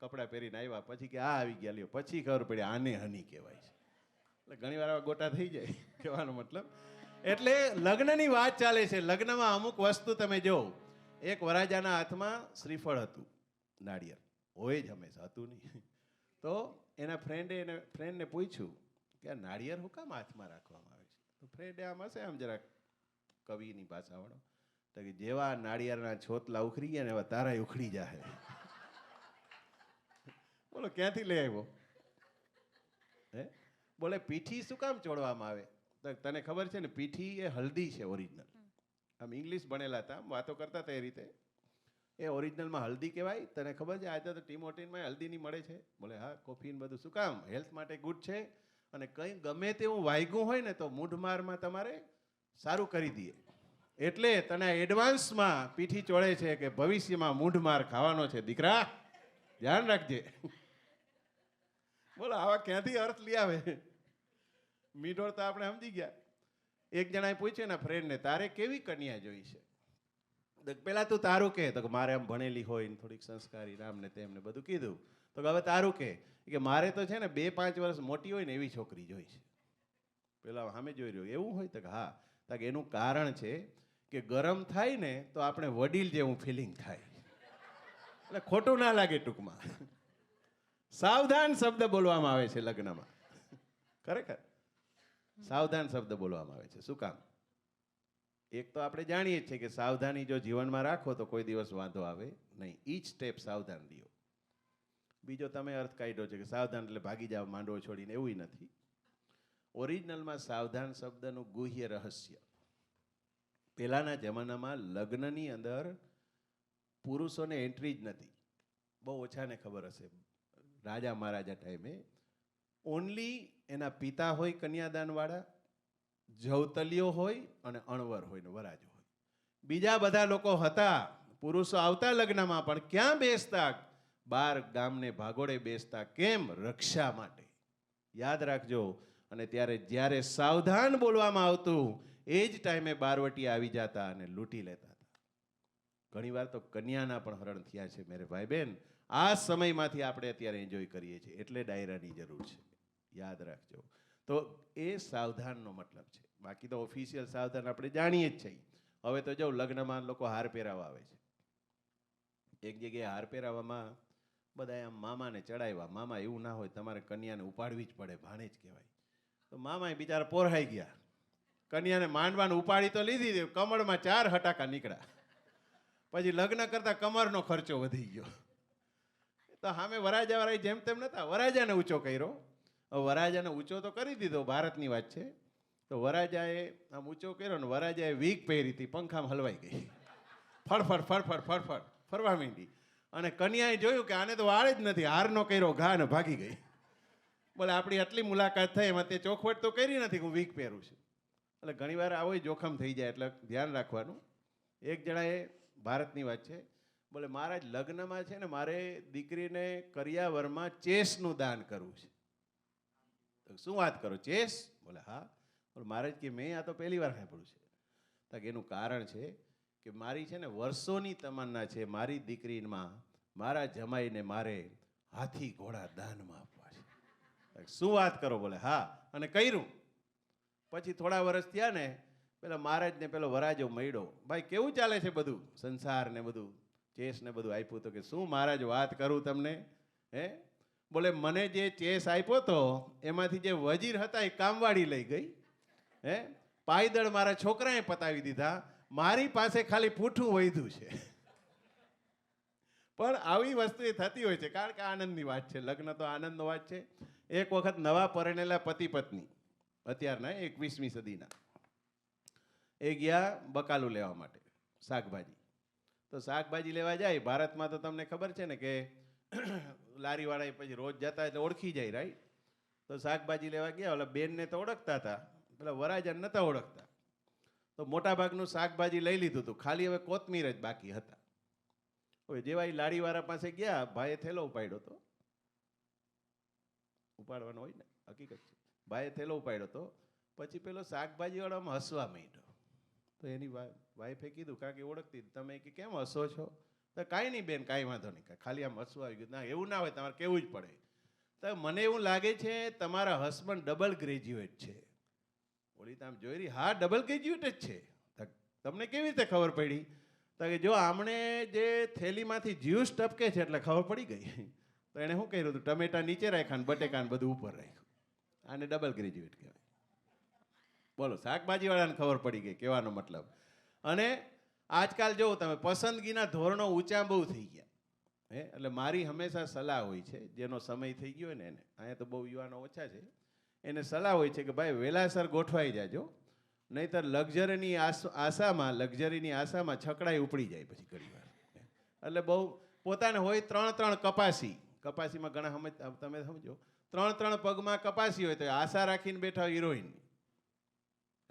કપડાં પહેરીને આવ્યા. પછી કે આ આવી ગયા, લ્યો. પછી ખબર પડી આને હની કહેવાય છે. એટલે ઘણી વાર આવા ગોટા થઈ જાય, કહેવાનો મતલબ. એટલે લગ્નની વાત ચાલે છે. લગ્નમાં અમુક વસ્તુ તમે જો, એક વરાજાના હાથમાં શ્રીફળ હતું, નાળિયેર હોય જ હંમેશા, હતું નહીં. તો એના ફ્રેન્ડને પૂછ્યું કે આ નાળિયેર હું કામ હાથમાં રાખવામાં આવે છે? તો ફ્રેન્ડે આમ હશે, આમ જરાક કવિની ભાષાવાળો, તો કે જેવા નાળિયેરના છોતલા ઉખડી ગયા ને એવા તારાય ઉખડી જાય. બોલો ક્યાંથી લઈ આવ્યો? હે? બોલે પીઠી શું કામ ચોડવામાં આવે? તો તને ખબર છે ને, પીઠી એ હલ્દી છે ઓરિજિનલ. આમ ઇંગ્લિશ ભણેલા હતા, વાતો કરતા હતા એ રીતે. એ ઓરિજિનલમાં હલ્દી કહેવાય. તને ખબર છે આજે તો ટી મોર્ટિનમાં હલ્દીની મળે છે? બોલે હા, કોફી ને બધું. શું કામ? હેલ્થ માટે ગુડ છે. અને કંઈ ગમે તેવું વાગ્યું હોય ને તો મૂઢમારમાં તમારે સારું કરી દઈએ. એટલે તને એડવાન્સમાં પીઠી ચોળે છે કે ભવિષ્યમાં મૂઢમાર ખાવાનો છે દીકરા, ધ્યાન રાખજે. બોલો આવા ક્યાંથી અર્થ લઈ આવે? મીઠોળ તો આપણે સમજી ગયા. એક જણાએ પૂછ્યું ને ફ્રેન્ડને, તારે કેવી કન્યા જોઈ છે? પેલા તું તારું કે. તો મારે આમ ભણેલી હોય ને થોડીક સંસ્કારી, રામ ને તેમને બધું કીધું. તો હવે તારું કે મારે તો છે ને 2-5 વર્ષ મોટી હોય ને એવી છોકરી જોઈ છે. પેલા સામે જોઈ રહ્યો એવું હોય? તો હા. તો એનું કારણ છે કે ગરમ થાય ને તો આપણે વડીલ જેવું ફિલિંગ થાય, એટલે ખોટું ના લાગે. ટૂંકમાં સાવધાન શબ્દ બોલવામાં આવે છે લગ્નમાં. ખરેખર સાવધાન શબ્દ બોલવામાં આવે છે. શું કામ? એક તો આપણે જાણીએ છીએ કે સાવધાની જો જીવનમાં રાખો તો કોઈ દિવસ વાંધો આવે નહીં. ઈચ સ્ટેપ સાવધાન રહ્યો. બીજો તમે અર્થ કાઢ્યો છે કે સાવધાન એટલે ભાગી જાવ માંડવો છોડીને, એવું નથી. ઓરિજિનલમાં સાવધાન શબ્દનું ગુહ્ય રહસ્ય, પહેલાના જમાનામાં લગ્નની અંદર પુરુષોને એન્ટ્રી જ નથી. બહુ ઓછાને ખબર હશે. રાજા મહારાજા ટાઈમે ઓનલી એના પિતા હોય કન્યાદાનવાળા, જવતલીઓ હોય અને અણવર હોય ને વરાજો હોય. બીજા બધા લોકો હતા. પુરુષો આવતા લગ્નમાં પણ ક્યાં બેસતા? બાર ગામને ભાગોળે બેસતા. કેમ? રક્ષા માટે. યાદ રાખજો. અને જ્યારે સાવધાન બોલવામાં આવતું એ જ ટાઈમે બારવટી આવી જતા અને લૂંટી લેતા હતા. ઘણીવાર તો કન્યાના પણ હરણ થયા છે મેરે ભાઈ બહેન. આ સમયમાંથી આપણે અત્યારે એન્જોય કરીએ છીએ, એટલે ડાયરાની જરૂર છે. યાદ રાખજો. તો એ સાવધાનનો મતલબ છે. બાકી તો ઓફિશિયલ સાવધાન આપણે જાણીએ જ છીએ. હવે તો જો લગ્નમાં લોકો હાર પહેરાવા આવે છે. એક જગ્યાએ હાર પહેરાવામાં બધા આમ મામાને ચડાવ્યા. મામા એવું ના હોય, તમારે કન્યાને ઉપાડવી જ પડે, ભાણે જ કહેવાય. તો તો મામાએ બિચારા પોરહાઈ ગયા. કન્યાને માંડવાને ઉપાડી તો લીધી, કમળમાં 4 હટાકા નીકળ્યા. પછી લગ્ન કરતા કમરનો ખર્ચો વધી ગયો. તો સામે વરાજાવાળા જેમ તેમ નતા, વરાજાને ઊંચો કર્યો. હવે વરાજાને ઊંચો તો કરી દીધો, ભારતની વાત છે. તો વરાજાએ આમ ઊંચો કર્યો ને વરાજાએ વીક પહેરી હતી, પંખામાં હલવાઈ ગઈ. ફડફડ ફડફડ ફડફડ ફરવા માંડી. અને કન્યાએ જોયું કે આને તો વાળ જ નથી, હારનો કર્યો ઘા ને ભાગી ગઈ. બોલે આપણી આટલી મુલાકાત થઈ, એમાં તે ચોખવટ તો કરી નથી કે હું વીક પહેરું છું. એટલે ઘણીવાર આવો જોખમ થઈ જાય, એટલે ધ્યાન રાખવાનું. એક જણાએ, ભારતની વાત છે, બોલે મહારાજ લગ્નમાં છે ને મારે દીકરીને કરિયાવરમાં ચેસનું દાન કરવું છે. તો શું વાત કરો, ચેસ? બોલે હા. બોલે મહારાજ કે મેં આ તો પહેલી વાર સાંભળ્યું છે. તો કે એનું કારણ છે કે મારી છે ને વર્ષોની તમન્ના છે, મારી દીકરીમાં મારા જમાઈને મારે હાથી ઘોડા દાનમાં આપવા છે. શું વાત કરો? બોલે હા. અને કર્યું. પછી થોડા વર્ષ થયા ને, પેલા મહારાજને પેલો વરાજો મળ્યો. ભાઈ કેવું ચાલે છે બધું, સંસાર ને બધું, ચેસ ને બધું આપ્યું? તો કે શું મહારાજ વાત કરું તમને, હે? બોલે મને જે ચેસ આપ્યો તો એમાંથી જે વજીર હતા એ કામવાળી લઈ ગઈ, હે? પાયદળ મારા છોકરાએ પતાવી દીધા, મારી પાસે ખાલી પૂઠું વધ્યું છે. પણ આવી વસ્તુ એ થતી હોય છે, કારણ કે આનંદની વાત છે, લગ્ન તો આનંદનો વાત છે. એક વખત નવા પરણેલા પતિ પત્ની, અત્યારના 21મી સદીના, એ ગયા બકાલું લેવા માટે, શાકભાજી. તો શાકભાજી લેવા જાય, ભારતમાં તો તમને ખબર છે ને કે લારીવાળા પછી રોજ જતા એટલે ઓળખી જાય, રાઈટ? તો શાકભાજી લેવા ગયા, ઓલા બેનને તો ઓળખતા હતા, પેલા વરાજાને નહોતા ઓળખતા. તો મોટાભાગનું શાકભાજી લઈ લીધું હતું, ખાલી હવે કોથમીર જ બાકી હતા. હવે જેવા એ લારીવાળા પાસે ગયા, ભાઈએ થેલો ઉપાડ્યો હતો, ઉપાડવાનો હોય ને, હકીકત છે. ભાઈએ થેલો ઉપાડ્યો હતો. પછી પેલો શાકભાજીવાળામાં હસવા માંડ્યો. તો એની વાઈફે કીધું, કારણ કે ઓળખતી, તમે કે કેમ હસો છો? તો કાંઈ નહીં બેન, કાંઈ વાંધો નહીં, ખાલી આમ હસવા આવી ગયું. ના એવું ના હોય, તમારે કેવું જ પડે. તો મને એવું લાગે છે તમારા હસબન્ડ ડબલ ગ્રેજ્યુએટ છે. ઓલી તો આમ જોઈ રહી, હા ડબલ ગ્રેજ્યુએટ જ છે. તમને કેવી રીતે ખબર પડી? તો કે જો આમણે જે થેલીમાંથી જ્યુસ ટપકે છે એટલે ખબર પડી ગઈ. તો એણે શું કર્યું હતું, ટમેટા નીચે રાખ્યા ને બટેકાને બધું ઉપર રાખ્યું. આને ડબલ ગ્રેજ્યુએટ કહેવાય. બોલો, શાકભાજીવાળાને ખબર પડી ગઈ, કહેવાનો મતલબ. અને આજકાલ જોવો તમે, પસંદગીના ધોરણો ઊંચા બહુ થઈ ગયા, હે? એટલે મારી હંમેશા સલાહ હોય છે, જેનો સમય થઈ ગયો હોય ને એને, અહીંયા તો બહુ યુવાનો ઓછા છે, એને સલાહ હોય છે કે ભાઈ વહેલાસર ગોઠવાઈ જાજો, નહીંતર લક્ઝરીની આશામાં છકડાઈ ઉપડી જાય પછી ઘણી વાર. એટલે બહુ પોતાને હોય 3 કપાસી, કપાસીમાં ઘણા તમે સમજો, 3 પગમાં કપાસી હોય તો આશા રાખીને બેઠા હિરોઈન,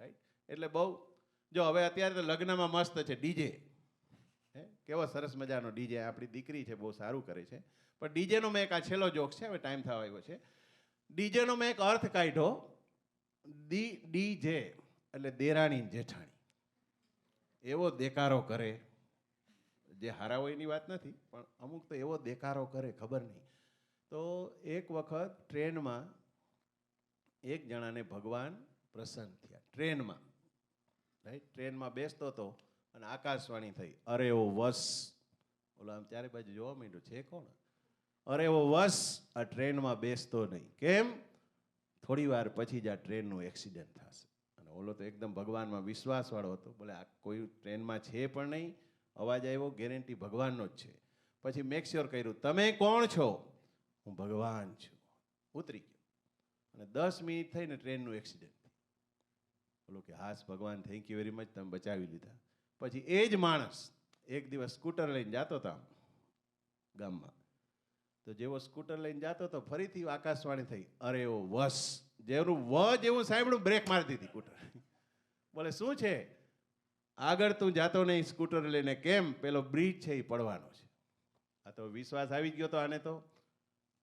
રાઈટ? એટલે બહુ જો હવે અત્યારે તો લગ્નમાં મસ્ત છે ડીજે, હે? કેવો સરસ મજાનો ડીજે, આપણી દીકરી છે બહુ સારું કરે છે. પણ ડીજેનો મેં એક આ છેલ્લો જોક છે, હવે ટાઈમ થવા આવ્યો છે. ડીજેનો મેં એક અર્થ કાઢ્યો, ડીજે એટલે દેરાણી જેઠાણી. એવો દેકારો કરે, જે હારા હોય એની વાત નથી, પણ અમુક તો એવો દેકારો કરે ખબર નહીં. તો એક વખત ટ્રેનમાં એક જણાને ભગવાન પ્રસન્ન થયા, ટ્રેનમાં, રાઈટ? ટ્રેનમાં બેસતો હતો અને આકાશવાણી થઈ, અરે ઓ વસ. ઓલો આમ ચારે બાજુ જોવા માંડ્યો, છે કોણ? અરે ઓ વસ, આ ટ્રેનમાં બેસતો નહીં. કેમ? થોડી વાર પછી જ આ ટ્રેનનું એક્સિડન્ટ થશે. અને ઓલો તો એકદમ ભગવાનમાં વિશ્વાસવાળો હતો, બોલે આ કોઈ ટ્રેનમાં છે પણ નહીં, અવાજ આવ્યો, ગેરંટી ભગવાનનો જ છે. પછી મેક શ્યોર કર્યું, તમે કોણ છો? હું ભગવાન છું. ઉતરી ગયો અને 10 મિનિટ થઈને ટ્રેનનું એક્સિડન્ટ. બોલો કે હાસ ભગવાન, થેન્ક યુ વેરી મચ, તમે બચાવી લીધા. પછી એ જ માણસ એક દિવસ સ્કૂટર લઈને જતો હતો ગામમાં. તો જેવો સ્કૂટર લઈને જતો હતો, ફરીથી આકાશવાણી થઈ, અરે ઓ વસ. જેવું જેવું સાંભળ્યું, બ્રેક મારી દીધી સ્કૂટર. બોલે શું છે? આગળ તું જાતો નહીં સ્કૂટર લઈને. કેમ? પેલો બ્રિજ છે એ પડવાનો છે. આ તો વિશ્વાસ આવી ગયો તો આને, તો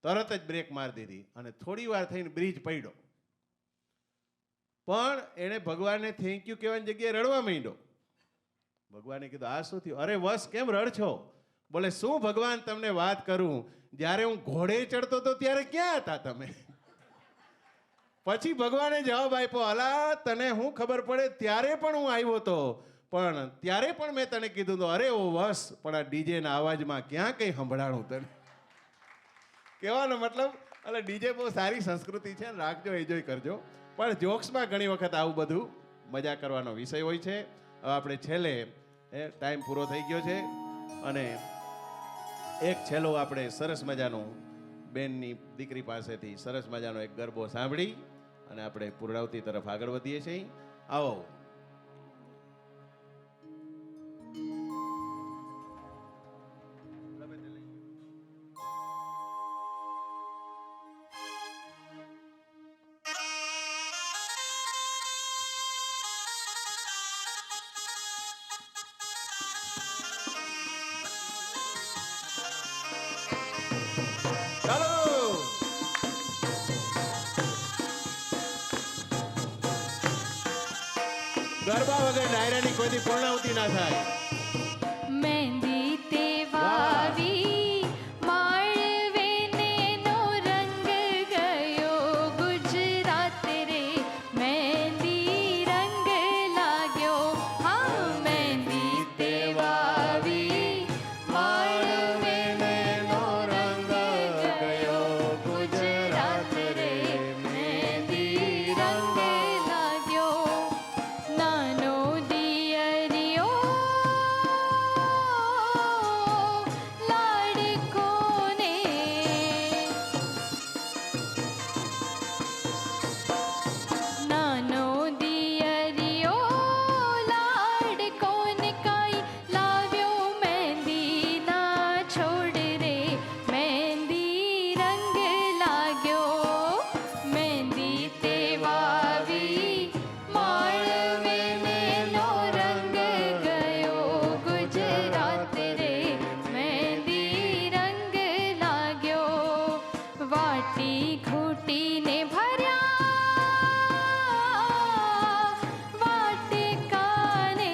તરત જ બ્રેક મારી દીધી અને થોડી વાર થઈને બ્રિજ પડ્યો. પણ એણે ભગવાનને થેન્ક યુ કહેવાની જગ્યાએ રડવા માંડ્યો. ભગવાને કીધું આ શું થયું? અરે વસ કેમ રડ છો? બોલે શું ભગવાન તમને વાત કરું, જ્યારે હું ઘોડે ચડતો હતો ત્યારે ક્યાં હતા તમે? પછી ભગવાને જવાબ આપ્યો, અલા તને હું ખબર પડે, ત્યારે પણ હું આવ્યો હતો, પણ ત્યારે પણ મેં તને કીધું હતું અરે ઓ વસ, પણ આ ડીજેના અવાજમાં ક્યાં કંઈ સંભળાણું તને? કહેવાનો મતલબ, એટલે ડીજે બહુ સારી સંસ્કૃતિ છે, રાખજો, એન્જોય કરજો. પણ જોક્સમાં ઘણી વખત આવું બધું મજા કરવાનો વિષય હોય છે. હવે આપણે છેલ્લે ટાઈમ પૂરો થઈ ગયો છે અને એક છેલ્લો આપણે સરસ મજાનો બેનની દીકરી પાસેથી સરસ મજાનો એક ગરબો સાંભળી અને આપણે પૂર્ણાવતી તરફ આગળ વધીએ છીએ. આવો. ગરબા વગર ડાયરાની કોઈથી પૂર્ણાવતી ના થાય. મહેંદી તે વાવી માળવે નો રંગ ગયો ગુજરાત રે મહેંદી રંગ લાગ્યો. હા મહેંદી તે વાવી માળવે નો રંગ ગયો ગુજરાત રે મહેંદી રંગ લાગ્યો. નાનો દિયરિયો લાડકોને નાનો દિયરિયો લાડકોને કાઈ લાવ્યો મહેંદીના છોડ રે મહેંદી રંગ લાગ્યો. મહેંદી તે વાવી માળવે નો રંગ ગયો ગુજરાત રે મહેંદી રંગ લાગ્યો. વાટી ઘૂંટીને ભર્યા વાટકાને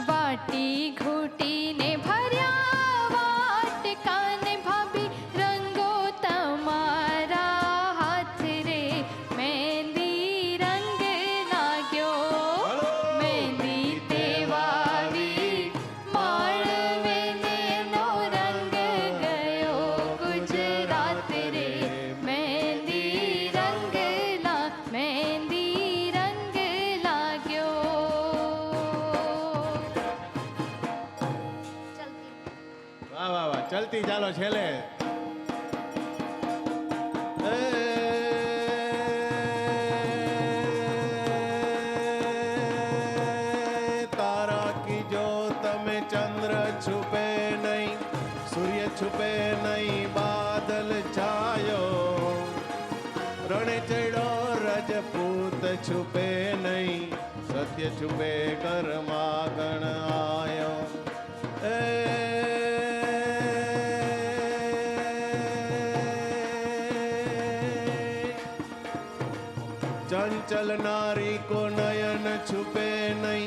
વાટી ઘૂંટીને ભર્યા વાટકાને ભાભી રંગો તમારા હાથ રે મહેંદી રંગ લાગ્યો. મહેંદી તે વાવી માળવે નો રંગ ગયો ગુજરાત રે મહેંદી રંગ લાગ્યો. વાહ વાહ વાહ. ચલતી ચાલો છેલ્લે. એ તારા કી જો તમે ચંદ્ર છુપે નહીં સૂર્ય છુપે નહીં બાદલ છાયો રણે ચડ્યો રજપૂત છુપે નહીં સત્ય છુપે કર્મા ગણ આયો. चंचल नारी को नयन छुपे नहीं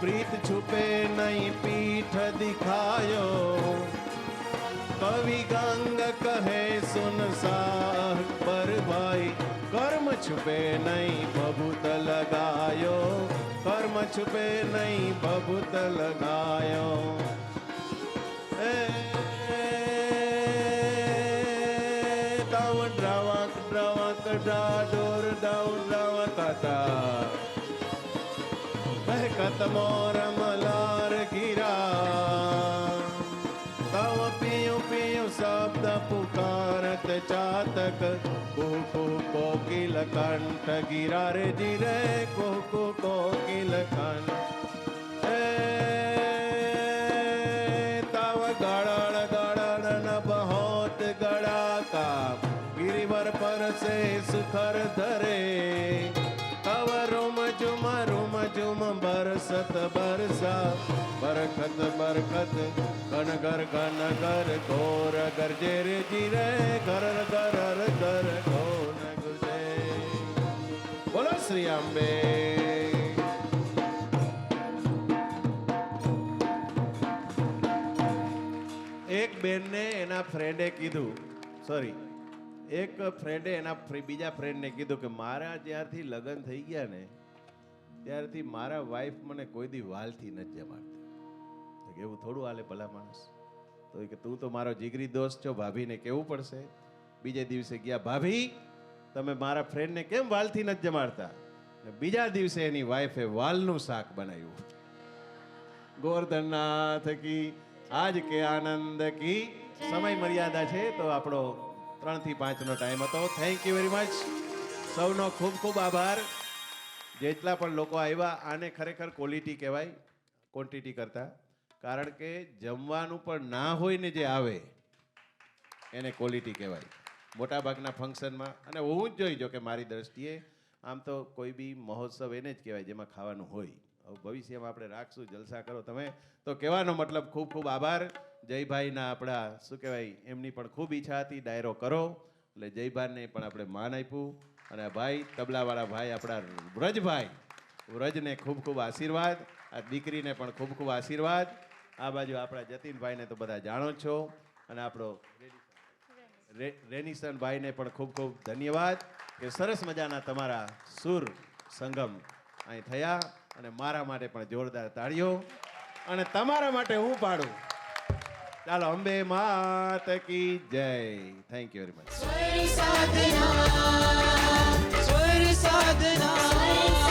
प्रीत छुपे नहीं पीठ दिखायो कवि गंग कहे सुन साह पर भाई कर्म छुपे नहीं बबूत लगायो कर्म छुपे नहीं बबूत लगायो. बहकत मोर मलार गिरा तव पियो पियो शब्द पुकारत चातक कुकु कोकिल कंठ गिरा रे जिरे कुकु कोकिल कंठ तव गड़न गड़न न बहुत गड़ा का गिरिवर पर से सुखर धरे तव रुम जुम बरसत बरसा बरखत बरखत कनगर कनगर घोर गरजे रे जिरे घर घर घर घोर गुजे. बोलो श्री अंबे. એક બેનને એના ફ્રેન્ડે કીધું એક ફ્રેન્ડે એના બીજા ફ્રેન્ડને કીધું કે મારા જ્યારથી લગ્ન થઈ ગયા ને ત્યારથી મારા વાઈફ મને કોઈ દી વાલથી નથી જમાડતી. એવું થોડું હાલે ભલા માણસ. તો એ કે તું તો મારો જીગરી દોસ્ત છો, ભાભીને કહેવું પડશે. બીજે દિવસે ગયા, ભાભી તમે મારા ફ્રેન્ડને કેમ વાલથી નથી જમાડતા? ને બીજા દિવસે એની વાઈફે વાલનું શાક બનાવ્યું. ગોરધનનાથ કી આજ કે આનંદ કી. સમય મર્યાદા છે તો આપણો 3 થી 5 નો ટાઈમ હતો. Thank you very much. સૌનો ખૂબ ખૂબ આભાર. જેટલા પણ લોકો આવ્યા, આને ખરેખર ક્વોલિટી કહેવાય ક્વોન્ટિટી કરતા. કારણ કે જમવાનું પણ ના હોય ને જે આવે એને ક્વોલિટી કહેવાય મોટાભાગના ફંક્શનમાં. અને હું જ જોઈ જો કે મારી દ્રષ્ટિએ આમ તો કોઈ બી મહોત્સવ એને જ કહેવાય જેમાં ખાવાનું હોય. હવે ભવિષ્યમાં આપણે રાખશું જલસા કરો તમે. તો કહેવાનો મતલબ ખૂબ ખૂબ આભાર. જયભાઈના આપણા શું કહેવાય એમની પણ ખૂબ ઈચ્છા હતી ડાયરો કરો, એટલે જયભાઈને પણ આપણે માન આપ્યું. અને ભાઈ તબલાવાળા ભાઈ આપણા વ્રજભાઈ, વ્રજને ખૂબ ખૂબ આશીર્વાદ. આ દીકરીને પણ ખૂબ ખૂબ આશીર્વાદ. આ બાજુ આપણા જતીનભાઈને તો બધા જાણો જ છો. અને આપણો રેનિસનભાઈને પણ ખૂબ ખૂબ ધન્યવાદ કે સરસ મજાના તમારા સુર સંગમ અહીં થયા. અને મારા માટે પણ જોરદાર તાળીઓ. અને તમારા માટે હું પાડું. ચાલો, અંબે માત કી જય. Thank you very much. સ્વર સાધના